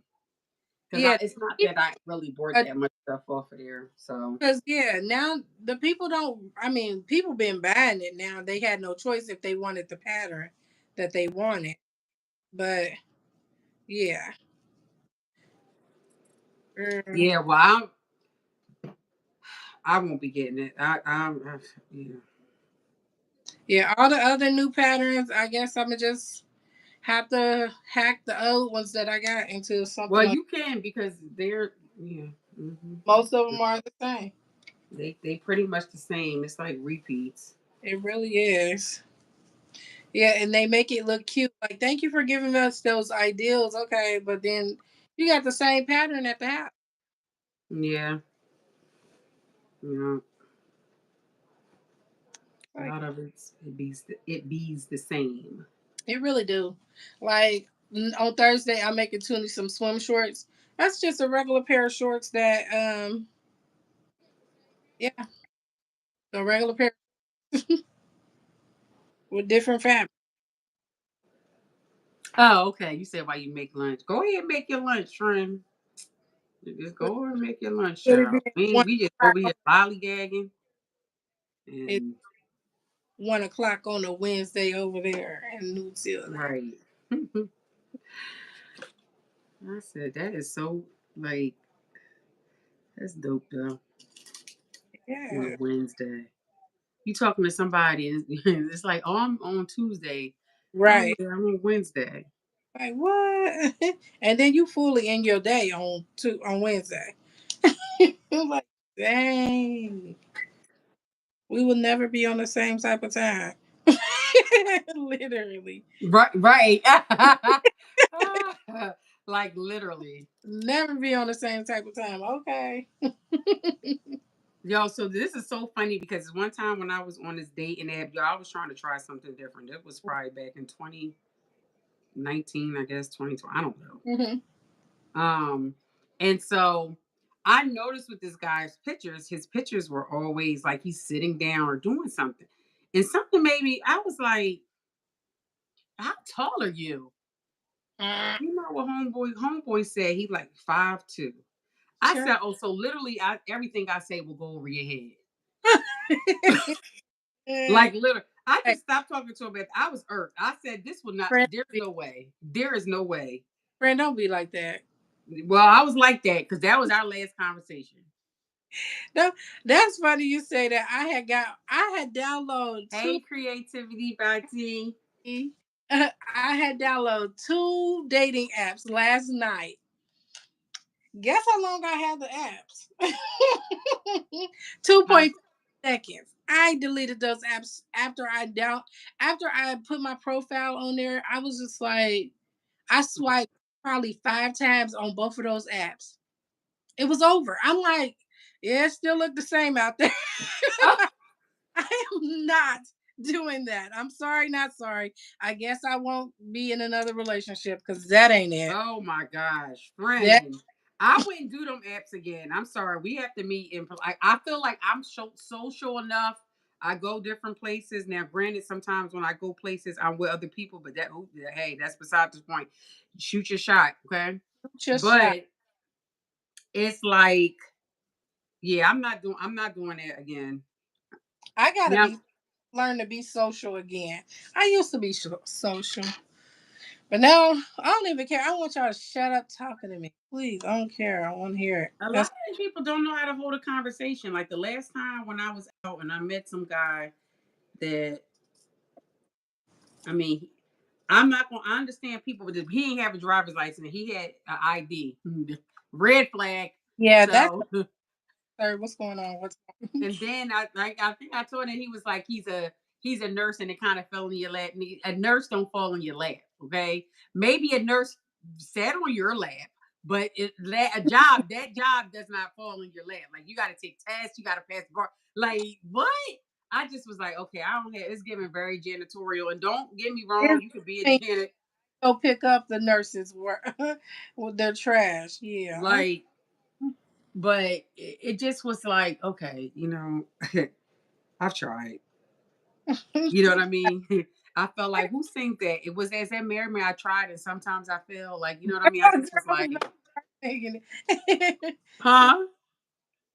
Because yeah it's not that I really bought that much stuff off of there. So because yeah now the people don't. I mean, people been buying it now. They had no choice if they wanted the pattern that they wanted. But yeah, mm, yeah, well, I won't be getting it. Yeah. yeah. All the other new patterns, I guess I'm gonna just have to hack the old ones that I got into something Well, like. you can because they're yeah. Hmm. Most of them are the same. They pretty much the same. It's like repeats. It really is. Yeah, and they make it look cute. Like, thank you for giving us those ideals. Okay, but then you got the same pattern at the house. Yeah, you know, a Like, lot of it bees the same. it really do. Like on Thursday, I'm making Toonie some swim shorts. That's just a regular pair of shorts that, yeah, a regular pair with different fabric. Oh, okay. You said why you make lunch. Go ahead and make your lunch, friend. Just go over and make your lunch, With it child. being We just over here lollygagging it's and 1 o'clock on a Wednesday over there in New Zealand. right. I said that is so like that's dope though. On a Yeah, Wednesday, you talking to somebody and it's like, oh, I'm on Tuesday. Oh right. yeah, I'm on Wednesday. Like what? And then you fully in your day on Wednesday. Like, dang. We will never be on the same type of time. Literally. Right, right. Like literally. Never be on the same type of time. Okay. Yo, so this is so funny because one time when I was on this dating app, yo, I was trying to try something different. It was probably back in 2019, I guess 2020. I don't know. Hmm. Um, and so I noticed with this guy's pictures, his pictures were always like he's sitting down or doing something. And something made me, I was like, how tall are you? You know what homeboy said? He like 5'2". I Sure. said, oh, so literally everything I say will go over your head. Hey, Like literally. I just stopped talking to him. I was irked. I said, this will not, friend, there's no way. There is no way. friend, don't be like that. Well, I was like that because that was our last conversation. No, that's funny you say that. I had downloaded Hey, creativity by T. I had downloaded two dating apps last night. Guess how long I had the apps? Huh? 2.5 seconds. I deleted those apps after I put my profile on there. I was just like I swiped probably 5 times on both of those apps. It was over. I'm like, yeah, it still look the same out there. Oh, I am not doing that. I'm sorry, not sorry. I guess I won't be in another relationship because that ain't it. oh my gosh, That friend. I wouldn't do them apps again. I'm sorry. We have to meet in. I feel like I'm social enough. I go different places now. Granted, sometimes when I go places, I'm with other people, but hey, that's beside the point. Shoot your shot, okay? just shot. But it's like, yeah, I'm not doing that again. I gotta Now, be learn to be social again. I used to be social, but now I don't even care. I want y'all to shut up talking to me, please. I don't care. I want to hear it. a lot That's of these people don't know how to hold a conversation. Like the last time when I was out and I met some guy that, I mean, I'm not gonna. I understand people, but he ain't have a driver's license. He had an ID. Red flag. yeah. That's So, sir. What's going on? What's and then I think I told him he was like he's a nurse and it kind of fell in your lap. A nurse don't fall in your lap, okay? Maybe a nurse sat on your lap, but that job does not fall in your lap. Like you got to take tests, you got to pass the bar. Like what? I just was like, okay, I don't have. It's giving very janitorial, and don't get me wrong, you could be a it? janitor. Go pick up the nurses work with their trash. Yeah. Like, but it just was like, okay, I've tried. You know what I mean? I felt like who sings that? It was as that Mary Mary I tried, and sometimes I feel like you know what I mean. I Girl, just was I was like, about to start singing it. huh?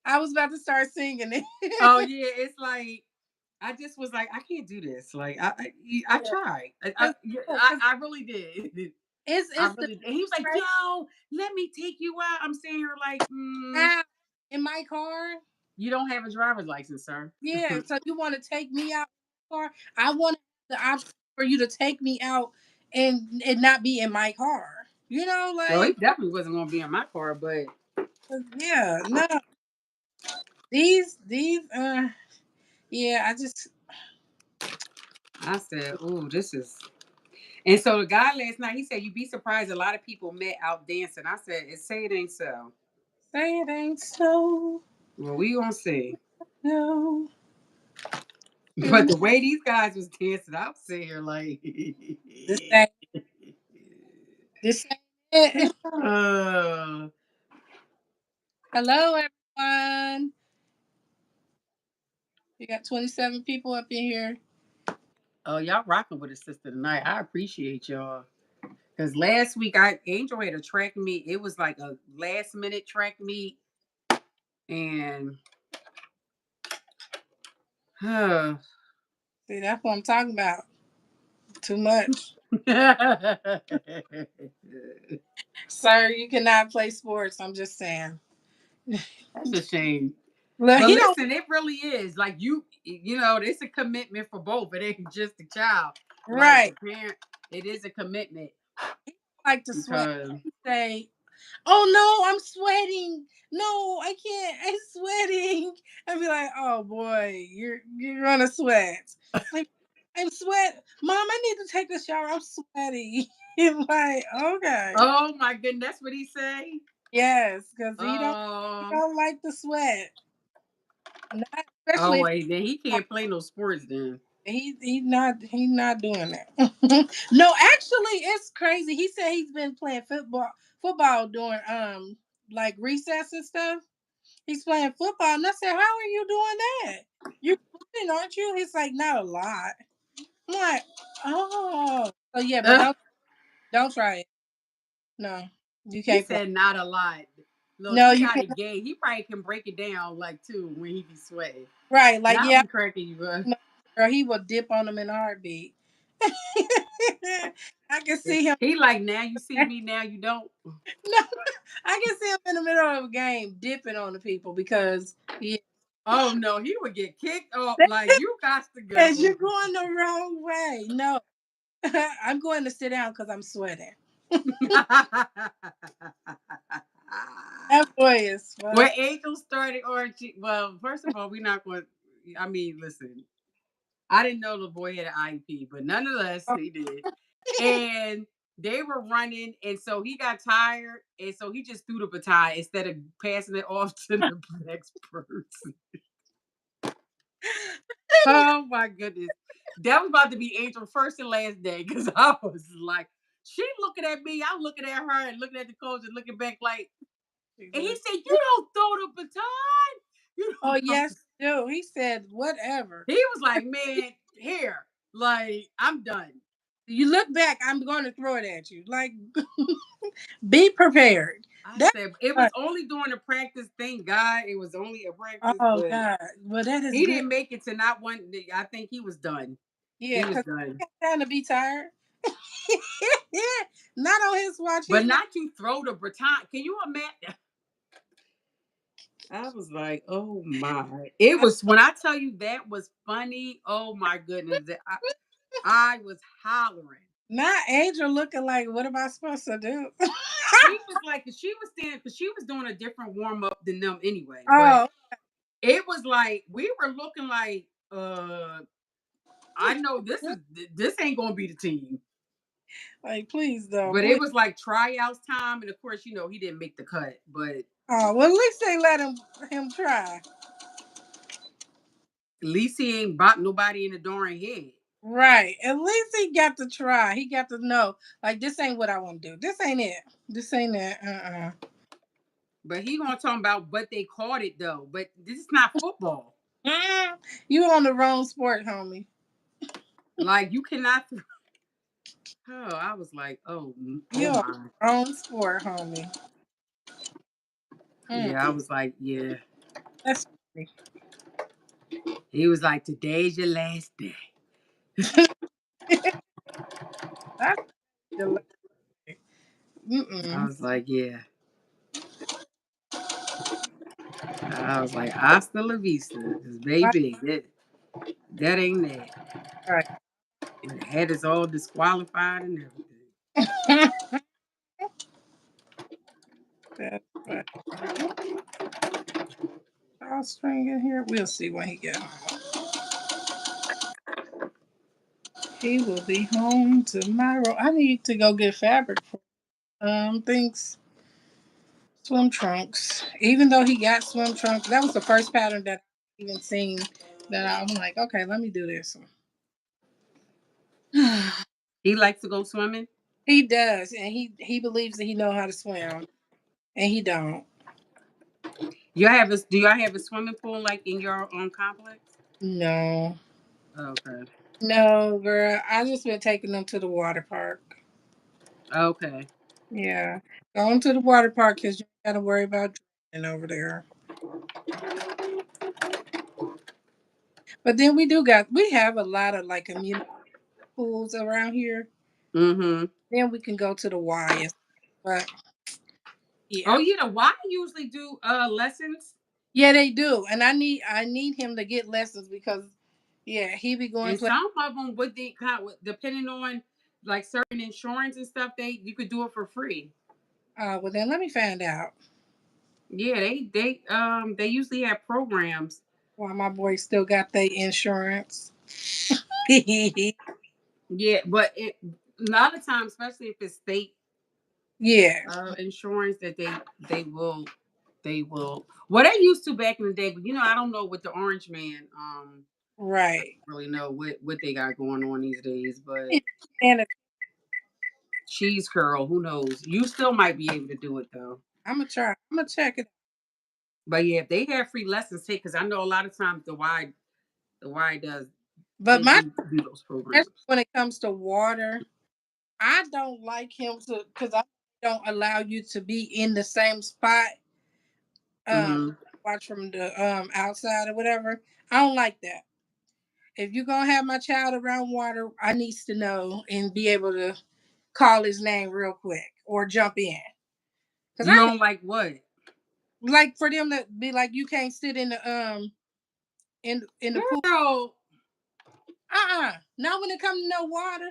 I was about to start singing Oh it. yeah, it's like I just was like I can't do this. Like I Yeah. tried. Cause, Yeah, no, 'cause I really did. I it's the really did. And he was like, right "Yo, let me take you out." I'm saying here like, now in my car. you don't have a driver's license, sir. Yeah, so you want to take me out in my car? I want the option for you to take me out and it not be in my car. You know, Well, he like definitely wasn't going to be in my car, but yeah, no, these yeah, I just I said, "Ooh, this is." And so the guy last night, he said, "You'd be surprised. A lot of people met out dancing." I said, "It say it ain't so." say it ain't so. Well, we gonna see. No, But the way these guys was dancing, I was sitting here like, this ain't this ain't it. uh, Hello, everyone. We got 27 people up in here. oh, y'all rocking with a sister tonight. I appreciate y'all. Because last week, Angel had a track meet. It was like a last minute track meet, and See, that's what I'm talking about. Too much. that's Sir, you cannot play sports. I'm just saying. a shame. Look, But he don't listen, it really is like it's a commitment for both. It ain't just the child, like the right. parent. It is a commitment Like to sweat. because He say, "Oh no, I'm sweating. No, I can't. I'm sweating." I'd be like, oh boy, you're gonna sweat. Like, I'm sweat. Mom, I need to take a shower. I'm sweaty. Like, okay. Oh my goodness, that's what he say. Yes, because he Um. don't like the sweat. Not Oh especially if wait, then he can't play no sports then. he's not doing that. No, actually it's crazy. He said he's been playing football during like recess and stuff. He's playing football, and I said, "How are you doing that? You're moving, aren't you?" He's like, "Not a lot." I'm like, "Oh, so yeah, but don't try it. No, you He can't play. said not a lot. Look, No, he you got can't. a game. He probably can break it down like too when he be sweating. Right? Like, Now yeah, be cracking you, bro. no, girl, he will dip on them in a heartbeat. I can see him. He like now you see me, now you don't. No, I can see him in the middle of a game dipping on the people because yeah, Oh no, he would get kicked off. Like you got to you're go. going the wrong way. No, I'm going to sit down because I'm sweating. That boy is When fun. Angel started orgy, well, first of all, we're not going. I mean, listen, I didn't know the boy had an IEP, but nonetheless, he did. And they were running, and so he got tired, and so he just threw the baton instead of passing it off to the next person. Oh my goodness. That was about to be Angel first and last day because I was like, she looking at me, I'm looking at her and looking at the coach and looking back like, and he said, you don't throw the baton. You Oh don't. yes, no. He said whatever. He was like, man, here, like, I'm done. You look back, I'm going to throw it at you. Like, be prepared. I That's said, it was fun. only during the practice. Thank God it was only a practice, Oh but God, well that is he good. didn't make it to not one. I think he was done. Yeah, He was because done. he's trying to be tired. Not on his watch. But He's not. not you throw the baton. Can you imagine? I was like, oh my. It was when I tell you that was funny. Oh my goodness. I was hollering. Not Angel looking like, what am I supposed to do? She was like, she was standing because she was doing a different warm up than them anyway. But Oh, it was like we were looking like, I know this ain't gonna be the team. like please don't, But it please. was like tryouts time, and of course, he didn't make the cut. But Oh, well, at least they let him try. at least he ain't bought nobody in the darn head. Right. At least he got to try. He got to know, like, this ain't what I want to do. This ain't it. This ain't it. But he gonna talk about but they caught it though. But this is not football. You on the wrong sport, homie. Like you cannot. Oh, I was like, oh You on my. the wrong sport, homie. Yeah, I Mm. was like, yeah. That's funny. He was like, today's your last day. That's delicious. I Mm-mm. was like, yeah. I was like, hasta la vista, cause Right. baby, that ain't that. Right. And the head is all disqualified and everything. That's right. String in here. We'll see when he get home. He will be home tomorrow. I need to go get fabric for things swim trunks. Even though he got swim trunks, that was the first pattern that I even seen that I'm like, okay, let me do this one. He likes to go swimming. He does, and he believes that he know how to swim, and he don't. Do y'all have a swimming pool like in your own complex? No, Okay. no, girl. I just been taking them to the water park. Okay. Yeah, going to the water park because you got to worry about drowning over there. But then we have a lot of like community pools around here. Mm-hmm. Then we can go to the Y. But Oh yeah, yeah, the Y usually do lessons, yeah, they do, and I need him to get lessons because yeah, he be going and play. some of them would they kind of, depending on like certain insurance and stuff, you could do it for free. Well, then let me find out. Yeah, they usually have programs. While my boys still got their insurance. Yeah, but a lot of times, especially if it's state Yeah. insurance, that they will. Well, they used to back in the day, but I don't know with the Orange Man. I Right. don't really know what they got going on these days, but And Cheese Curl, who knows? You still might be able to do it though. I'm gonna try. I'm gonna check it. But yeah, if they have free lessons, take because I know a lot of times the Y does But they my do those programs. especially when it comes to water, I don't like him to because I don't allow you to be in the same spot. Hmm. Watch from the outside or whatever. I don't like that. If you're gonna have my child around water, I needs to know and be able to call his name real quick or jump in. Cause You I don't like what? like for them to be like, you can't sit in the in the pool. Girl, Not when it comes to no water.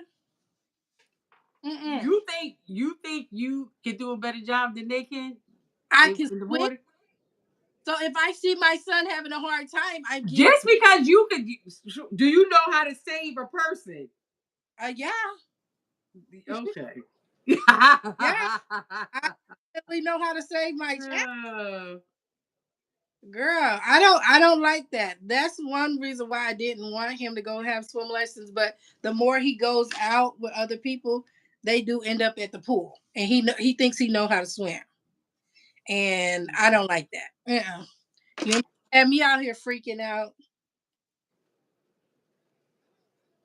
Mm-mm. you think you can do a better job than they can I can in the swim. water? So if I see my son having a hard time, I get Just because you could, do you know how to save a person? yeah, Okay. yeah. I definitely know how to save my child. Girl, I don't like that. That's one reason why I didn't want him to go have swim lessons. But the more he goes out with other people, they do end up at the pool, and he thinks he know how to swim, and I don't like that. You have me out here freaking out.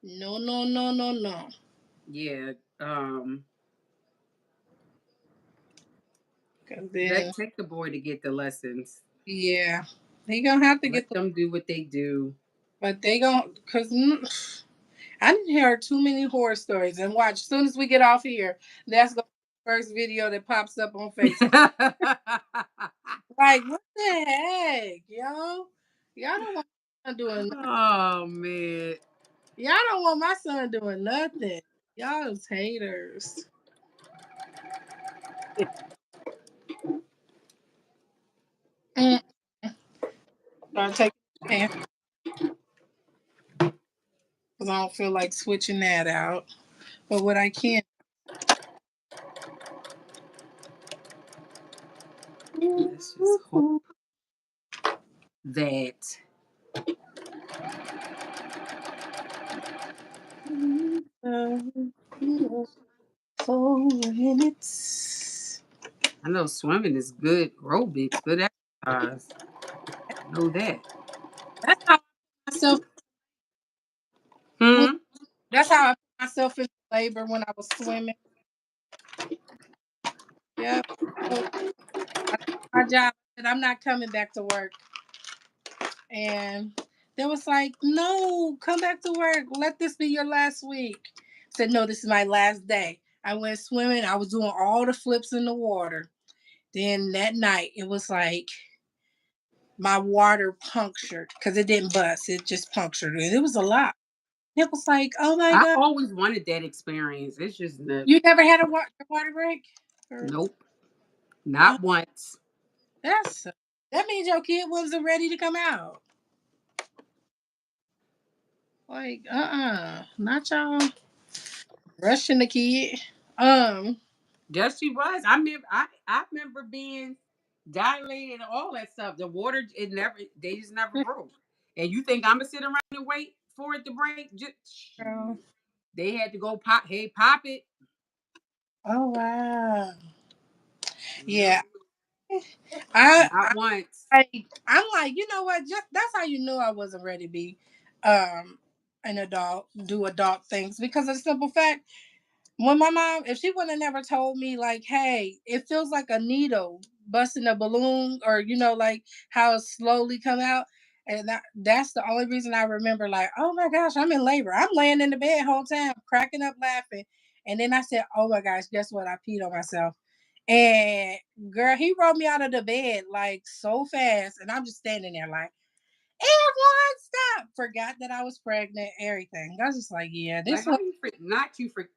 No, no, no, no, no. Yeah. Cause then, Take the boy to get the lessons. yeah, they gonna have to get Let the. them do what they do. But they gonna cause I didn't hear too many horror stories. And watch, as soon as we get off here, that's gonna be the first video that pops up on Facebook. Like, what the heck, yo? Y'all don't want my son doing. Oh man. Y'all don't want my son doing nothing. Y'all's haters. Mm. I'll take it because I don't feel like switching that out. But what I can. Let's just hope that 4 minutes. I know swimming is good aerobics, good exercise. I know that. That's how I put myself. Hmm. That's how I put myself into labor when I was swimming. Yeah. So I took my job. I said, I'm not coming back to work. And they was like, no, come back to work. Let this be your last week. I said, no, this is my last day. I went swimming. I was doing all the flips in the water. Then that night, it was like my water punctured because it didn't bust. It just punctured. And it was a lot. It was like, oh my I God. always wanted that experience. It's just You never had a water break? Or, nope, oh, not once. that's that means your kid wasn't ready to come out. Like, not y'all rushing the kid. Um, Yes, she was. I remember being dilated and all that stuff. The water, they just never broke. And you think I'm gonna sit around and wait for it to break? Just girl. they had to go pop. Hey, pop it. Oh wow. Yep. Yeah. I, Not once. I'm like, you know what? Just that's how you knew I wasn't ready to be um an adult, do adult things because of the simple fact when my mom, if she would have never told me, like, hey, it feels like a needle busting a balloon, or like how it slowly come out, and that's the only reason I remember, like, oh my gosh, I'm in labor. I'm laying in the bed whole time, cracking up, laughing, and then I said, oh my gosh, guess what? I peed on myself, and girl, he rolled me out of the bed like so fast, and I'm just standing there like, everyone stop! Forgot that I was pregnant, everything. I was just like, yeah, Like this how one. you not you for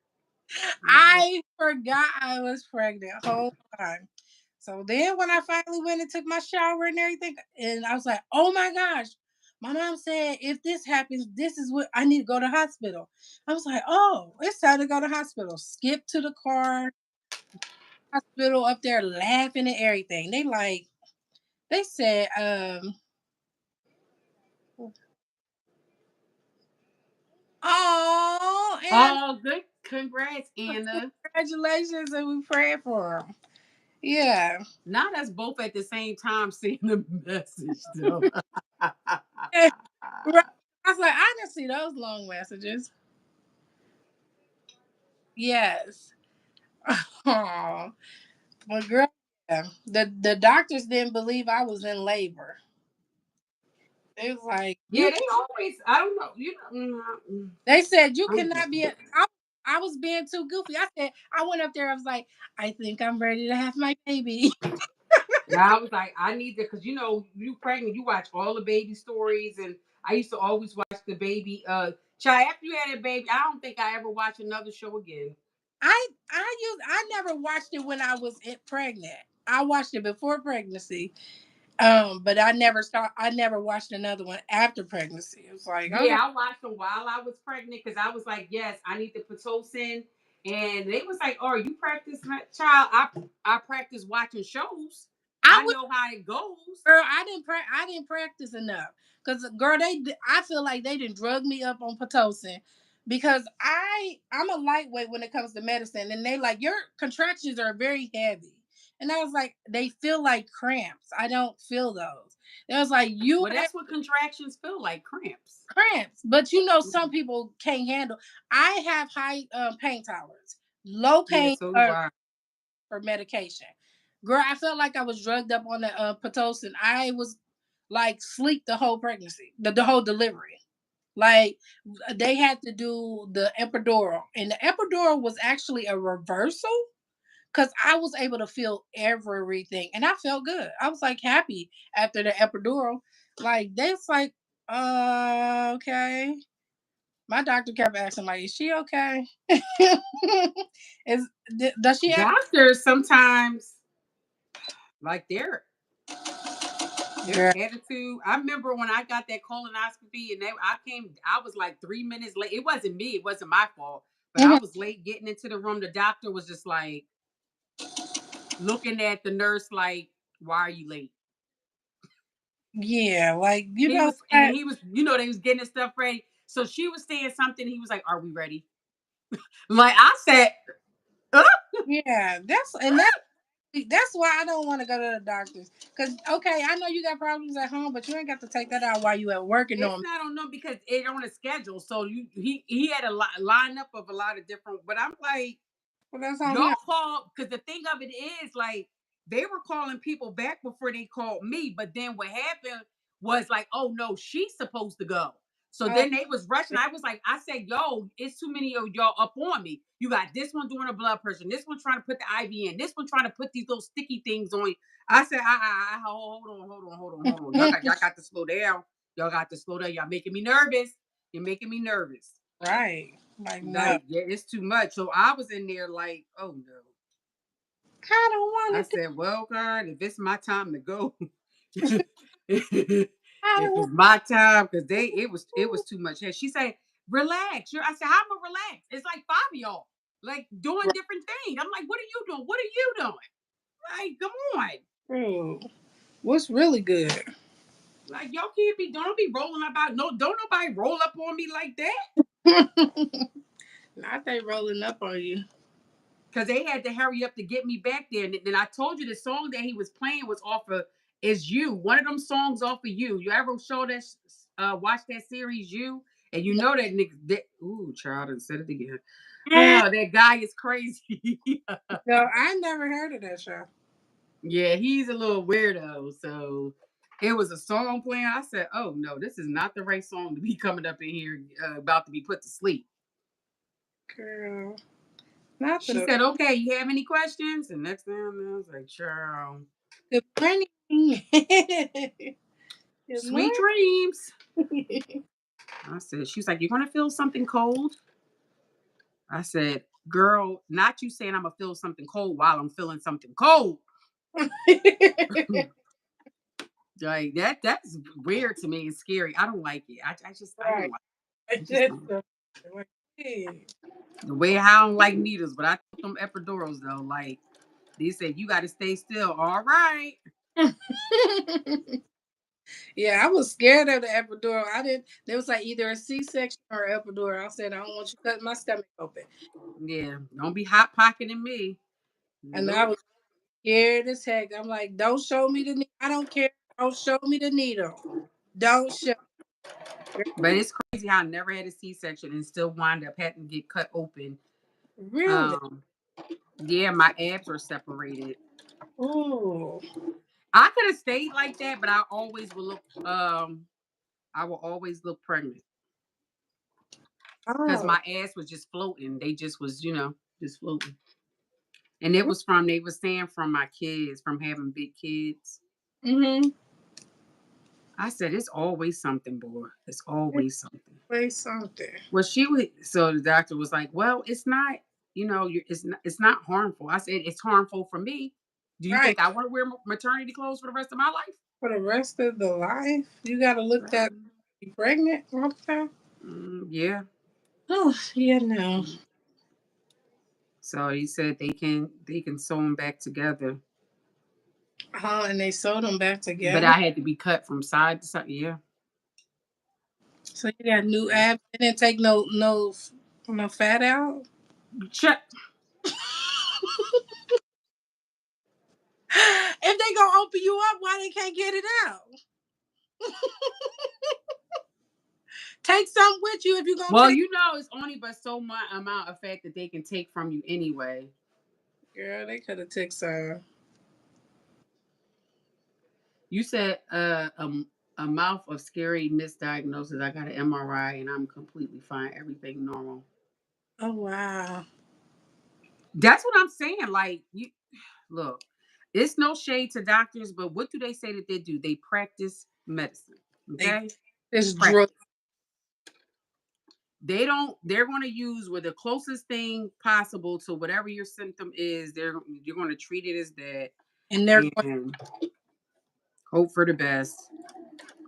I forgot I was pregnant whole time. So then when I finally went and took my shower and everything, and I was like, oh my gosh, My mom said, if this happens, this is what I need to go to hospital. I was like, oh, it's time to go to hospital. Skip to the car, hospital up there laughing and everything. They said, oh, and Oh, good. Congrats, Anna. congratulations, and we prayed for them. Yeah. Not us both at the same time seeing the message, though. Right. I was like, I didn't see those long messages. Yes. Oh, well, girl, yeah. The doctors didn't believe I was in labor. They was like, Yeah, you. they always. I don't know. You know. They said you I'm good. cannot be. I was being too goofy. I said I went up there. I was like, I think I'm ready to have my baby. Yeah, I was like, I need to, because you pregnant, you watch all the baby stories, and I used to always watch the baby. Child, after you had a baby, I don't think I ever watched another show again. I never watched it when I was pregnant. I watched it before pregnancy. But I never watched another one after pregnancy. It was like, okay. Yeah, I watched them while I was pregnant because I was like, yes, I need the pitocin, and they was like, oh, you practice, child. I practice watching shows. I I was know how it goes. girl, I didn't practice enough. Cause girl, I feel like they didn't drug me up on Pitocin because I'm a lightweight when it comes to medicine, and they like your contractions are very heavy. And I was like, they feel like cramps. I don't feel those. It was like you Well, that's what contractions feel like, cramps. cramps, but some people can't handle. I have high pain tolerance, low Yeah, pain so do I. for medication. Girl, I felt like I was drugged up on the pitocin. I was like sleep the whole pregnancy, the whole delivery. Like they had to do the epidural, and the epidural was actually a reversal because I was able to feel everything, and I felt good. I was like happy after the epidural. Like that's like, okay. My doctor kept asking, like, "Is she okay? Is does she have?" Doctors sometimes like their Girl. attitude. I remember when I got that colonoscopy and I was like 3 minutes late. It wasn't me, it wasn't my fault, but I Mhm. was late getting into the room. The doctor was just like looking at the nurse like, why are you late? Yeah, like you He know was, and what? he was, they was getting his stuff ready. So she was saying something. He was like, are we ready? Like I said, "Uh, Yeah, that's why I don't want to go to the doctors. Cause okay, I know you got problems at home, but you ain't got to take that out while you at work and it's on. not on them because it on a schedule. So he had a lineup of a lot of different, but I'm like, Well, that's on y'all him. call because the thing of it is like they were calling people back before they called me, but then what happened was like, oh no, she's supposed to go. So Oh, then they was rushing. I was like, I said, yo, it's too many of y'all up on me. You got this one doing a blood pressure, this one trying to put the IV in, this one trying to put these little sticky things on you. I said, hold on. Y'all got to slow down. Y'all got to slow down. Y'all making me nervous. You're making me nervous. right. Like no, Like, yeah, it's too much. So I was in there like, oh no. I don't I want to. said, well, God, if it's my time to go, if I don't want. it's my time, because it was too much. And she said, relax. I said, how am I relax? It's like five of y'all, like doing different things. I'm like, what are you doing? What are you doing? Like, come on. Bro, what's really good? Like, y'all can't be, don't be rolling about. No, don't nobody roll up on me like that. Not they rolling up on you. Because they had to hurry up to get me back there. And then I told you the song that he was playing was off of Is You. One of them songs off of You. You ever show that, watch that series You? And you know that nigga, ooh, child, and said it again. Oh, that guy is crazy. No, I never heard of that show. Yeah, he's a little weirdo. So it was a song playing. I said, oh no, this is not the right song to be coming up in here about to be put to sleep. Girl, not She the said, okay, you have any questions? And next thing I was like, child. good morning. Good Sweet morning. dreams. I said, she's like, you're going to feel something cold? I said, girl, not you saying I'm going to feel something cold while I'm feeling something cold. Like that's weird to me and scary. I don't like it. I don't Right. like it. I It's just just don't. like, hey. The way I don't like needles, but I took them epidurals though. Like they said, you got to stay still. All right. Yeah, I was scared of the epidural. I didn't. There was like either a C-section or epidural. I said I don't want you cutting my stomach open, Yeah, don't be hot pocketing me. and I Nope. was scared as heck. I'm like, don't show me the. I don't care. Don't show me the needle. Don't show. But it's crazy how I never had a C-section and still wind up having to get cut open. Really? Um, yeah, my abs were separated. Oh, I could have stayed like that, but I always will look. I will always look pregnant because oh, my ass was just floating. They just was, just floating. And it was from they was saying from my kids, from having big kids. mm-hmm. I said it's always something, boy. It's always something. Play something. Well, so the doctor was like, "Well, it's not, it's not harmful." I said, "It's harmful for me. Do you Right. think I want to wear maternity clothes for the rest of my life?" For the rest of the life, you got to look that Um, be pregnant all the time. yeah. Oh, yeah, no. So he said they can sew them back together, Oh, and they sewed them back but together. I had to be cut from side to side. Yeah. So you got new abs. They didn't take no fat out. Check. If they gonna open you up, why they can't get it out? Take some with you if you gonna Well, take. it's only but so much amount of fat that they can take from you anyway. Girl, they could have took some. You said a mouth of scary misdiagnosis. I got an MRI and I'm completely fine. Everything normal. Oh wow. That's what I'm saying. Like you look, it's no shade to doctors, but what do they say that they do? They practice medicine. They Okay? just drug. Practice. They're going to use with the closest thing possible to whatever your symptom is. You're going to treat it as that And they're going and hope for the best.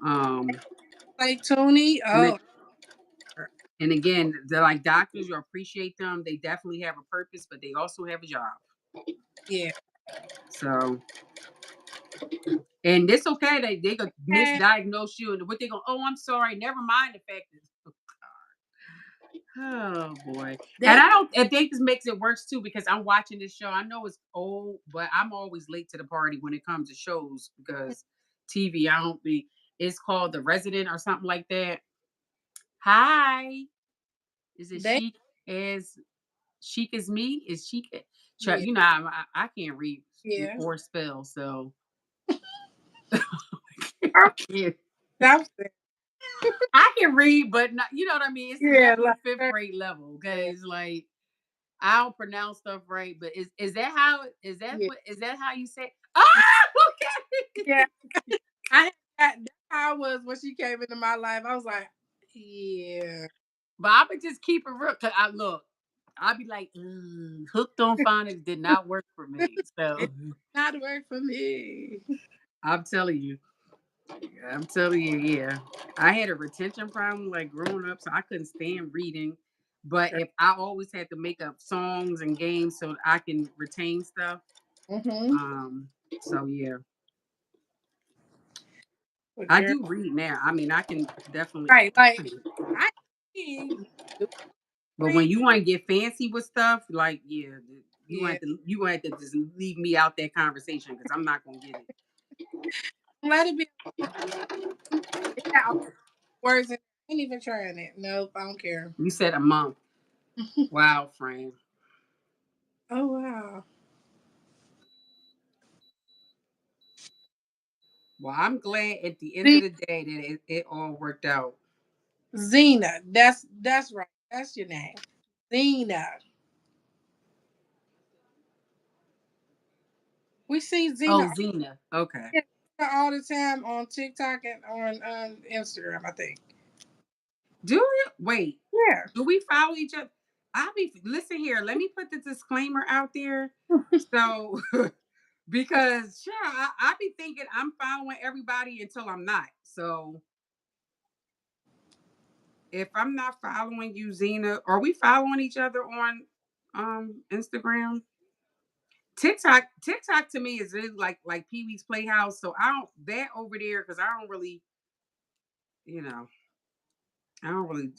Um like Tony. and Oh it, and again, they're like doctors, you appreciate them. They definitely have a purpose, but they also have a job. yeah. So, and it's okay that they could And misdiagnose you and what they go, oh, I'm sorry, never mind the fact that oh boy. And they I think this makes it worse too because I'm watching this show. I know it's old, but I'm always late to the party when it comes to shows because TV, I don't be it's called The Resident or something like that. Hi. Is it they chic as me? Is chic yeah I can't read yeah. or spell, so Oh, I can't something. I can read, but not, you know what I mean? It's Yeah, definitely fifth like grade level. Okay. yeah, It's like I don't pronounce stuff right, but is that how yeah, is that how you say ah yeah. okay. I had that's how I was when she came into my life. I was like, yeah, But I would just keep it real because I'd be like, hooked on phonics did not work for me. So it not work for me. I'm telling you. I'm telling you, yeah. I had a retention problem like growing up, so I couldn't stand reading. But if I always had to make up songs and games so I can retain stuff, Mm-hmm. um, so yeah, But I girl, do read now. I mean, I can definitely. right, like I But when you want to get fancy with stuff, like yeah, yeah. you want to just leave me out that conversation because I'm not gonna get it. Let it be. It got all words in it. I ain't even trying it. Nope, I don't care. You said a month. Wow, Fran. Oh wow. Well, I'm glad at the end of Z- the day that it all worked out. Zena. That's right. That's your name. Zena. We see Oh, Zena Zena. Okay. all the time on TikTok and on Instagram, I think. Do you wait? Yeah. Do we follow each other? Listen here. Let me put the disclaimer out there. So Because sure, I be thinking I'm following everybody until I'm not. So if I'm not following you, Zena, are we following each other on Instagram? TikTok to me is really like Pee Wee's Playhouse. So I don't that over there because I don't really, you know, I don't really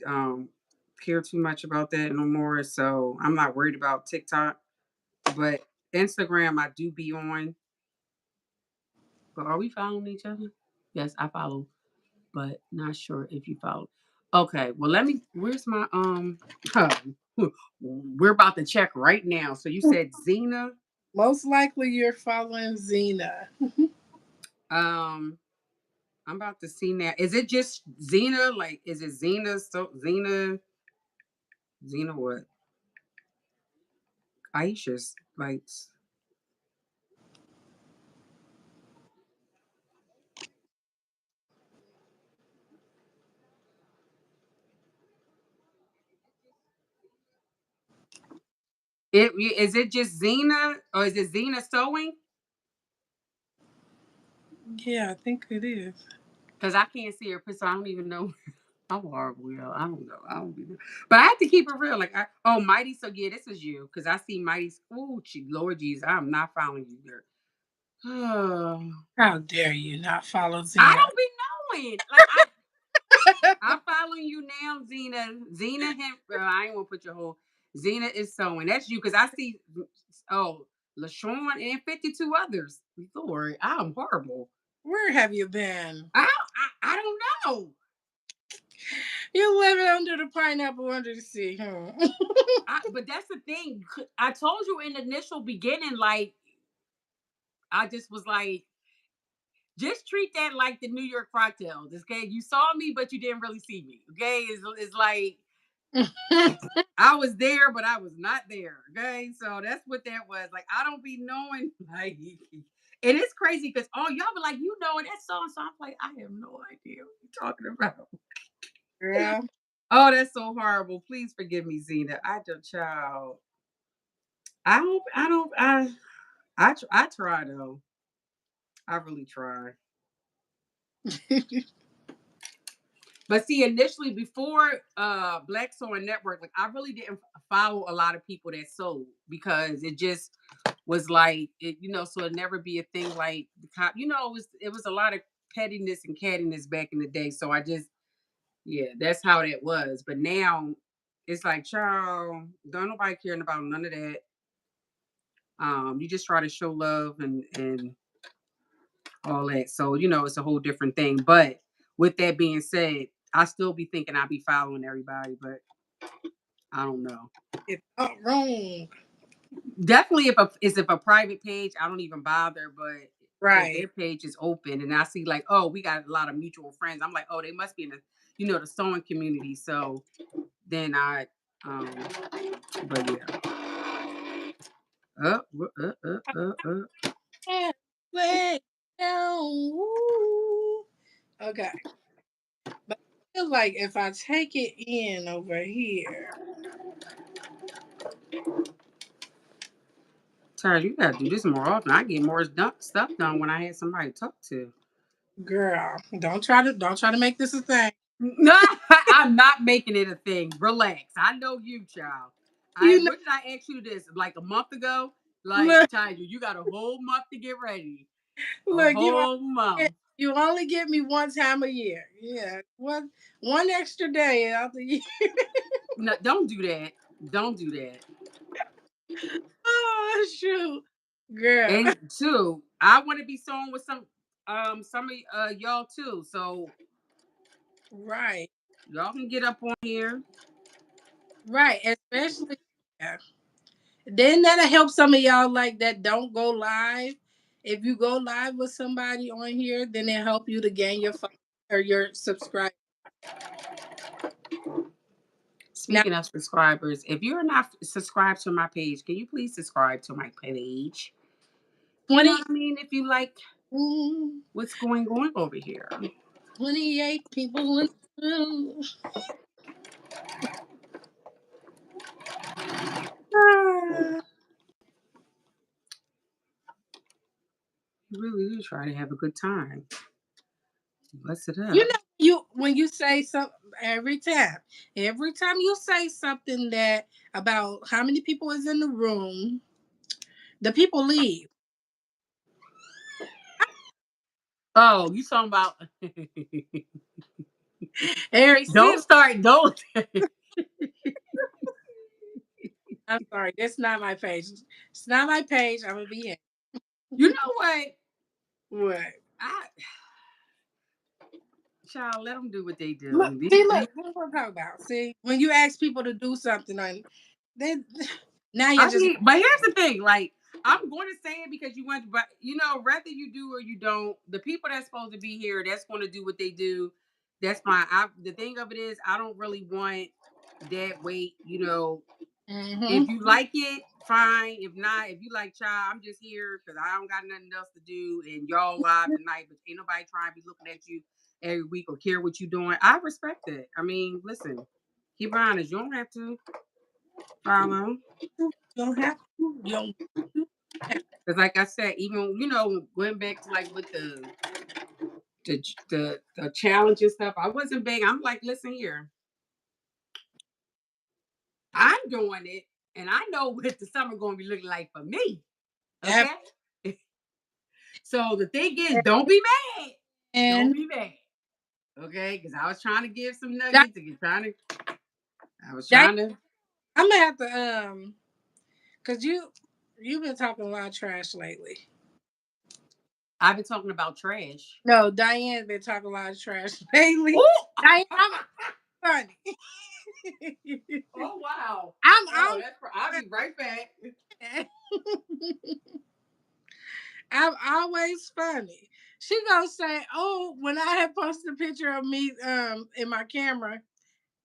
care too much about that no more. So I'm not worried about TikTok. But Instagram I do be on. But are we following each other? Yes, I follow, but not sure if you follow. Okay, well let me where's my huh, we're about to check right now. So you said Zena. Most likely you're following Xena. Um I'm about to see now. Is it just Xena? Like, is it Xena? So Xena what? Aisha's like it. Is it just Xena or is it Xena sewing? Yeah, I think it is. Because I can't see her picture. I don't even know. I'm horrible, yo. I don't know. I don't be. But I have to keep it real. Like, oh, Mighty. So yeah, this is you because I see Mighty's. Oh, Lord Jesus, I'm not following you there. How dare you not follow I Xena? don't be knowing. Like I'm following you now, Zena. Zena him. I ain't gonna put your whole. Zena is sewing. That's you because I see. Oh, LaShawn and 52 others. Lord, I'm horrible. Where have you been? I don't know. You're living under the pineapple under the sea, huh? But that's the thing. I told you in the initial beginning, like I just was like, just treat that like the New York cocktails. Okay, you saw me, but you didn't really see me. Okay, it's like I was there, but I was not there. Okay, so that's what that was. Like I don't be knowing, like, and it's crazy because oh y'all be like, you know, and that's so and so. I'm like, I have no idea what you're talking about. Girl. Oh, that's so horrible. Please forgive me, Zena. I don't, child. I don't. I don't. I try though. I really try. But see, initially before Black Sewing Network, like I really didn't follow a lot of people that sold because it just was like it, so it never be a thing like the cop, it was a lot of pettiness and cattiness back in the day. So I just that's how that was. But now it's like, child, don't nobody caring about none of that. You just try to show love and all that. So, it's a whole different thing. But with that being said, I still be thinking I be following everybody, but I don't know. It's not wrong. Definitely if a private page, I don't even bother, but if Right. their page is open and I see like, oh, we got a lot of mutual friends, I'm like, oh, they must be in the sewing community. So then um but yeah. Uh. Yeah. Lay down. Woo. Okay. But I feel like if I take it in over here, Charles, you gotta do this more often. I get more stuff done when I had somebody to talk to. girl, don't try to make this a thing. No, I'm not making it a thing. Relax. I know you, child. You know, What did I ask you this like a month ago? Like, look, child, you got a whole month to get ready. A look, whole month. you only get me one time a year. Yeah, one extra day out the year. No, don't do that. Don't do that. Oh shoot, girl. And two, I want to be sewing with some of y'all too. So Right, y'all can get up on here. right. Especially, yeah. Then that'll help some of y'all like that don't go live. If you go live with somebody on here, then it help you to gain your or your subscribe. Now Speaking of subscribers, if you're not subscribed to my page, can you please subscribe to my page? You know 20, what I mean? If you like mm, what's going on over here. 28 people in the room. Ah, You really do try to have a good time. Bless it You up. know, when you say something every time you say something that about how many people is in the room, the people leave. Oh, you talking about? Harry, Don't sit. start. Don't. I'm sorry, that's not my page. It's not my page. I'm gonna be in. You know what? What? I child, let them do what they Look, do. see, look, that's what I'm talking about. See, when you ask people to do something, and they now you're I just mean, but here's the thing: like, I'm going to say it because you want, but whether you do or you don't, the people that's supposed to be here, that's going to do what they do. That's fine. The thing of it is, I don't really want that weight. If mm-hmm. you like it, fine. If not, if you like, child, I'm just here because I don't got nothing else to do, and y'all live tonight, but ain't nobody trying to be looking at you every week or care what you doing. I respect it. I mean, listen, keep honest. You don't have to follow. You don't have to. You don't have to. Because, like I said, even going back to like with the challenge and stuff, I wasn't big. I'm like, listen here, I'm doing it, and I know what the summer going to be looking like for me. Have- Okay, so the thing is, don't be mad. Don't And be mad. Okay, because I was trying to give some that, nuggets and trying to. I was that trying to. I'm gonna have to cause you've been talking a lot of trash lately. I've been talking about trash. No, Diane's been talking a lot of trash lately. Ooh! Diane, I'm funny. Oh wow! Oh, I'm that's. I'll be right back. I'm always funny. She gonna say, "Oh, when I had posted a picture of me in my camera,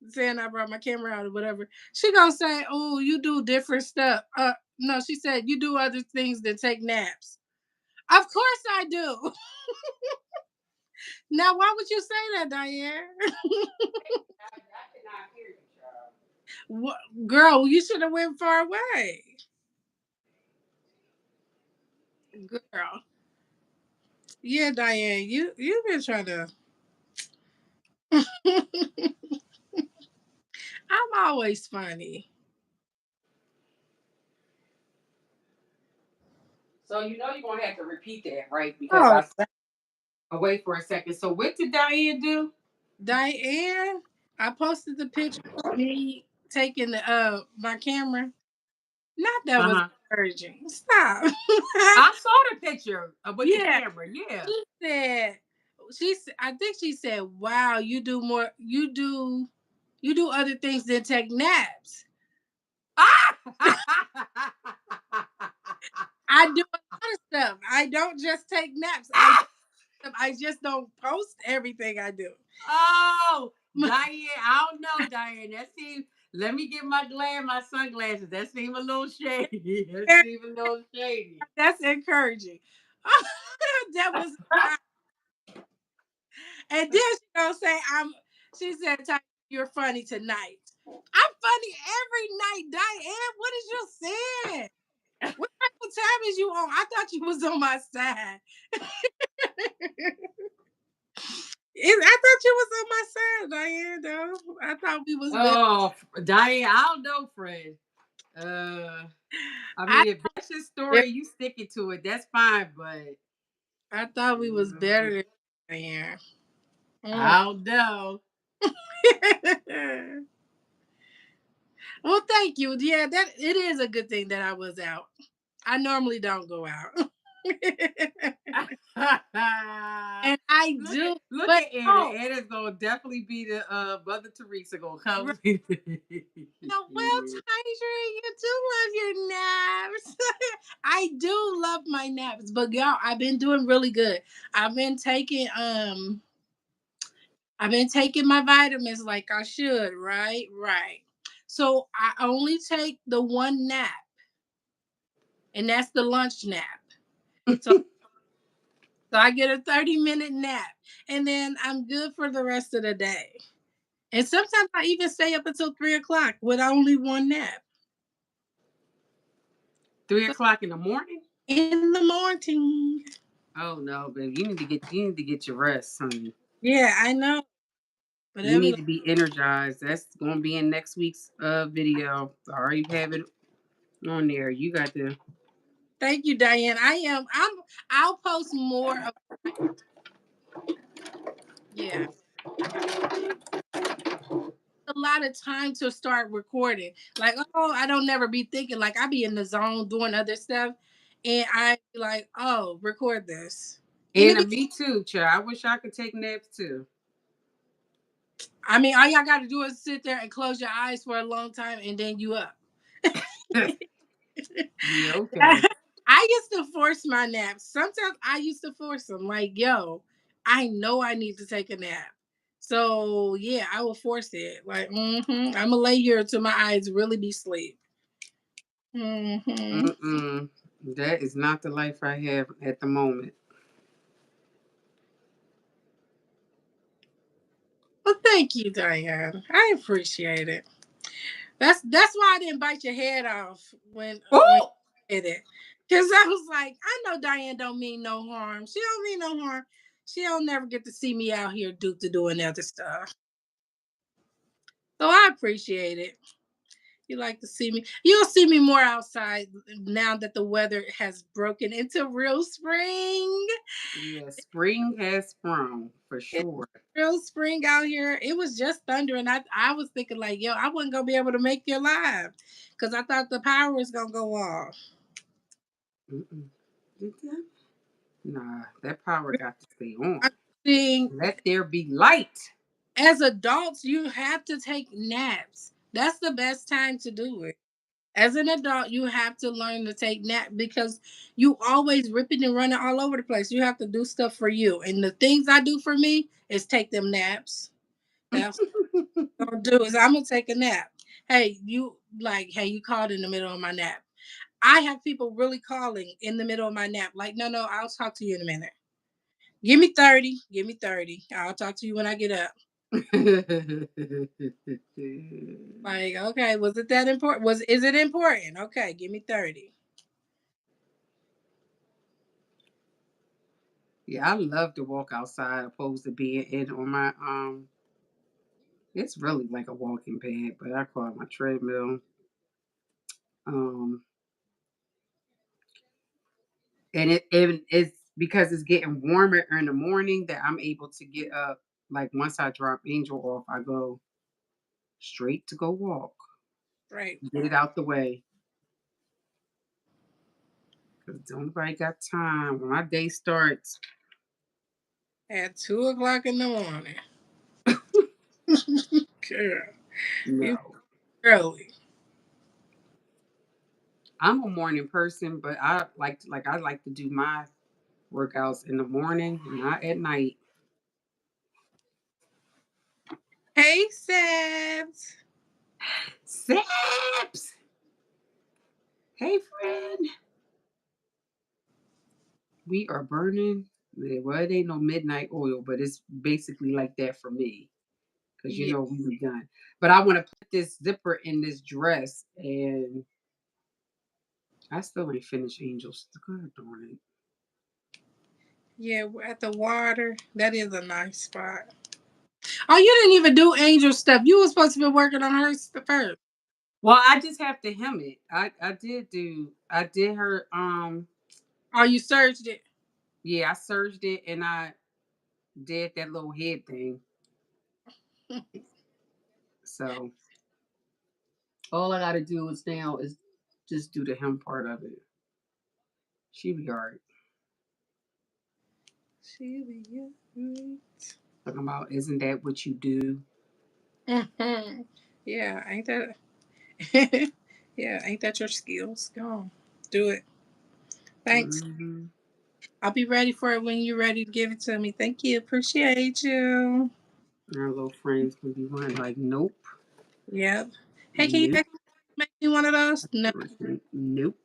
saying I brought my camera out or whatever, she gonna say, "Oh, you do different stuff." No, she said you do other things than take naps. Of course I do. Now, why would you say that, Diane? I cannot hear you, child. What, girl, you should have went far away. Girl, yeah, Diane, you've been trying to. I'm always funny. So you're gonna have to repeat that, right? Because Oh, I stepped away for a second. So what did Diane do? Diane, I posted the picture of me taking my camera. Not that was Uh-huh. encouraging. Stop. I saw the picture with the Yeah, camera. Yeah. she said. I think she said, "Wow, you do more. You do other things than take naps." I do a lot of stuff. I don't just take naps. I just don't post everything I do. Oh, Diane, I don't know, Diane. That seems. Let me get my sunglasses. That seems a little shady. That seems a little shady. That's encouraging. That was not. And then she gonna say she said, "Ty, you're funny tonight." I'm funny every night, Diane. What is you saying? What type of time is you on? I thought you was on my side. I thought you was on my side, Diane, though. I thought we was better. Oh, Diane, I don't know, friend. I I mean, if that's your story, you sticking to it. That's fine, but I thought we was uh, better than Diane. Mm. I don't know. Well, thank you. Yeah, that it is a good thing that I was out. I normally don't go out. And I do, Look but at Anna. no, Anna's gonna definitely be the Mother Teresa gonna come. right. No, well, Tiger, you do love your naps. I do love my naps, but y'all, I've been doing really good. I've been taking um, I've been taking my vitamins like I should. Right, right. So I only take the one nap, and that's the lunch nap. So so I get a 30-minute nap, and then I'm good for the rest of the day. And sometimes I even stay up until 3 o'clock with only one nap. 3 So o'clock in the morning. in the morning. Oh no, baby. You need to get your rest, honey. Yeah, I know. But You it'll be need like, to be energized. That's gonna be in next week's video. I already have it on there. You got to. thank you, Diane. I'll post more of yeah. A lot of time to start recording. Like, oh, I don't never be thinking like I be in the zone doing other stuff. And I be like, oh, record this. And it And be me too, child. I wish I could take naps too. I mean, all y'all gotta do is sit there and close your eyes for a long time and then you up. Yeah, okay. I used to force my naps. Sometimes I used to force them. Like, yo, I know I need to take a nap. So yeah, I will force it. Like, I'm gonna lay here till my eyes really be asleep. Hmm. Mm-mm. That is not the life I have at the moment. Well, thank you, Diane. I appreciate it. That's why I didn't bite your head off when Oh, you did it. Cause I was like, I know Diane don't mean no harm. She don't mean no harm. She don't never get to see me out here doing other stuff. So I appreciate it. You like to see me. You'll see me more outside now that the weather has broken into real spring. yeah. Spring has sprung for It's sure. real spring out here. It was just thunder, and I was thinking like, yo, I wasn't gonna be able to make you live because I thought the power was gonna go off. Mm-mm. Did that? Nah, that power got to stay on. I'm seeing Let there be light. as adults, you have to take naps. That's the best time to do it. As an adult, you have to learn to take nap because you always ripping and running all over the place. You have to do stuff for you. And the things I do for me is take them naps. That's what I'm gonna do is I'm gonna take a nap. Hey, you called in the middle of my nap. I have people really calling in the middle of my nap. Like, no, I'll talk to you in a minute. Give me 30. Give me 30. I'll talk to you when I get up. Like, okay, was it that important? Is it important? Okay, give me 30. Yeah, I love to walk outside opposed to being in on my it's really like a walking pad, but I call it my treadmill. Um and it's because it's getting warmer in the morning that I'm able to get up. Like once I drop Angel off, I go straight to go walk. Right. Get it out the way. Cause nobody got time. When my day starts, At 2 o'clock in the morning. Girl, you no. early. I'm a morning person, but I like to do my workouts in the morning, not at night. Hey, Sabs. Saps! Hey friend. We are burning. Well, it ain't no midnight oil, but it's basically like that for me. Because you Yeah, know we be done. But I want to put this zipper in this dress and I still ain't finished Angels. God darn it. yeah, we're at the water. That is a nice spot. Oh, you didn't even do Angel stuff. You were supposed to be working on her first. Well, I just have to hem it. I did her Oh, you searched it. yeah, I serged it and I did that little head thing. So all I gotta do is now is just do the hem part of it. She be alright. She be good. Talking about isn't that what you do? Mhm. Yeah, ain't that? Yeah, ain't that your skills? Go on, do it. Thanks. Hmm. I'll be ready for it when you're ready to give it to me. Thank you. Appreciate you. Our little friends can be one like, nope, Yep. Hey, can you nope, make me one of those? No, nope.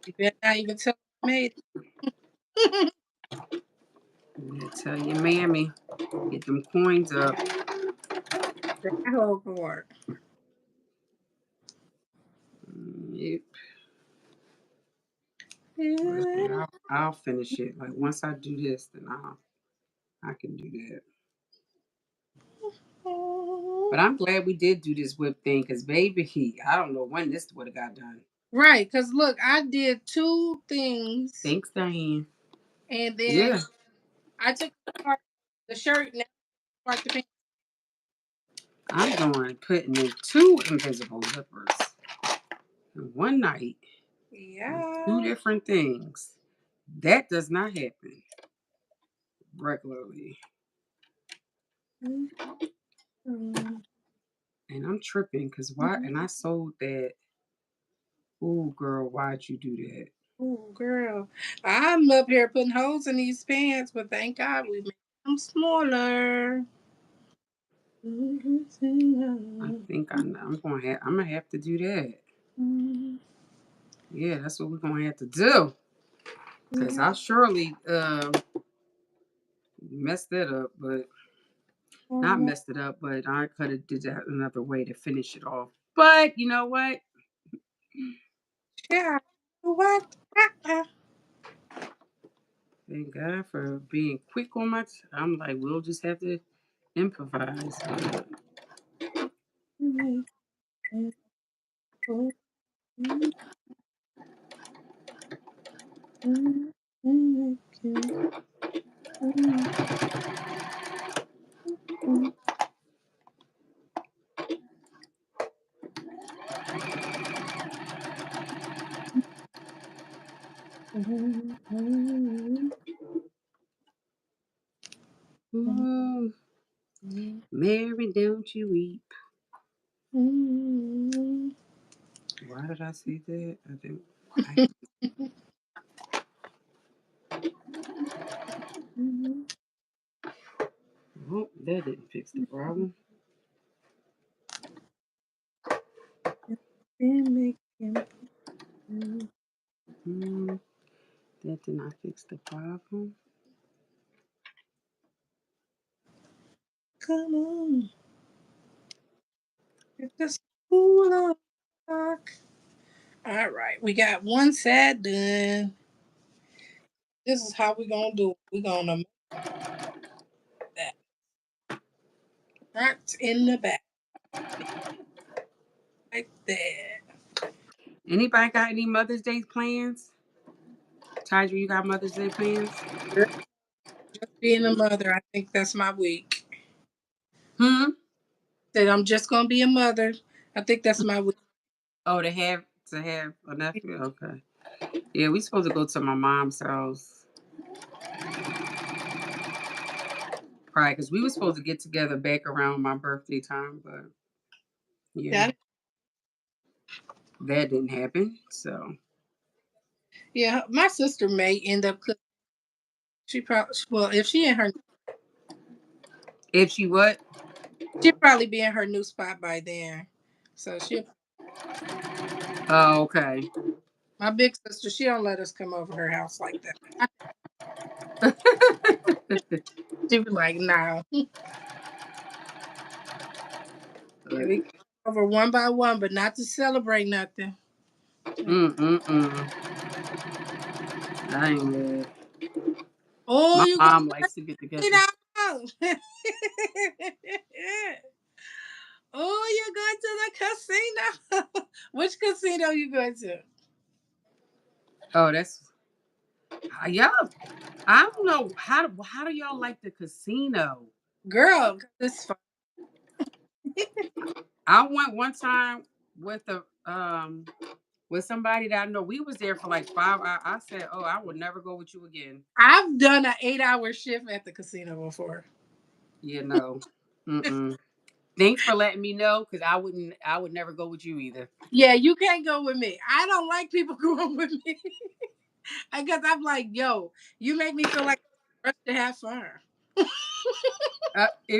you better not even tell me I made it. I tell you, mammy, get them coins up. That whole board. Yep. But I'll finish it. Like once I do this, then I can do that. But I'm glad we did do this whip thing because baby, I don't know when this would have got done. Right, because look, I did two things, Thanks, Diane. and then Yeah, I took apart the shirt and apart the pants. I'm going putting in two invisible zippers in one night on two Yeah. different things. That does not happen regularly. Mm-hmm. And I'm tripping because why? And I sold that. Oh, girl, why'd you do that? Oh, girl. I'm up here putting holes in these pants, but thank God we made them smaller. I think I'm gonna have to do that. Yeah, that's what we're gonna have to do. Cause I surely messed it up, but not messed it up, but I could have did that another way to finish it off. But you know what? Yeah. What? Thank God for being quick on my. I'm like, we'll just have to improvise. But ooh, Mary, don't you weep. Why did I say that? I think. Why? Oh, that didn't fix the problem. Hmm, that did not fix the problem. Come on. Get this cool up. All right, we got one side done. This is how we're gonna do it. We're gonna make that front in the back like that. Anybody got any Mother's Day plans? Tidra, you got Mother's Day plans? Girl, just being a mother, I think that's my week. Hmm. Said I'm just gonna be a mother. I think that's my week. Oh, to have a nephew. Okay. Yeah, we supposed to go to my mom's house. Right, because we were supposed to get together back around my birthday time, but yeah, That that didn't happen. So yeah, my sister may end up cooking. She probably well if she in her if she what? she'll probably be in her new spot by then. So she Oh, okay. my big sister, she don't let us come over her house like that. She be like, no. Yeah, But, we come over one by one, but not to celebrate nothing. mm. I ain't mad. Oh, My you going mom to likes to get the together. casino? Oh, you're going to the casino. Which casino you going to? Oh, that's y'all. I don't know how do y'all like the casino? Girl, it's fun. I went one time with a with somebody that I know. We was there for like 5 hours. I said, "Oh, I would never go with you again." I've done an 8-hour shift at the casino before. Yeah, no. Mm-mm. Thanks for letting me know because I wouldn't. I would never go with you either. Yeah, you can't go with me. I don't like people going with me. I guess I'm like, yo, you make me feel like I rush to have fun.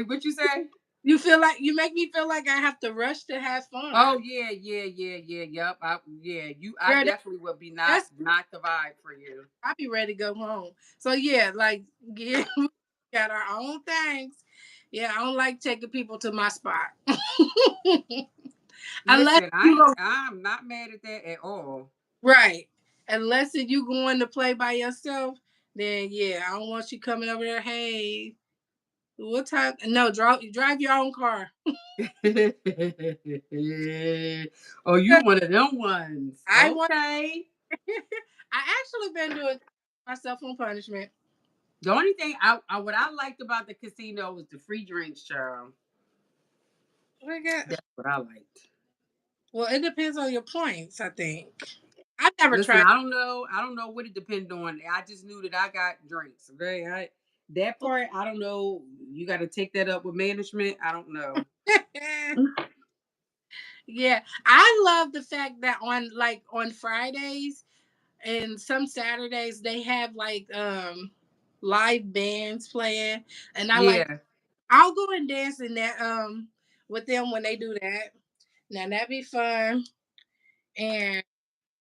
What you say? You feel like you make me feel like I have to rush to have fun. Oh yeah. Yep. Yeah, you. I Girl, definitely would be that's not the vibe for you. I be ready to go home. So yeah, like yeah, we got our own things. Yeah, I don't like taking people to my spot. Unless Listen, you go I'm not mad at that at all. right. unless you going to play by yourself, then yeah, I don't want you coming over there. Hey, what time? No, drive your own car. Oh, you one of them ones. I want. Okay. I actually been doing myself on punishment. The only thing what I liked about the casino was the free drinks, child. Okay. That's what I liked. Well, it depends on your points. I think I've never Listen, tried. I don't know. I don't know what it depends on. I just knew that I got drinks. Okay, that part I don't know. You got to take that up with management. I don't know. Yeah, I love the fact that on Fridays and some Saturdays they have like live bands playing, and Yeah. I'll go and dance in that with them when they do that. Now that'd be fun, and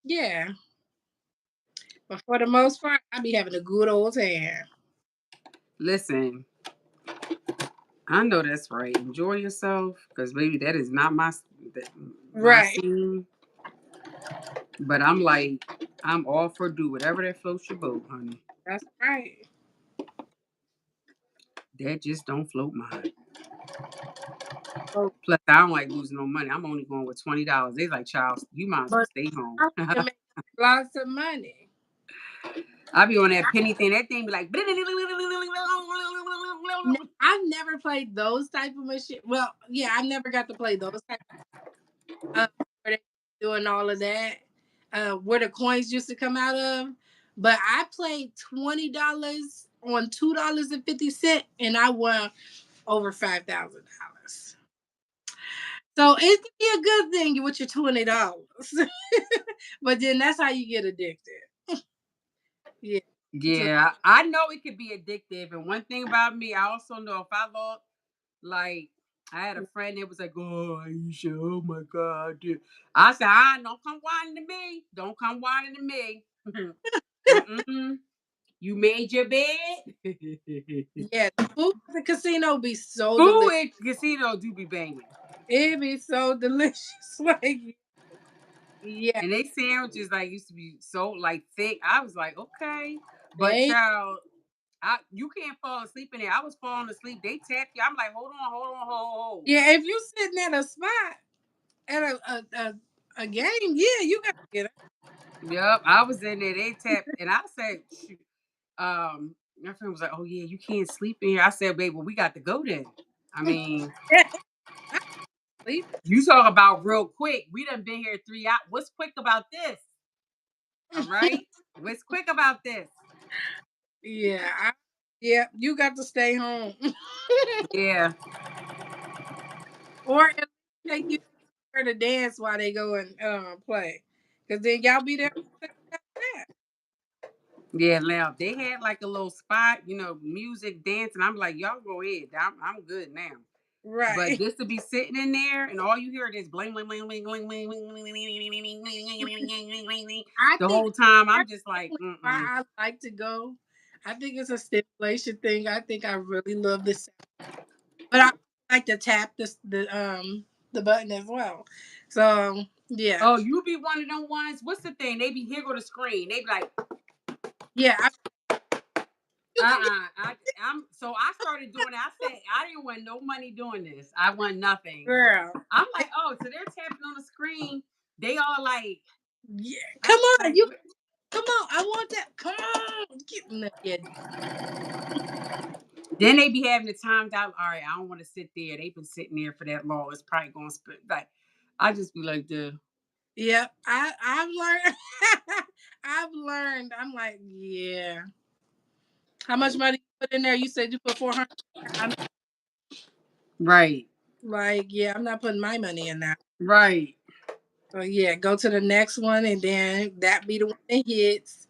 yeah, but for the most part, I be having a good old time. Listen, I know that's right. Enjoy yourself, because baby, that is not my Right, scene. But I'm like, I'm all for do whatever that floats your boat, honey. that's right. That just don't float mine. But, Plus, I don't like losing no money. I'm only going with $20. They like, Charles, you might as well but stay home. I can make lots of money. I be on that penny thing. That thing be like, I've never played those type of machine. Well, yeah, I never got to play those type where they doing all of that, where the coins used to come out of. But I played $20 on $2.50, and I won over $5,000. So it could be a good thing with your $20, but then that's how you get addicted. Yeah. So, yeah, I know it could be addictive. And one thing about me, I also know if I lost, like, I had a friend that was like, "Oh, Aisha, oh my God." Dude. I said, don't come whining to me. Don't come whining to me. Mm-mm. You made your bed. yeah, the food at the casino be so Food delicious. at casino do be banging. It be so delicious. Like, yeah, And they sandwiches like used to be so like thick. I was like, okay. But they child, you can't fall asleep in there. I was falling asleep. They tap you. I'm like, hold on, hold. yeah, if you sitting at a spot at a game, yeah, you gotta get it. Yep. I was in there. They tapped and I said, shoot. My friend was like, "Oh yeah, you can't sleep in here." I said, "Babe, well, we got to go then." I mean, I sleep. you talk about real quick. We done been here 3 hours. What's quick about this? All right. What's quick about this? Yeah, yeah, you got to stay home, Yeah. or at least take you there to dance while they go and play, because then y'all be there. Yeah, now they had like a little spot, music, dance, and I'm like, y'all go ahead. I'm good now. But Right. just to be sitting in there and all you hear is bling bling bling bling bling bling bling bling I the think whole time, I'm that's just like, mm-mm. why I like to go. I think it's a stimulation thing. I think I really love this, but I like to tap the button as well. So yeah, Oh, you be one of them ones. What's the thing? They be here go the screen. They be like, yeah, you can get I'm so I started doing it. I said I didn't want no money doing this. I want nothing. girl. I'm like, oh, so they're tapping on the screen. They all like, Yeah, I'm come on, like, you what? come on. I want that. Come on, yeah, Then they be having the timed out. All right, I don't want to sit there. They've been sitting there for that long. It's probably going to spit. Like, I just be like, the yeah. I've learned. I've learned. I'm like, yeah. How much money you put in there? You said you put 400. I'm right, like, yeah, I'm not putting my money in that. right. So yeah, go to the next one, and then that be the one that hits.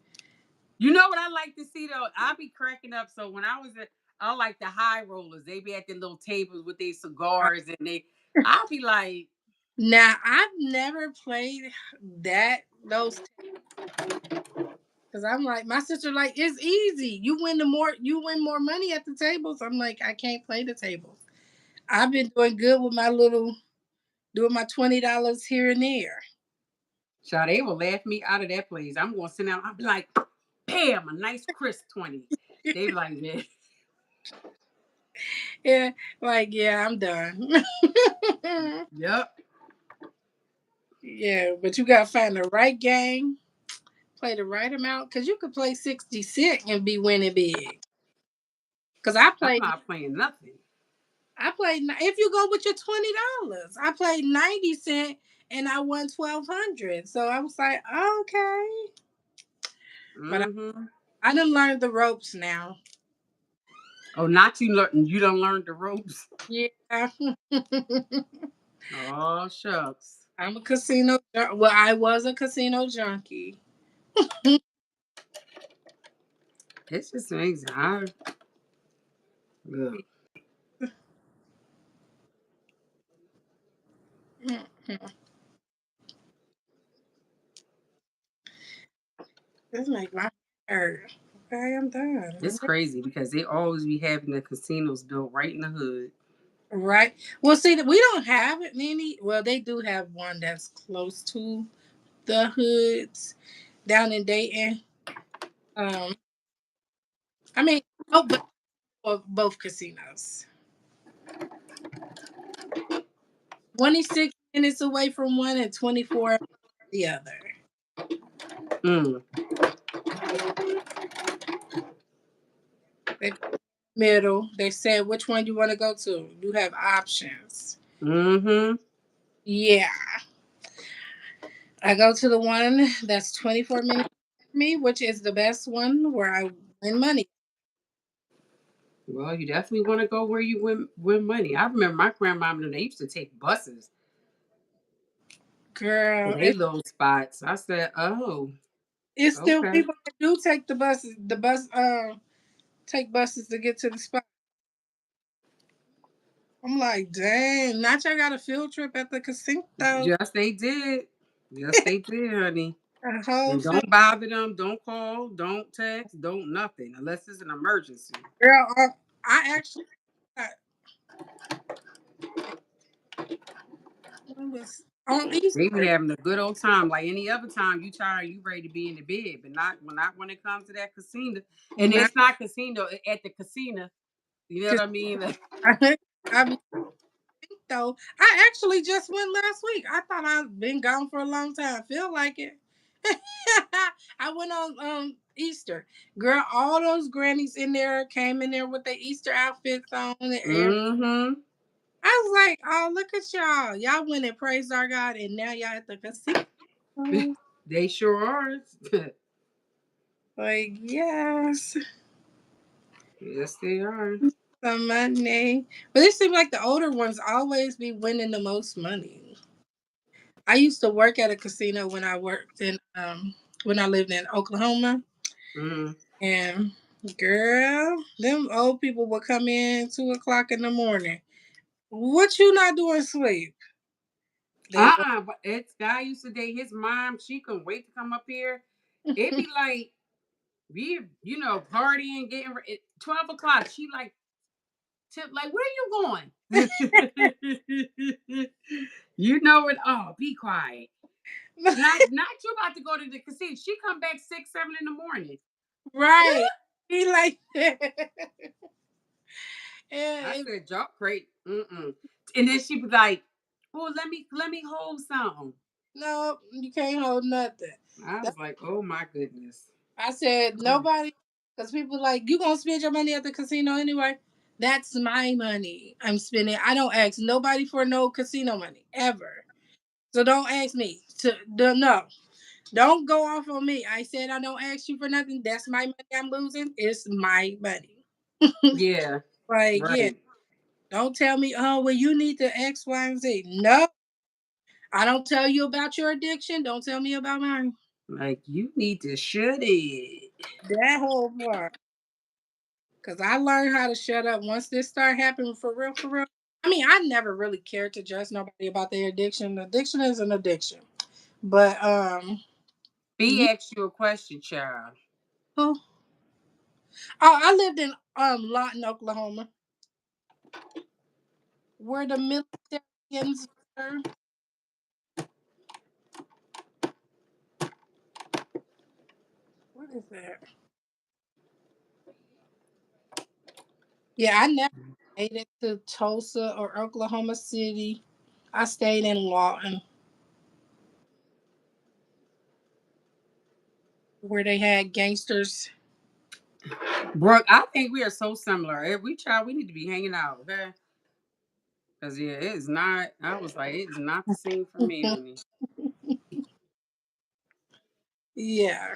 You know what I like to see though? I be cracking up. So when I was at, I like the high rollers. They be at the little tables with their cigars, and I'll be like, Now I've never played that those because I'm like my sister like it's easy. You win more money at the tables. I'm like I can't play the tables. I've been doing good with my little doing my $20 here and there. Child, they will laugh me out of that place. I'm gonna sit down. I'll be like, bam, a nice crisp 20. They be like, yeah. Yeah, like yeah, I'm done. Yep. Yeah, but you gotta find the right game, play the right amount, because you could play 60 cent and be winning big. Because I'm not playing nothing. if you go with your $20, I played 90 cent and I won 1,200. So I was like, okay, but Mm-hmm. I done learned the ropes now. Oh, not you learn. You don't learn the ropes. Yeah, Oh shucks. I'm a casino. Well, I was a casino junkie. It's just amazing. Ugh. This make my hurt. Okay, I'm It's done. crazy because they always be having the casinos built right in the hood. Right. Well, see, we don't have it many. Well, they do have one that's close to the hoods down in Dayton. Um, I mean, oh, but both casinos. 26 minutes away from one and 24 the other. Mm. They middle. They said which one you want to go to. You have options. Mm-hmm. Yeah, I go to the one that's 24 minutes from me, which is the best one where I win money. Well, you definitely want to go where you win money. I remember my grandma and them, they used to take buses to Girl, they little spots. I said, oh, it's still okay. people that do take the buses. The bus, take buses to get to the spot. I'm like, dang, not y'all got a field trip at the casino. Yes, they did. Yes, they did, honey. A whole And field. don't bother them. Don't call. Don't text. Don't nothing unless it's an emergency. Girl, I actually was on They be Easter. having a good old time. Like any other time, you tired, you ready to be in the bed, but not when it comes to that casino. And Not it's not casino at the casino. You know what because I mean? I be though. I actually just went last week. I thought I'd been gone for a long time. Feel like it. I went on Easter. Girl, all those grannies in there came in there with their Easter outfits on and everything. Mm-hmm. I was like, oh, look at y'all. Y'all went and praised our God, and now y'all at the casino. They sure are. Like, yes, Yes, they are. some money. But it seems like the older ones always be winning the most money. I used to work at a casino when I lived in Oklahoma. Mm-hmm. And girl, them old people would come in 2 o'clock in the morning. What you not doing sleep? They were But it's guy used to date his mom. She couldn't wait to come up here. It'd be like we, partying, getting 12 o'clock. She like tip like, where you going? You know it. Oh, be quiet. Not you about to go to the casino. She come back 6, 7 in the morning. right. He like I and said, y'all crate. Mm-mm. And then she was like, "Oh, let me hold something." no, you can't hold nothing. I That, was like, "Oh my goodness." I said nobody, because people like you gonna spend your money at the casino anyway. That's my money I'm spending. I don't ask nobody for no casino money ever. So don't ask me no. Don't go off on me. I said I don't ask you for nothing. That's my money I'm losing. It's my money. Yeah, Like, yeah. right. Don't tell me, oh, well, you need the X, Y, and Z. No, I don't tell you about your addiction. Don't tell me about mine. Like you need to shut it. That whole part. Because I learned how to shut up once this started happening for real, for real. I mean, I never really cared to judge nobody about their addiction. Addiction is an addiction. But, B yeah. asked you a question, child. Oh, I lived in Lawton, Oklahoma, where the militarians were. What is that? Yeah, I never made it to Tulsa or Oklahoma City. I stayed in Lawton where they had gangsters. Brooke, I think we are so similar. If we try, we need to be hanging out, okay? Because, yeah, it's not, I was like, it's not the same for me, honey. Yeah,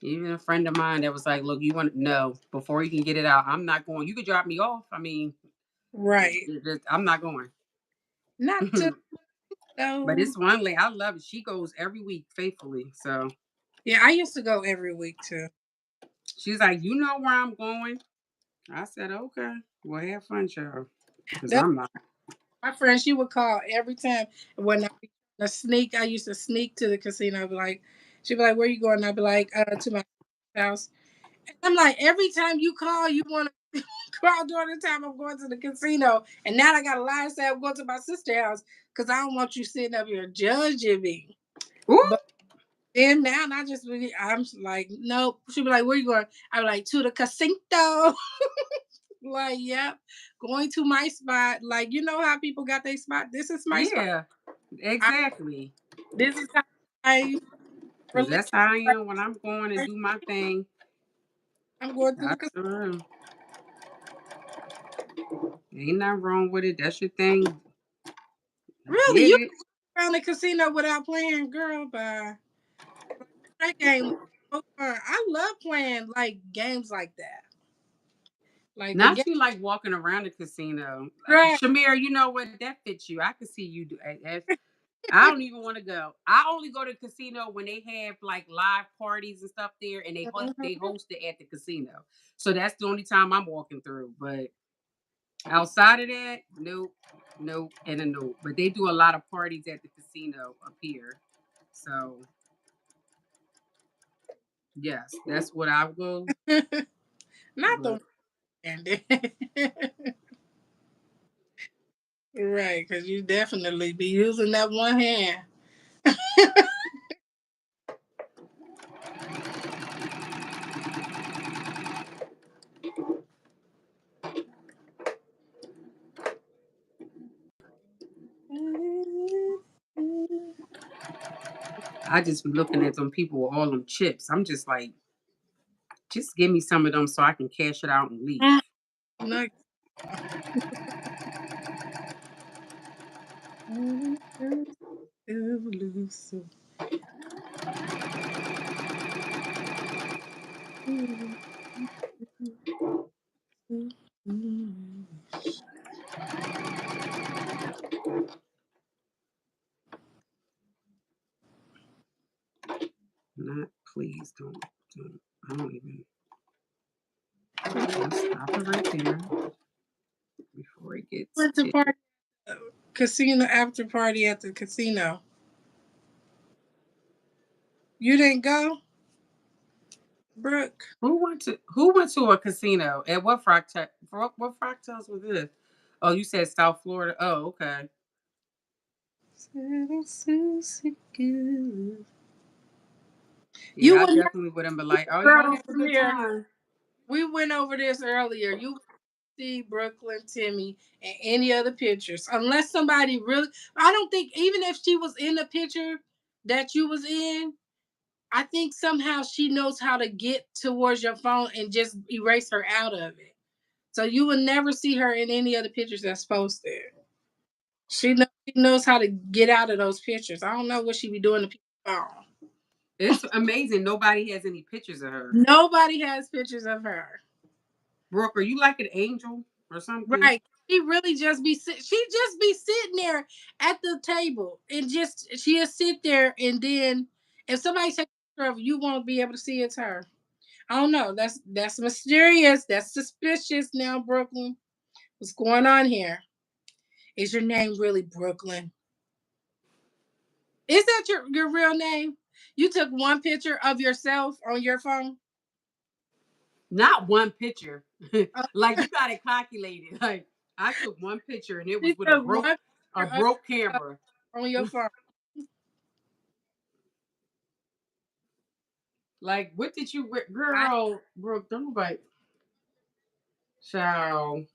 Even a friend of mine that was like, look, you want to know before you can get it out, I'm not going. You could drop me off. I mean, right. I'm not going. Not to But go. it's one lady, I love it. She goes every week faithfully. So Yeah, I used to go every week too. she's like, you know where I'm going? I said, okay. Well, have fun, child. Because That's I'm not. my friend. She would call every time when I be trying to sneak. I used to sneak to the casino. I'd be like, she'd be like, "Where you going?" I'd be like, "To my house." And I'm like, every time you call, you want to call during the time I'm going to the casino, and now I got a lie and say I'm going to my sister's house because I don't want you sitting up here judging me. Ooh, But then now I just really, I'm like, nope. She'd be like, "Where you going?" I'm like, "To the casino." Like, yep, going to my spot. Like, you know how people got their spot. This is my spot. yeah, I, exactly. this is how I Because relate. that's how I am when I'm going and do my thing. I'm going to I the casino. sure am. Ain't nothing wrong with it. That's your thing. Really, Get you it. around the casino without playing, girl? Bye. That game was so fun. I love playing like games like that. Like the Not game, you like walking around the casino. right? Shamir, you know what? That fits you. I can see you do. I don't even want to go. I only go to the casino when they have like live parties and stuff there, and they Mhm. host it at the casino. So that's the only time I'm walking through. But outside of that, nope, nope, and a nope. But they do a lot of parties at the casino up here. So yes, that's what I will. Not the But one handed. Right, because you definitely be using that one hand. I just be looking at them people with all them chips. I'm just like, just give me some of them so I can cash it out and leave. No. Not, please don't. I don't even. Let's stop it right there before it gets Went to hit. party casino after party at the casino. You didn't go, Brooke? Who went to a casino? At what fractal? What fractals was this? Oh, you said South Florida. Oh, okay. You Yeah, I would never, definitely wouldn't be like, oh, y'all girl, have a come good here. time. We went over this earlier. You see Brooklyn, Timmy, and any other pictures. Unless somebody really, I don't think, even if she was in the picture that you was in, I think somehow she knows how to get towards your phone and just erase her out of it. So you will never see her in any other pictures that's posted. She knows how to get out of those pictures. I don't know what she be doing to people's phone. It's amazing. Nobody has any pictures of her. Nobody has pictures of her. Brooke, are you like an angel or something? Right. She just be sitting there at the table and just she'll sit there and then if somebody takes a picture of her, you won't be able to see it's her. I don't know. That's mysterious. That's suspicious now, Brooklyn. What's going on here? Is your name really Brooklyn? Is that your real name? You took one picture of yourself on your phone? Not one picture. Oh, Like you got it calculated. Like I took one picture and it you was with took one a picture of broke yourself camera. on your phone. Like, what did you, I girl, Brooke? Don't like, child.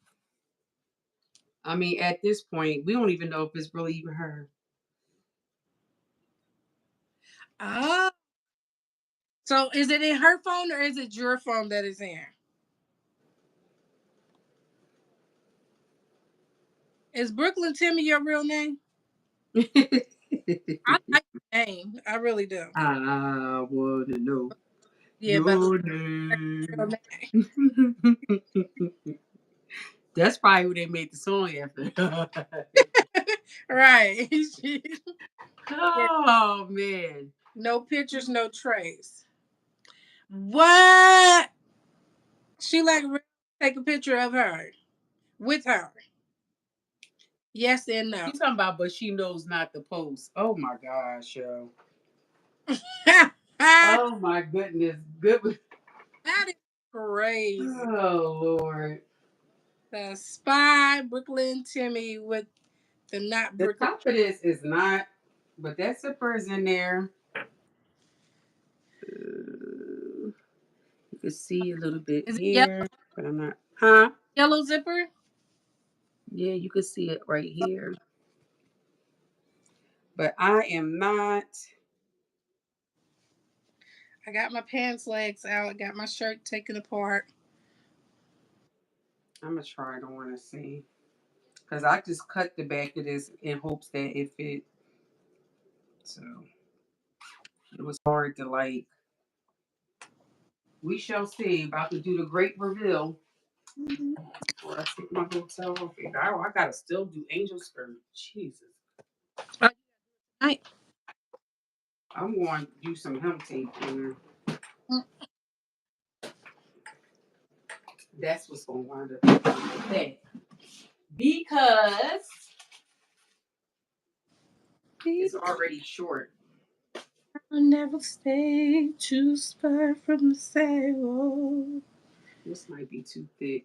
I mean, at this point, we don't even know if it's really even her. oh, so is it in her phone or is it your phone that is in? Is Brooklyn Timmy your real name? I like the name. I really do. I wanna know Yeah, but your real name. name. That's probably who they made the song after. Right. Yeah. Oh man. No pictures, no trace. What? She like really take a picture of her with her. Yes and no. She's talking about, but she knows not to post. Oh my gosh, yo. That Oh my goodness. Good. is crazy. Oh Lord. The spy Brooklyn Timmy with the not The Brooklyn. top of this is not, but that zipper is in there. You can see a little bit Is it yellow? here, but I'm not. Huh? Yellow zipper? Yeah, you can see it right here. But I am not. I got my pants legs out. I got my shirt taken apart. I'm gonna try it on and see. Cause I just cut the back of this in hopes that it fit. So it was hard to like. We shall see. About to do the great reveal. Before I take my hotel room. I gotta still do angel skirt. Jesus. Right. I'm going to do some hem tape here. That's what's gonna wind up that. Because it's already short. I'll never stay too far from the saddle This might be too thick.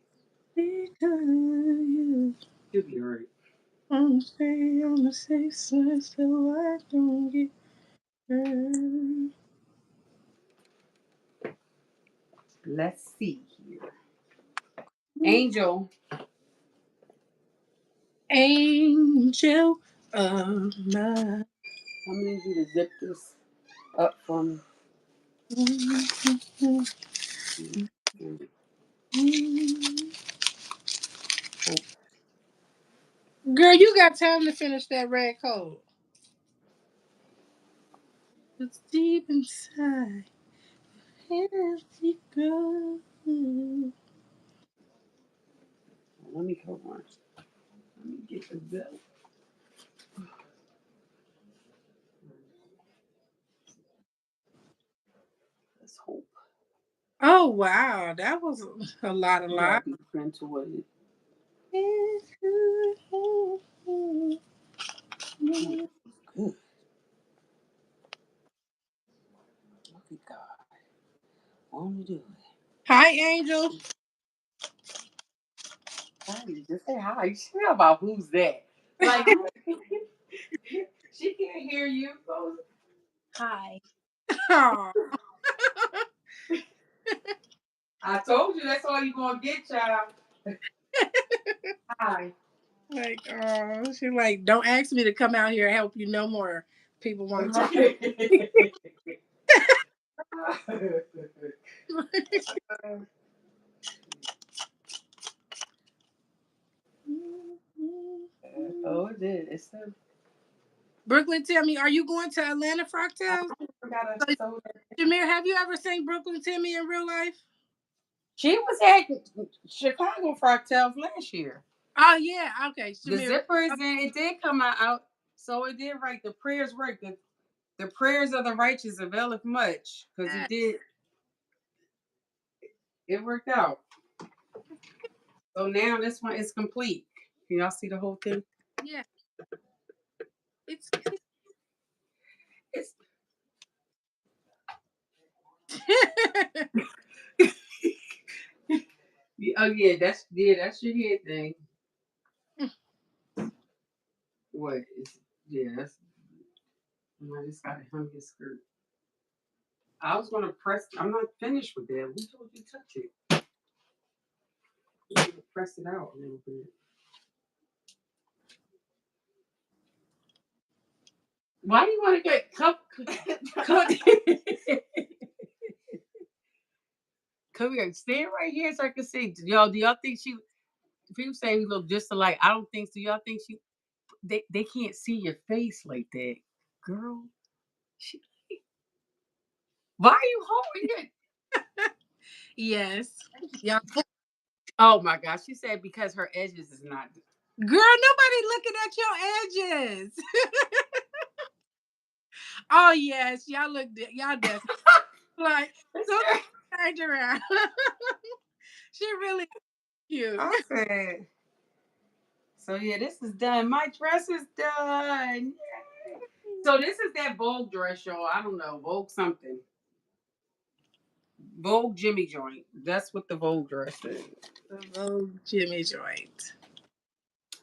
because you You'll be alright. want to stay on the safe side so I don't get hurt. Let's see here. Angel, Angel of mine. I'm gonna need you to zip this up from. Girl, you got time to finish that red coat. It's deep inside. Empty girl. Let me hold on. Let me get the belt. Let's hope. Oh wow, that was a lot, a You gotta lot. be gentle with it. Ooh, good. Look at God. Won't do it. Hi, Angel. Daddy, just say hi. She know about who's that. Like she can't hear you. Go, hi. Aw. I told you that's all you gonna get, child. Hi. Like, oh, she like, don't ask me to come out here and help you no more. People want to Oh, it did. It's so. Brooklyn, tell me, are you going to Atlanta I Fractals? forgot to So, sew that. Jameer, have you ever seen Brooklyn Timmy in real life? She was at Chicago Fractals last year. Oh yeah, okay, The Jameer. zipper is in. It did come out, so it did right. The prayers worked. The prayers of the righteous availeth much because it Yeah, did. It worked out. So now this one is complete. Can y'all see the whole thing? yeah, it's It's cute. oh yeah, that's your head thing. What is yeah, that's I just gotta hem your skirt. I was gonna press. I'm not finished with that. We told you to touch it. Press it out a little bit. Why do you want to get cup? Come here, stand right here so I can see. Y'all, do y'all think she? People say we look just alike. I don't think so. Y'all think she? They can't see your face like that, girl. She, why are you holding it? Yes. Y'all. Oh my gosh, she said because her edges is not. Girl, nobody looking at your edges. Oh yes, y'all look. Y'all definitely like. So turned around. She really cute. Okay. So yeah, this is done. My dress is done. Yay. So this is that Vogue dress, y'all. I don't know, Vogue something. Vogue Jimmy joint. That's what the Vogue dress is. The Vogue Jimmy joint.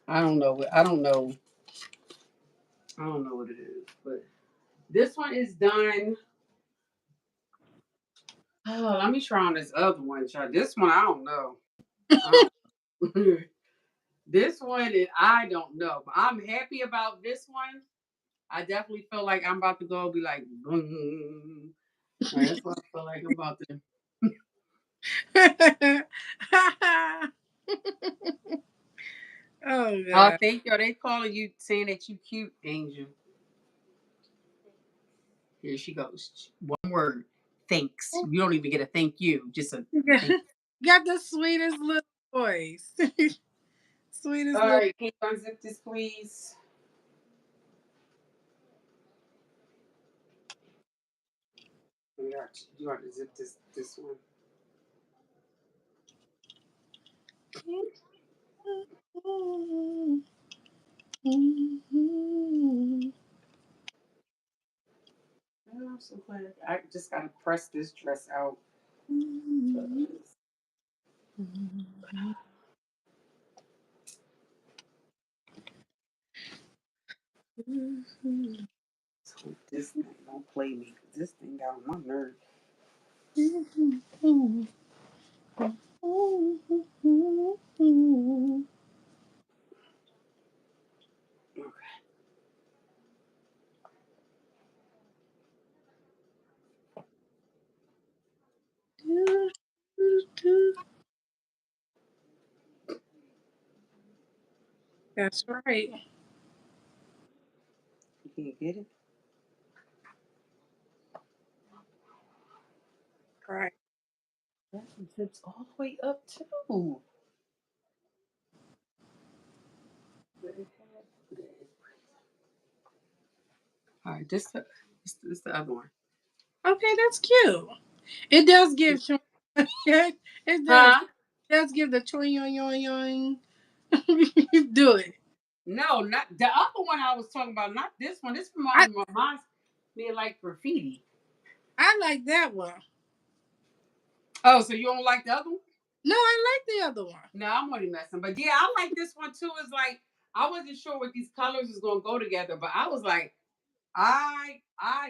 I don't know. I don't know. I don't know what it is, but this one is done. Oh, let me try on this other one, child. This one I don't know. I don't- this one is I don't know. But I'm happy about this one. I definitely feel like I'm about to go be like, boom. That's what I feel like I'm about to. Oh Oh, god. thank you. They calling you saying that you cute, Angel. Here she goes. One word. Thanks. You don't even get a thank you. Just a thank you. Got the sweetest little voice. Sweetest All little. right, can you unzip this, please? You want to zip this one? Oh, I'm so glad. I just gotta press this dress out. 'Cause- So this thing don't play me. 'Cause this thing got on my nerve. Okay. That's right. You can't get it. Right. That zips all the way up too. All right, this the other one. Okay, that's cute. It does give it does. Huh? It does give the twing yoing yoing yoing. Do it. No, not the other one I was talking about. Not this one. This I reminds me of like graffiti. I like that one. Oh, so you don't like the other one? No, I like the other one. No, I'm only messing. But yeah, I like this one too. It's like I wasn't sure what these colors is gonna go together, but I was like, I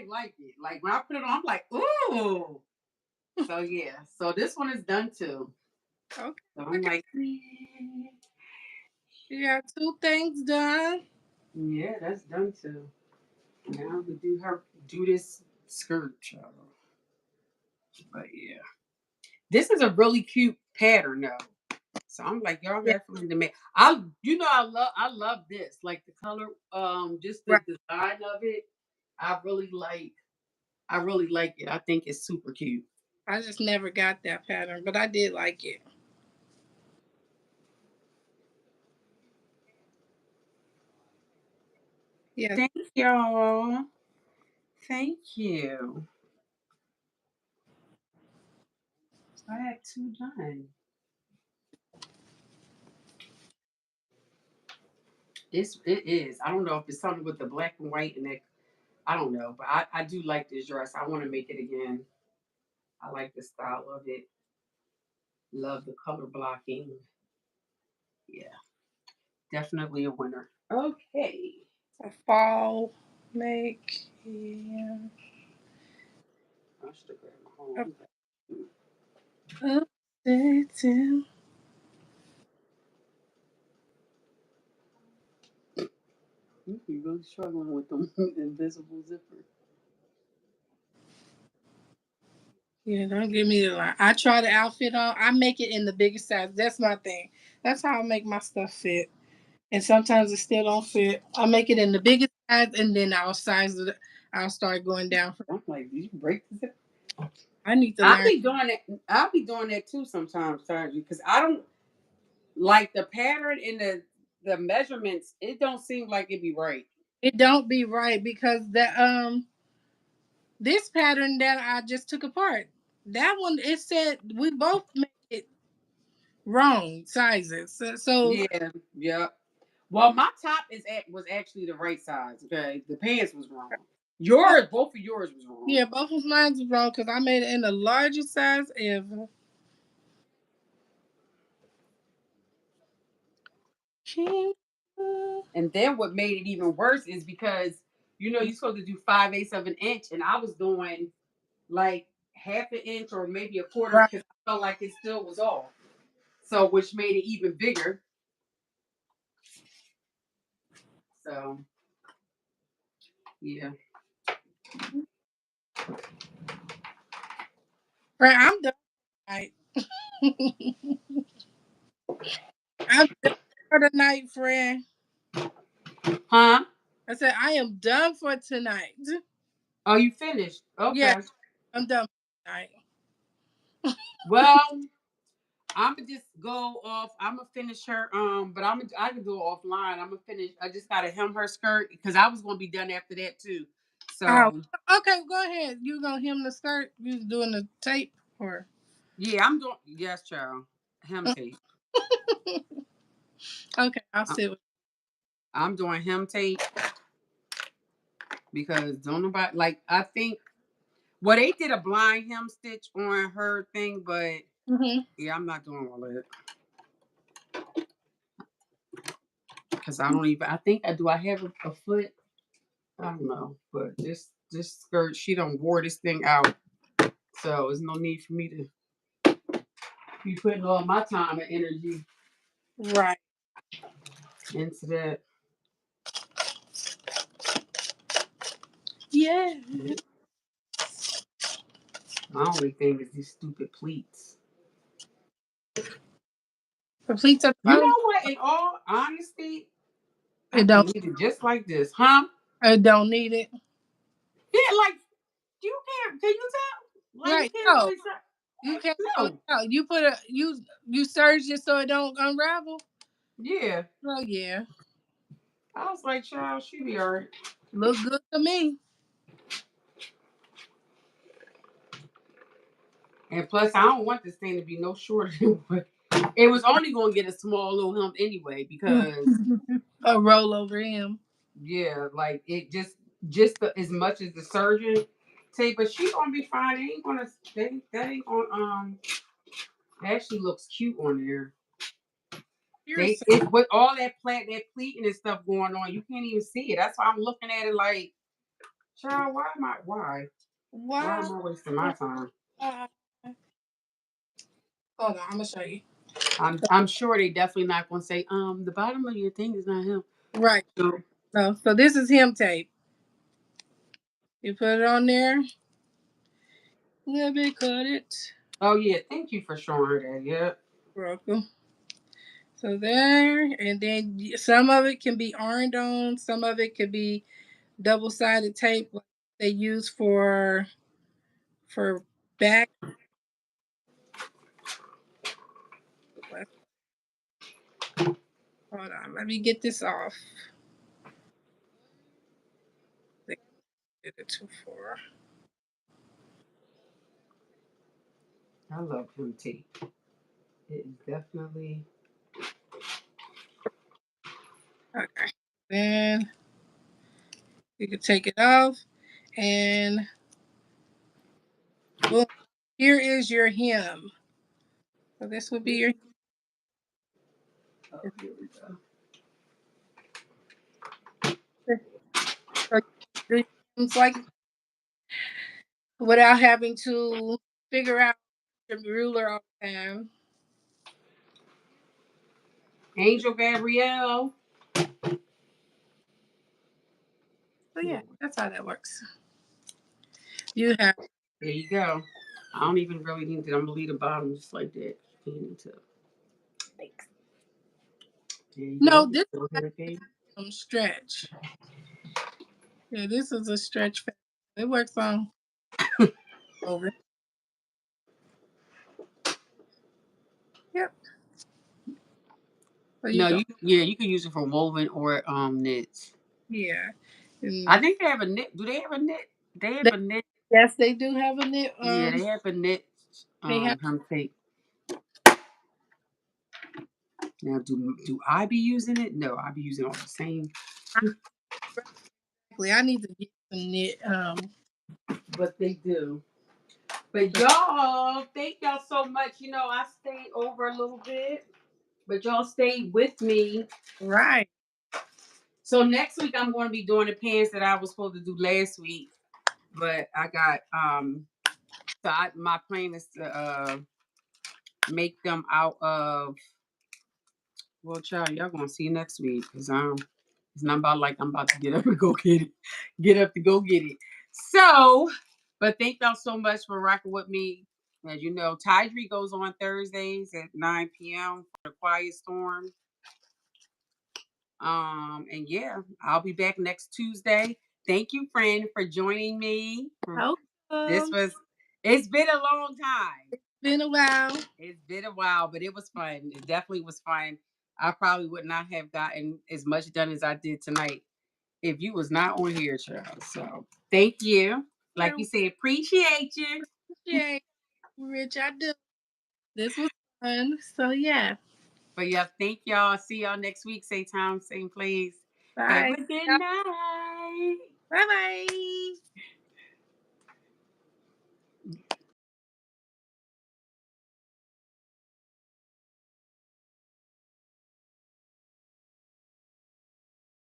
like it. Like when I put it on, I'm like, ooh. So yeah, so this one is done too. Okay. So I'm Okay. like, You got two things done. yeah, that's done too. Now we do this skirt, child. But yeah, this is a really cute pattern though. So I'm like, y'all Yeah. definitely the man. I love this. Like the color, just the Right. design of it. I really like I really like it. I think it's super cute. I just never got that pattern, but I did like it. Yeah. Thank y'all. Thank you. I had two done. It is. I don't know if it's something with the black and white and that I don't know, but I do like this dress. I want to make it again. I like the style of it. Love the color blocking. Yeah, definitely a winner. Okay. A fall make. Yeah. I should have grabbed my phone. Updating. You really struggling with them invisible zipper. Yeah, don't give me the line. I try the outfit on. I make it in the biggest size. That's my thing. That's how I make my stuff fit. And sometimes it still don't fit. I make it in the biggest size, and then I'll size it. I'll start going down. I'm like, did you break the zipper? I need to I'll learn. be doing that. I'll be doing that too sometimes, Sergeant, because I don't like the pattern and the measurements. It don't seem like it be right. It don't be right because this pattern that I just took apart, that one it said we both made it wrong sizes. So Yeah, yeah. Well, my top was actually the right size. Okay, the pants was wrong. Yours, both of yours was wrong. yeah, both of mine was wrong because I made it in the largest size ever. And then what made it even worse is because you're supposed to do 5/8 of an inch, and I was doing like half an inch or maybe a quarter Right. because I felt like it still was off. So which made it even bigger. So yeah. Right, I'm done. Right. I'm done for the night, friend. Huh? I said I am done for tonight. Oh, you finished? Yeah, Okay. I'm done for tonight. Well, I'm gonna just go off. I'm gonna finish her. But I can do it offline. I'm gonna finish. I just gotta hem her skirt because I was gonna be done after that too. Oh, So okay, go ahead. You gonna hem the skirt? You doing the tape or? yeah, I'm doing. Yes, child. Hem tape. Okay, I'll I- sit with. I'm doing hem tape because don't nobody like. I think well they did a blind hem stitch on her thing, but Mm-hmm. yeah, I'm not doing all that because I don't even. I think I do. I have a foot. I don't know, but this skirt, she don't wore this thing out, so there's no need for me to be putting all my time and energy Right. into that. Yeah. My only thing is these stupid pleats. Complete at the You bottom. know what? In all honesty, I It can don't. leave it just like this, huh? It don't need it. Yeah, like you can't. Can you tell? Like you Right. can't No, really tell. you can't. Oh, No. no. You put a you serge it so it don't unravel. Yeah. Oh yeah, I was like, child, she be alright. look good to me. And plus, I don't want this thing to be no shorter than what it was only going to get a small little hump anyway because A roll over him. yeah, like it as much as the surgeon say, but she gonna be fine. They ain't gonna that ain't gonna actually looks cute on there. You're They so it with all that pleating and stuff going on, you can't even see it. That's why I'm looking at it like, child, why wow. am I wasting my time? Hold on, I'm gonna show you. I'm sure they definitely not gonna say the bottom of your thing is not him. Right. So So this is him tape. You put it on there. Let me cut it. oh yeah, thank you for showing her that. Yeah. Welcome. So there, and then some of it can be ironed on. Some of it could be double-sided tape like they use for back. Hold on, let me get this off. They did it too far. I love him tape. It is definitely Okay. Then you can take it off, and boom. Here is your hem. So this would be your. oh here we go. So you do your hems like without having to figure out the ruler all the time. Angel Gabrielle. So yeah, that's how that works. You have There you go. I don't even really need to. I'm gonna leave the bottom just like that. You need to. There you no go. this Go ahead, baby. stretch. Yeah, this is a stretch. It works on over. Yep. So you No, go. you can use it for woven or knits. Yeah. And I think they have a knit. Do they have a knit? They have they, a knit. yes, they do have a knit. Yeah, they have a knit They have hem tape. Now, do I be using it? No, I be using all the same. exactly. I need to get some knit. But they do. But y'all, thank y'all so much. You know, I stayed over a little bit, but y'all stayed with me. Right. So next week I'm going to be doing the pants that I was supposed to do last week, but I got my plan is to make them out of, well, child, y'all gonna see next week because it's not about like I'm about to get up and go get it, get up to go get it. So, but thank y'all so much for rocking with me. As you know, Tydree goes on Thursdays at 9 p.m. for the Quiet Storm. And yeah, I'll be back next Tuesday. Thank you, friend, for joining me. This Welcome. was, it's been a long time. Been a while. It's been a while, but it was fun. It definitely was fun. I probably would not have gotten as much done as I did tonight if you was not on here, child. So thank you. Like you said, appreciate you. Appreciate Rich. I do. This was fun. So yeah. But yeah, thank y'all. See y'all next week. Same time, same place. Have Bye. a good night. Bye bye.